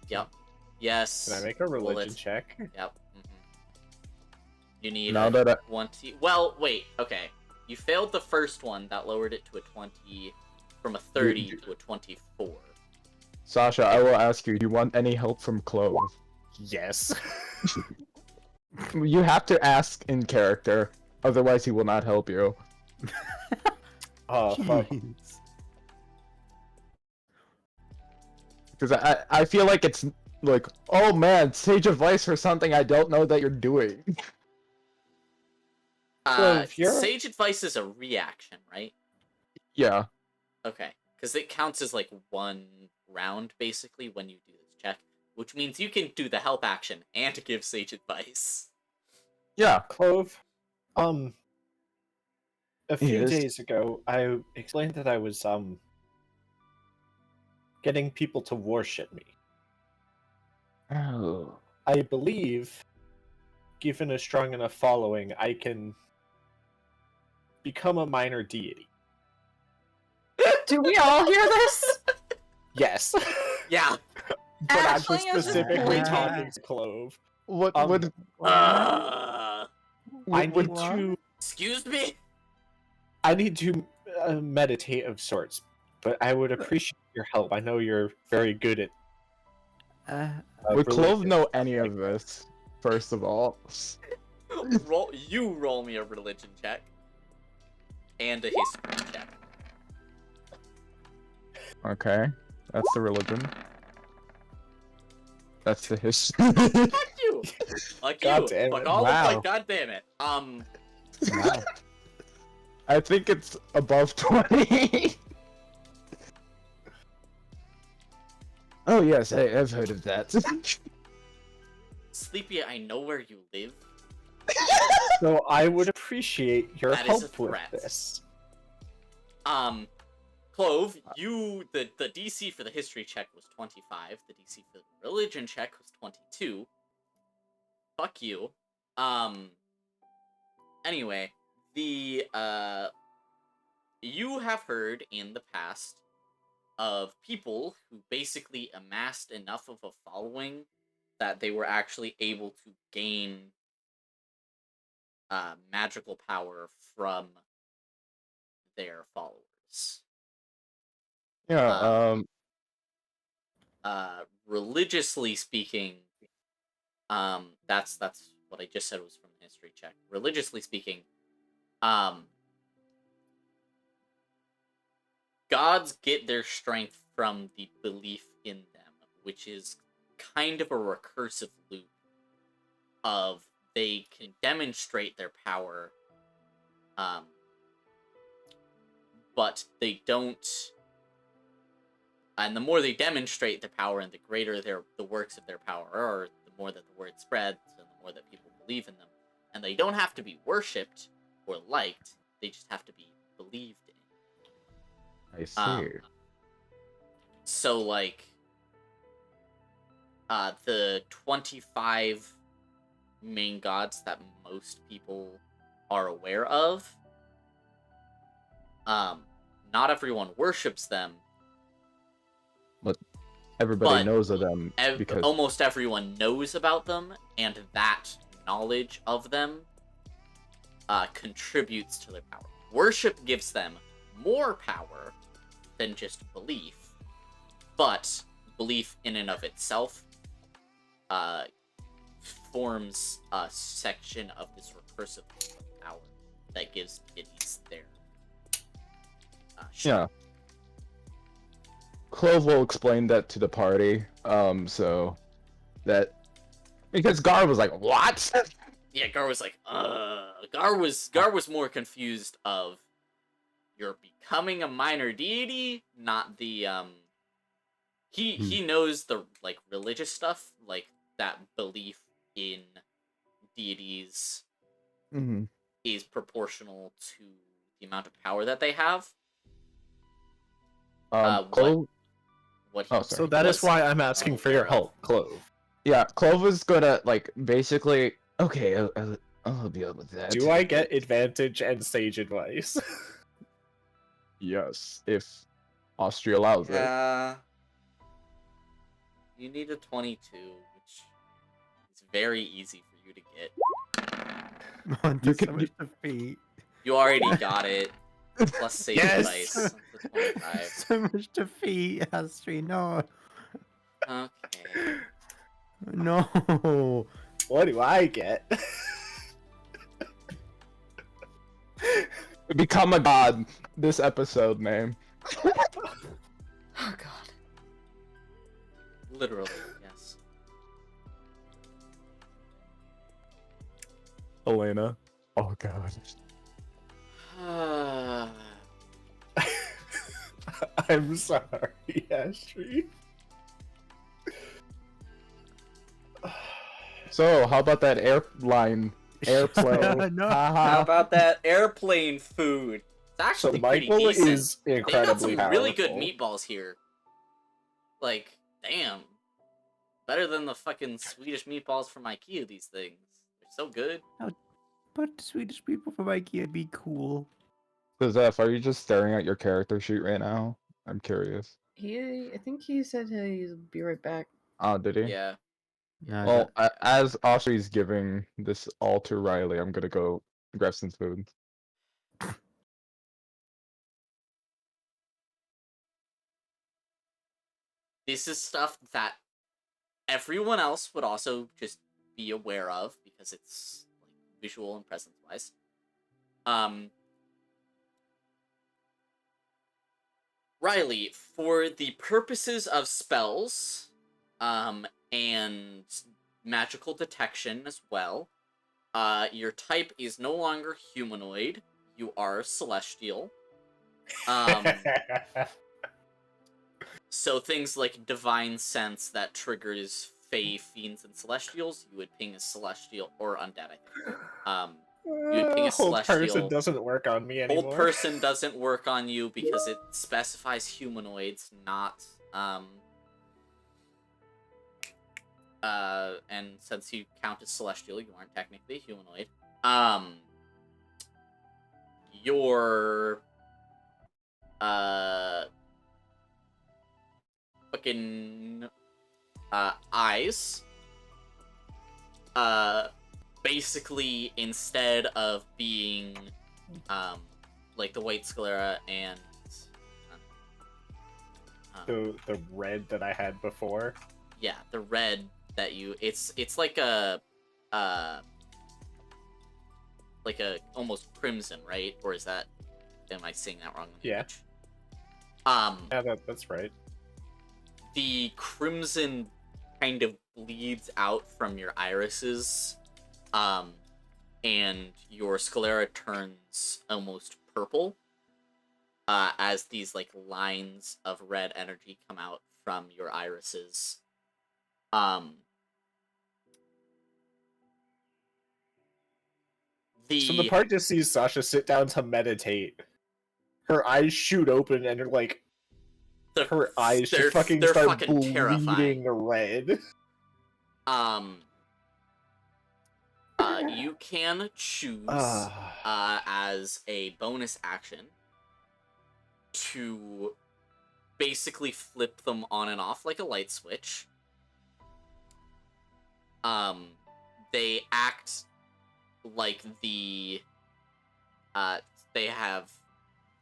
Yep. Yes. Can I make a religion Bullet. check? Yep. You need Now a that 20. Well, wait. Okay. You failed the first one. That lowered it to a 20, from a 30 to a 24. Sasha, I will ask you, do you want any help from Clove? Yes. You have to ask in character, otherwise he will not help you. Oh, fuck. Because I feel like it's like, oh man, sage advice for something I don't know that you're doing. if you're- Sage advice is a reaction, right? Yeah. Okay. Because it counts as like 1 round, basically, when you do this check. Which means you can do the help action and give sage advice. Yeah. Clove, a few Yes. days ago, I explained that I was, getting people to worship me. Oh. I believe, given a strong enough following, I can become a minor deity. Do we all hear this? Yes. Yeah. But I'm Ashley just is just specifically pointing. talking to Clove. What Um, would Uh, I need would to excuse me? meditate of sorts, but I would appreciate your help. I know you're very good at. would Clove religion. know any of this? First of all. roll me a religion check. And a history check. Okay. That's the religion. That's the history. Fuck you! Fuck God you! damn Fuck it. all Wow. of my god damn it. Wow. I think it's above 20. Oh yes, I've heard of that. Sleepy, I know where you live. So I would appreciate your That is a help with threat. this. Clove, the DC for the history check was 25. The DC for the religion check was 22. Fuck you. Anyway, you have heard in the past of people who basically amassed enough of a following that they were actually able to gain magical power from their followers. Yeah, Religiously speaking, that's what I just said was from the history check. Religiously speaking, gods get their strength from the belief in them, which is kind of a recursive loop of they can demonstrate their power, but they don't. And the more they demonstrate their power, and the greater the works of their power are, the more that the word spreads, and the more that people believe in them. And they don't have to be worshipped or liked; they just have to be believed in. I see. So, like, the 25 main gods that most people are aware of, not everyone worships them. Everybody but knows of them because almost everyone knows about them, and that knowledge of them contributes to their power. Worship gives them more power, than just belief, but belief in and of itself forms a section of this recursive power that gives deities their Yeah. Clove will explain that to the party. So that because Gar was like, "What?" Yeah, Gar was like, Gar was more confused of you're becoming a minor deity, not the he knows the like religious stuff, like that belief in deities Mm-hmm. is proportional to the amount of power that they have. Clove. What he Oh, sorry. So that is was why I'm asking for your aware of. help, Clove. Yeah, Clove is gonna like basically. Okay, I'll deal with that. Do I get advantage and sage advice? Yes, if Austria allows it. You need a 22, which is very easy for you to get. Man, You there's can- so much defeat. You already got it. Plus save Yes! advice. That's a 25. So much defeat, Astrid. No. Okay. No. What do I get? Become a god. This episode name. Oh god. Literally, yes. Elena. Oh god. I'm sorry, Astrid. So, how about that airplane? Airplane. No. How about that airplane food? It's So actually pretty Michael decent. is They got incredibly some really good powerful. meatballs here. Like, damn. Better than the fucking Swedish meatballs from IKEA, these things. They're so good. But the Swedish people from IKEA would be cool. So Zeph, are you just staring at your character sheet right now? I'm curious. I think he said he'll be right back. Oh, did he? Yeah. No, Well, as Austri's giving this all to Riley, I'm gonna go grab some food. This is stuff that everyone else would also just be aware of because it's like visual and presence wise. Riley, for the purposes of spells, and magical detection as well, your type is no longer humanoid. You are celestial. So things like divine sense that triggers fae, fiends, and celestials, you would ping as celestial or undead, I think. You'd ping a Hold person celestial. doesn't work on me anymore. Old person doesn't work on you because it specifies humanoids, not and since you count as celestial, you aren't technically a humanoid. Your fucking eyes basically, instead of being like the white sclera and the red that I had before. yeah, the red that you it's like a almost crimson, right? Or is that, am I saying that wrong? Yeah. Yeah, that's right. The crimson kind of bleeds out from your irises, and your sclera turns almost purple, as these like lines of red energy come out from your irises. So the part just sees Sasha sit down to meditate. Her eyes shoot open and her eyes just fucking they're start fucking bleeding terrifying. red. You can choose as a bonus action to basically flip them on and off like a light switch. They act like they have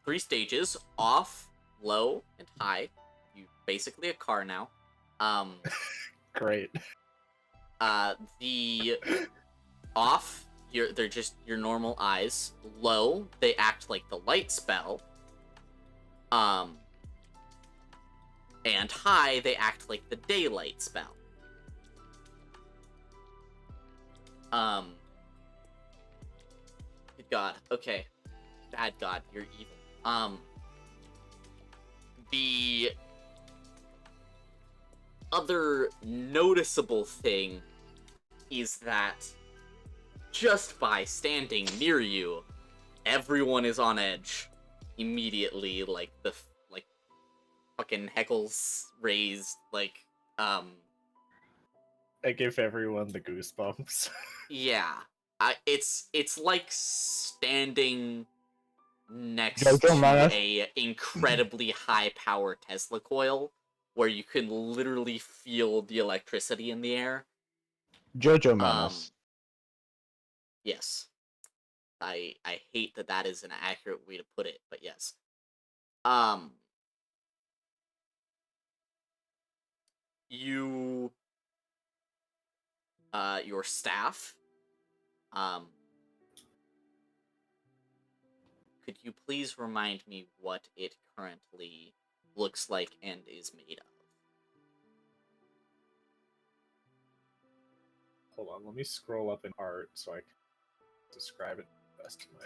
3 stages: off, low and high. You basically a car now. Great. The off, they're just your normal eyes. Low, they act like the light spell. And high, they act like the daylight spell. Good God. Okay. Bad God, you're evil. The other noticeable thing is that just by standing near you, everyone is on edge immediately. Like fucking heckles raised. I give everyone the goosebumps. Yeah. It's like standing next Jojo to Manas. a incredibly high power Tesla coil where you can literally feel the electricity in the air. Jojo Manas. Yes. I hate that is an accurate way to put it, but yes. You your staff, could you please remind me what it currently looks like and is made of? Hold on, let me scroll up in art so I can describe it best to my.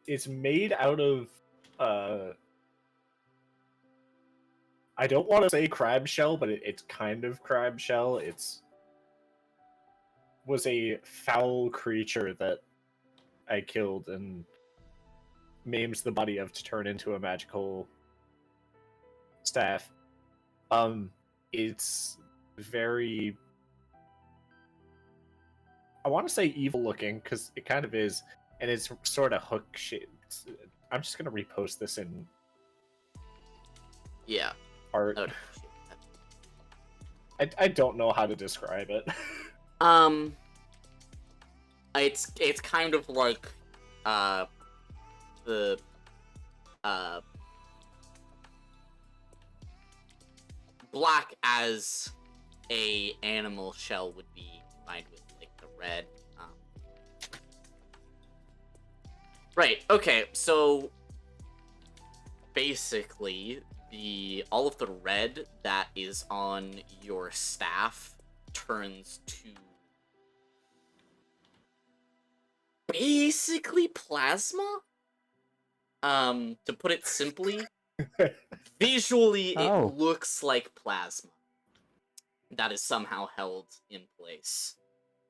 It's made out of I don't want to say crab shell, but it's kind of crab shell. It's was a foul creature that I killed and maimed the body of to turn into a magical staff. It's very, I want to say evil looking because it kind of is, and it's sort of hook shaped. I'm just gonna repost this in Yeah. art. I would appreciate I don't know how to describe it. that. It's kind of like the black as a animal shell would be combined with like the red. Right. Okay. So basically, all of the red that is on your staff turns to basically plasma. To put it simply, visually it Oh. looks like plasma that is somehow held in place.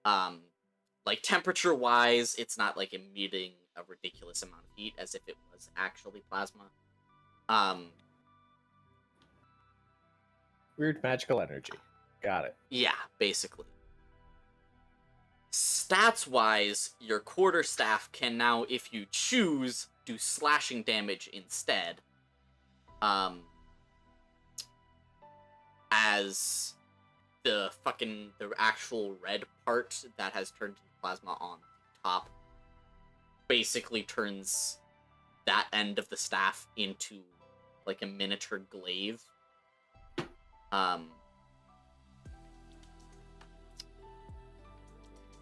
Like temperature wise, it's not like emitting a ridiculous amount of heat as if it was actually plasma. Weird magical energy. Got it. Yeah, basically. Stats-wise, your quarterstaff can now, if you choose, do slashing damage instead. As the actual red part that has turned into plasma on top basically turns that end of the staff into like a miniature glaive.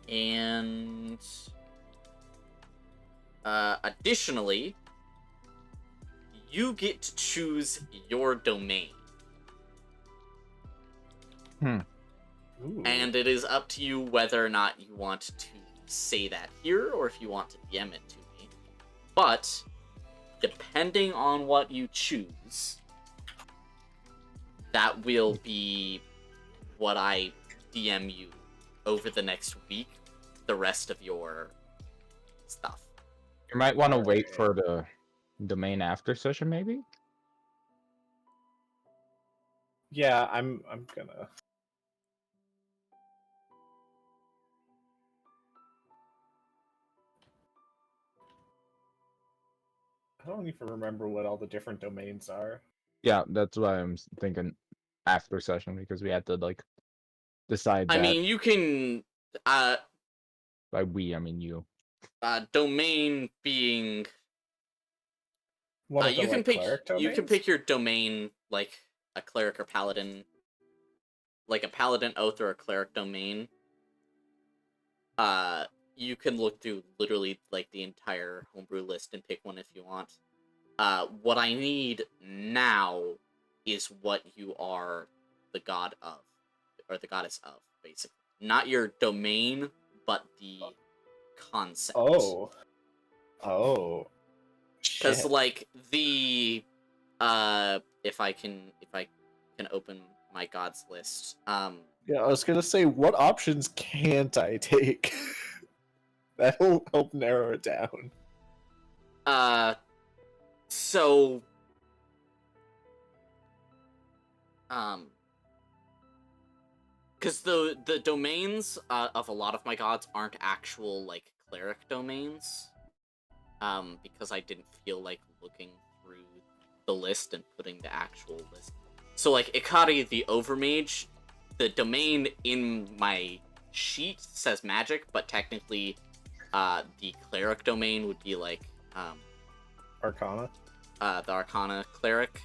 And additionally, you get to choose your domain. Ooh. And it is up to you whether or not you want to say that here or if you want to DM it to me. But depending on what you choose, that will be what I DM you over the next week, the rest of your stuff. You might want to wait for the domain after session, maybe? Yeah, I'm gonna. I don't even remember what all the different domains are. Yeah, that's why I'm thinking after session, because we had to, like, decide that. I mean, you can... By we, I mean you. Domain being One of the, you can like, pick cleric you can domains? pick your domain like a cleric or paladin, like a paladin oath or a cleric domain. You can look through literally like the entire homebrew list and pick one if you want. What I need now is what you are the god of, or the goddess of, basically. Not your domain, but the concept. Oh. Because Shit. like the if I can open my gods list. Yeah, I was gonna say, what options can't I take? That'll help narrow it down. So because the domains of a lot of my gods aren't actual like cleric domains. Because I didn't feel like looking through the list and putting the actual list. So like Ikari the Overmage, the domain in my sheet says magic, but technically the cleric domain would be like Arcana? the Arcana cleric.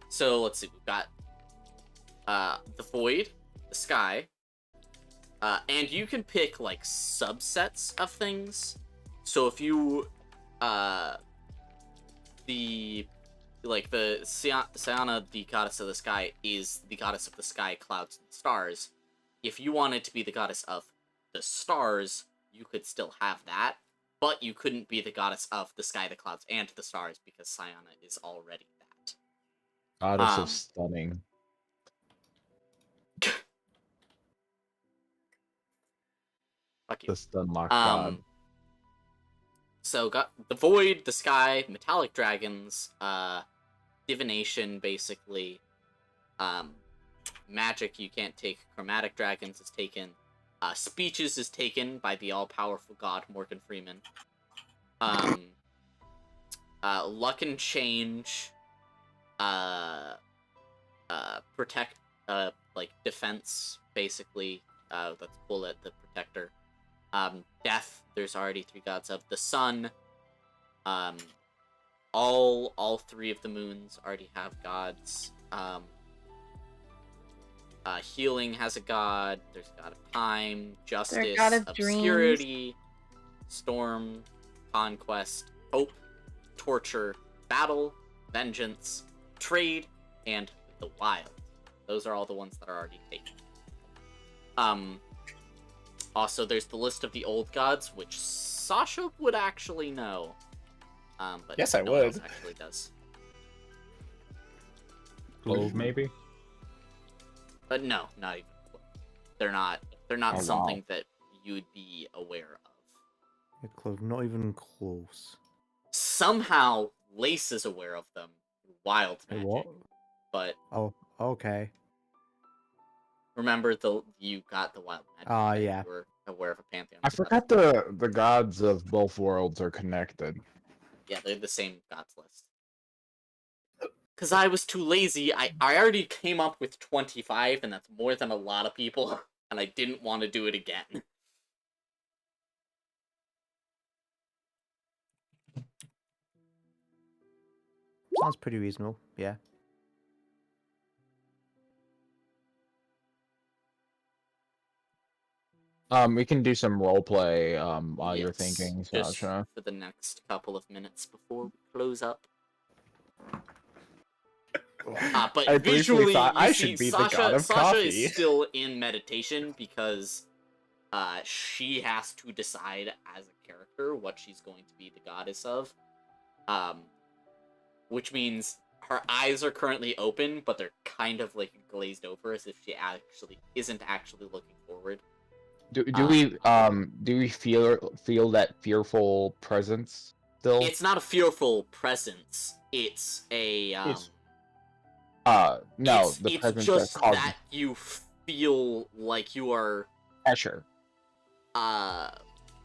So let's see, we've got the Void, the Sky, and you can pick like subsets of things. So if you the Sayana, the goddess of the sky, is the goddess of the sky, clouds, and stars. If you wanted to be the goddess of the stars, you could still have that, but you couldn't be the goddess of the sky, the clouds, and the stars because Sayana is already that. Goddess of stunning. Fuck you. The Stunlock god. So got the Void, the Sky, Metallic Dragons, Divination, basically. Magic, you can't take. Chromatic Dragons is taken. Speeches is taken by the all-powerful god, Morgan Freeman. Luck and Change. Protect, like, defense, basically. That's Bullet, the Protector. Death, there's already 3 gods of. The Sun, all 3 of the moons already have gods. Healing has a god. There's a god of time, justice, god of obscurity, storm, conquest, hope, torture, battle, vengeance, trade, and the wild. Those are all the ones that are already taken. Also, there's the list of the old gods, which Sasha would actually know. But Yes, I no one would. else actually does. Clove, maybe? But no, not even close. They're not Oh, wow. something that you'd be aware of. Yeah, close, not even close. Somehow, Lace is aware of them. Wild Wait, magic. what? But Oh, okay. remember, you got the wild magic. Ah, right? yeah. You were aware of a pantheon. I forgot the gods of both worlds are connected. Yeah, they're the same gods list. Because I was too lazy. I already came up with 25, and that's more than a lot of people, and I didn't want to do it again. Sounds pretty reasonable, yeah. We can do some roleplay while you're Yes, thinking, just Sasha. for the next couple of minutes before we close up. But I briefly visually, thought you I see should be the Sasha, god of Sasha coffee. is still in meditation because she has to decide as a character what she's going to be the goddess of. Which means her eyes are currently open, but they're kind of like glazed over as if she actually isn't actually looking forward. Do we feel that fearful presence still? It's not a fearful presence. It's a no, it's, the it's presence just that causes that you feel like you are pressure.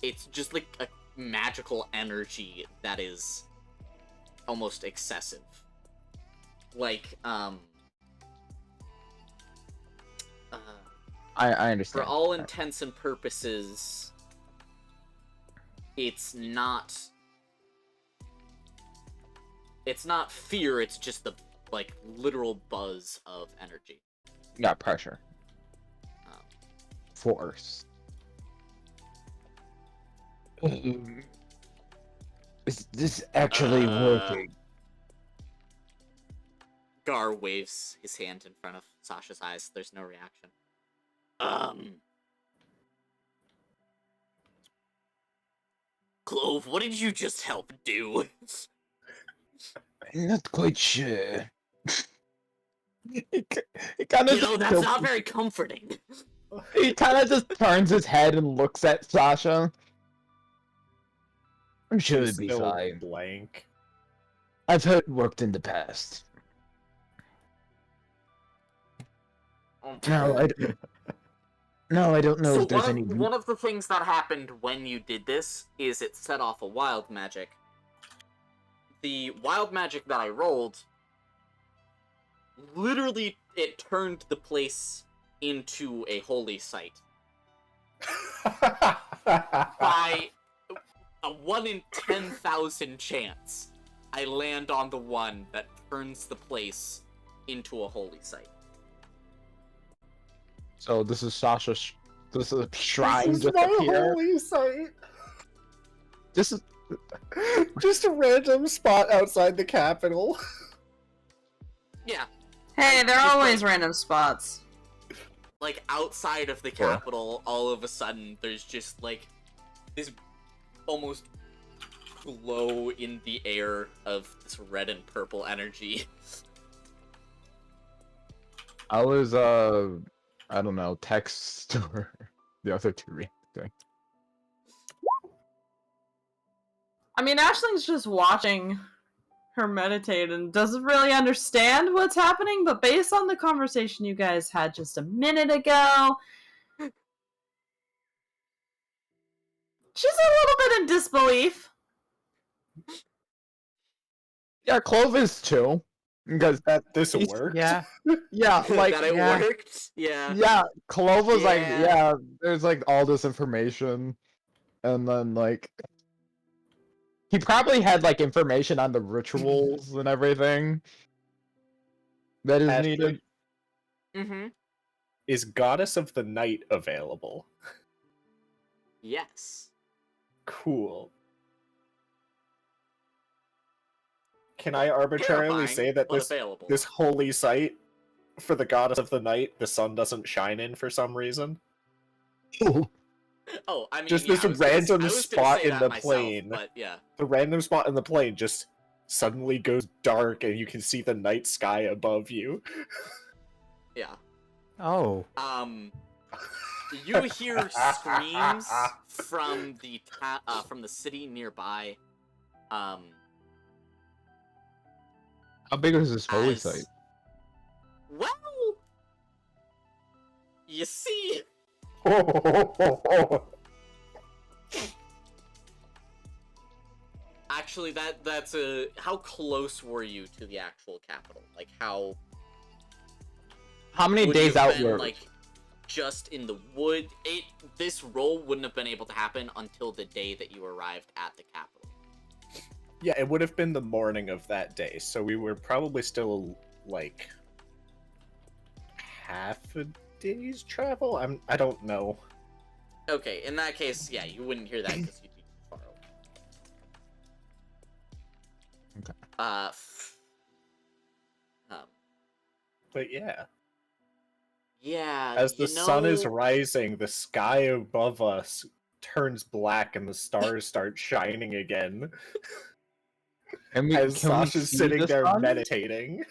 it's just like a magical energy that is almost excessive. Like I understand. for all intents and purposes, it's not fear, it's just the like literal buzz of energy. Not pressure. Um, Force. Is this actually working? Gar waves his hand in front of Sasha's eyes. There's no reaction. Clove, what did you just help do? I'm not quite sure. He kind of You know, that's not very comforting. He kind of just turns his head and looks at Sasha. I'm sure She's it'd be still fine. blank. I've heard it worked in the past. No, I don't know So if there's any. one of the things that happened when you did this is it set off a wild magic. The wild magic that I rolled, literally, it turned the place into a holy site. By a 1 in 10,000 chance, I land on the one that turns the place into a holy site. So this is Sasha's. This is a shrine This is just my appear. holy site. This is Just a random spot outside the capital. Yeah, Hey, there are Just always like- random spots. like outside of the Yeah. capital, all of a sudden, there's just like this almost glow in the air of this red and purple energy. I was I don't know, text or the other two reacting. I mean, Ashling's just watching her meditate and doesn't really understand what's happening, but based on the conversation you guys had just a minute ago, she's a little bit in disbelief. Yeah, Clovis too. Because That this He's- worked. Yeah. yeah, like that it yeah, worked? Yeah. yeah, Clovis like Yeah. yeah, there's like all this information, and then like he probably had like information on the rituals and everything that is Ashley, needed. Mm-hmm. Is Goddess of the Night available? Yes. Cool. Can I arbitrarily Terrifying, say that but this available. this holy site for the Goddess of the Night, the sun doesn't shine in for some reason? Oh, I mean, Just yeah, this I was gonna- random I was gonna spot say in that the myself, plane. but yeah. The random spot in the plane just suddenly goes dark and you can see the night sky above you. Yeah. Oh. You hear screams from the city nearby. How big is this holy as- site? Well, you see, actually, that's a. How close were you to the actual capital? Like, how? How many would you days have out been, were? like just in the wood? This roll wouldn't have been able to happen until the day that you arrived at the capital. Yeah, it would have been the morning of that day, so we were probably still like half a day's travel. I don't know. Okay, in that case, yeah, you wouldn't hear that because you'd be too far away. Okay. But yeah, Yeah. as the you sun is know- rising, the sky above us turns black and the stars start shining again. Can As can Sasha's see sitting the there sun? meditating.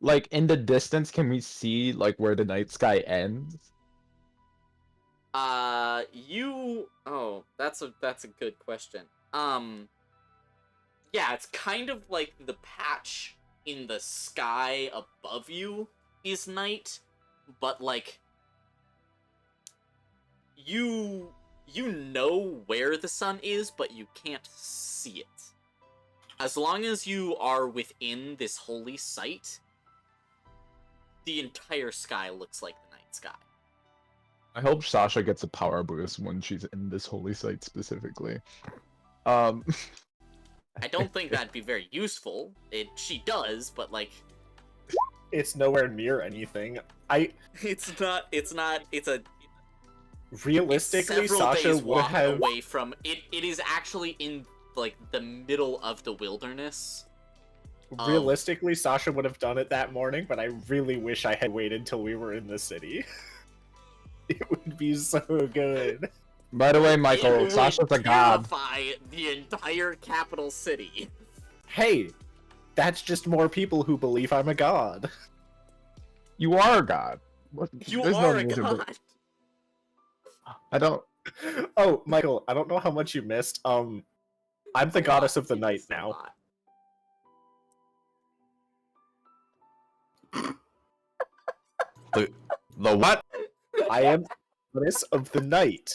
Like in the distance, can we see like where the night sky ends? Oh, that's a good question. Yeah, it's kind of like the patch in the sky above you is night, but like you know where the sun is, but you can't see it. As long as you are within this holy site, the entire sky looks like the night sky. I hope Sasha gets a power boost when she's in this holy site specifically. Um, I don't think that'd be very useful. She does, but like, It's nowhere near anything. it's not. It's a Realistically, several Sasha days would walk have. away from it. It is actually in like the middle of the wilderness. Realistically, Sasha would have done it that morning, but I really wish I had waited till we were in the city. It would be so good. by the way, It Michael, would Sasha's a god. terrify the entire capital city. Hey, that's just more people who believe I'm a god. You are a god. What? You There's are no a need to be- god. I don't. Oh, Michael, I don't know how much you missed. I'm the goddess of the night now. The what? I am the goddess of the night.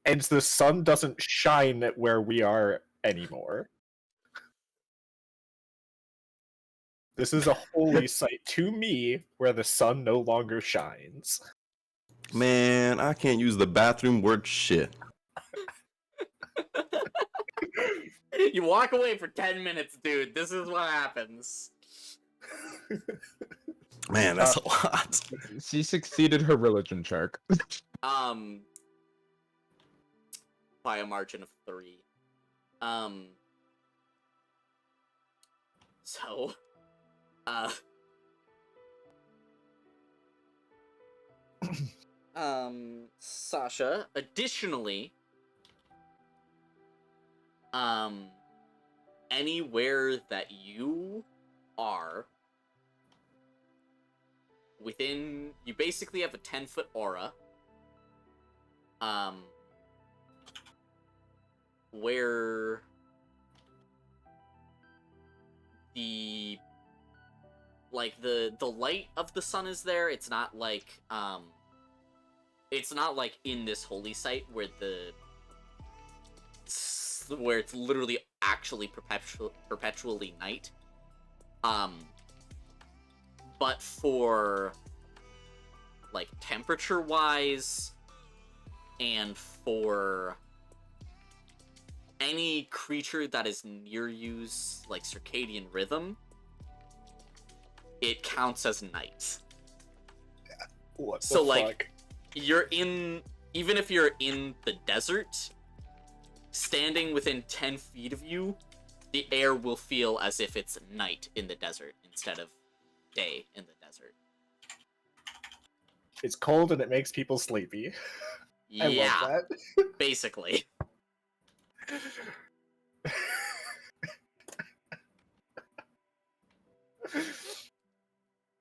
And the sun doesn't shine where we are anymore. This is a holy site to me where the sun no longer shines. Man, I can't use the bathroom word shit. You walk away for 10 minutes, dude. This is what happens. Man, that's a lot. She succeeded her religion check. By a margin of 3. So, Sasha, additionally, anywhere that you are within, you basically have a 10-foot aura, where the light of the sun is there. It's not like in this holy site where it's literally actually perpetually night. But for like temperature wise and for any creature that is near you's like circadian rhythm, it counts as night. What So, the like, fuck? even if you're in the desert, standing within 10 feet of you, the air will feel as if it's night in the desert instead of day in the desert. It's cold and it makes people sleepy. I Yeah, love that. basically.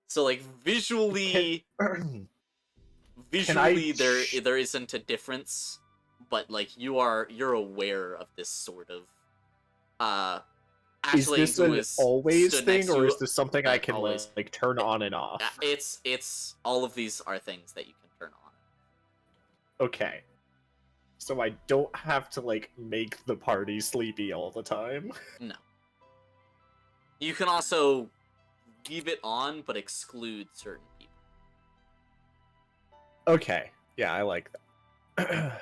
So, like, visually there isn't a difference, but like you're aware of this sort of Is Ashley, this who an is always stood next thing, or to- is this something I can always. like turn on and off? It's all of these are things that you can turn on. Okay. So I don't have to like make the party sleepy all the time. No. You can also leave it on but exclude certain people. Okay. Yeah, I like that.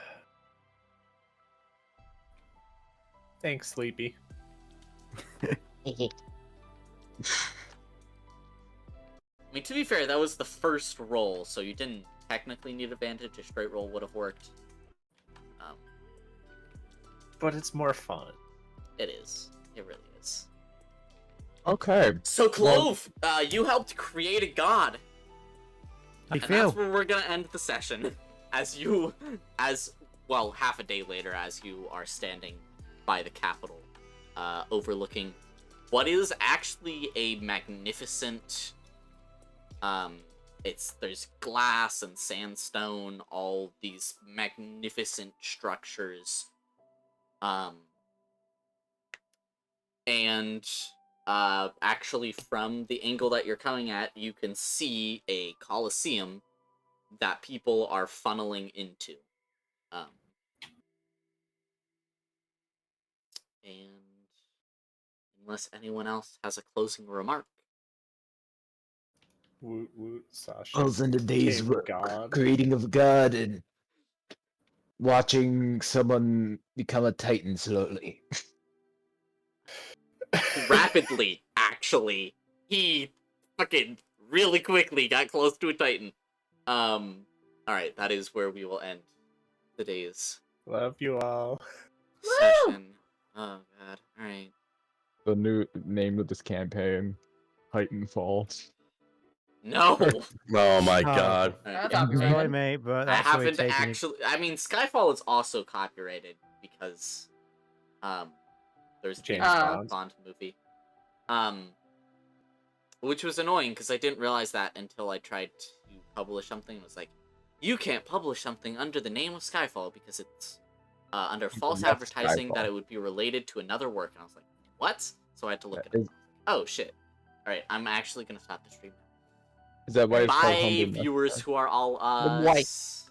Thanks, Sleepy. I mean, to be fair, that was the first roll, so you didn't technically need advantage. A straight roll would have worked. But it's more fun. It is. It really is. Okay. So, Clove, you helped create a god. I And feel. that's where we're gonna end the session. Half a day later, as you are standing by the capital, overlooking what is actually a magnificent, there's glass and sandstone, all these magnificent structures, and actually from the angle that you're coming at, you can see a coliseum that people are funneling into. And unless anyone else has a closing remark. Woot woot, Sasha. All's in the day's Became work, God. creating of God, and watching someone become a titan slowly. Rapidly, actually. He fucking really quickly got close to a Titan. Alright, that is where we will end today's Love you all. session. Oh god. Alright. The new name of this campaign, Titanfall. No! Oh my god. That's I'm copyrighted. sorry, mate, but I that's the way haven't taking it. actually. I mean, Skyfall is also copyrighted because, there's James James Bond. Bond movie, which was annoying because I didn't realize that until I tried to publish something. It was like, you can't publish something under the name of Skyfall because it's under false That's advertising that Skyfall. it would be related to another work. And I was like, what? So I had to look That it up. Oh shit! All right, I'm actually gonna stop the stream now. Is that why it's called Bye, Homebrew? viewers who are all Why? us.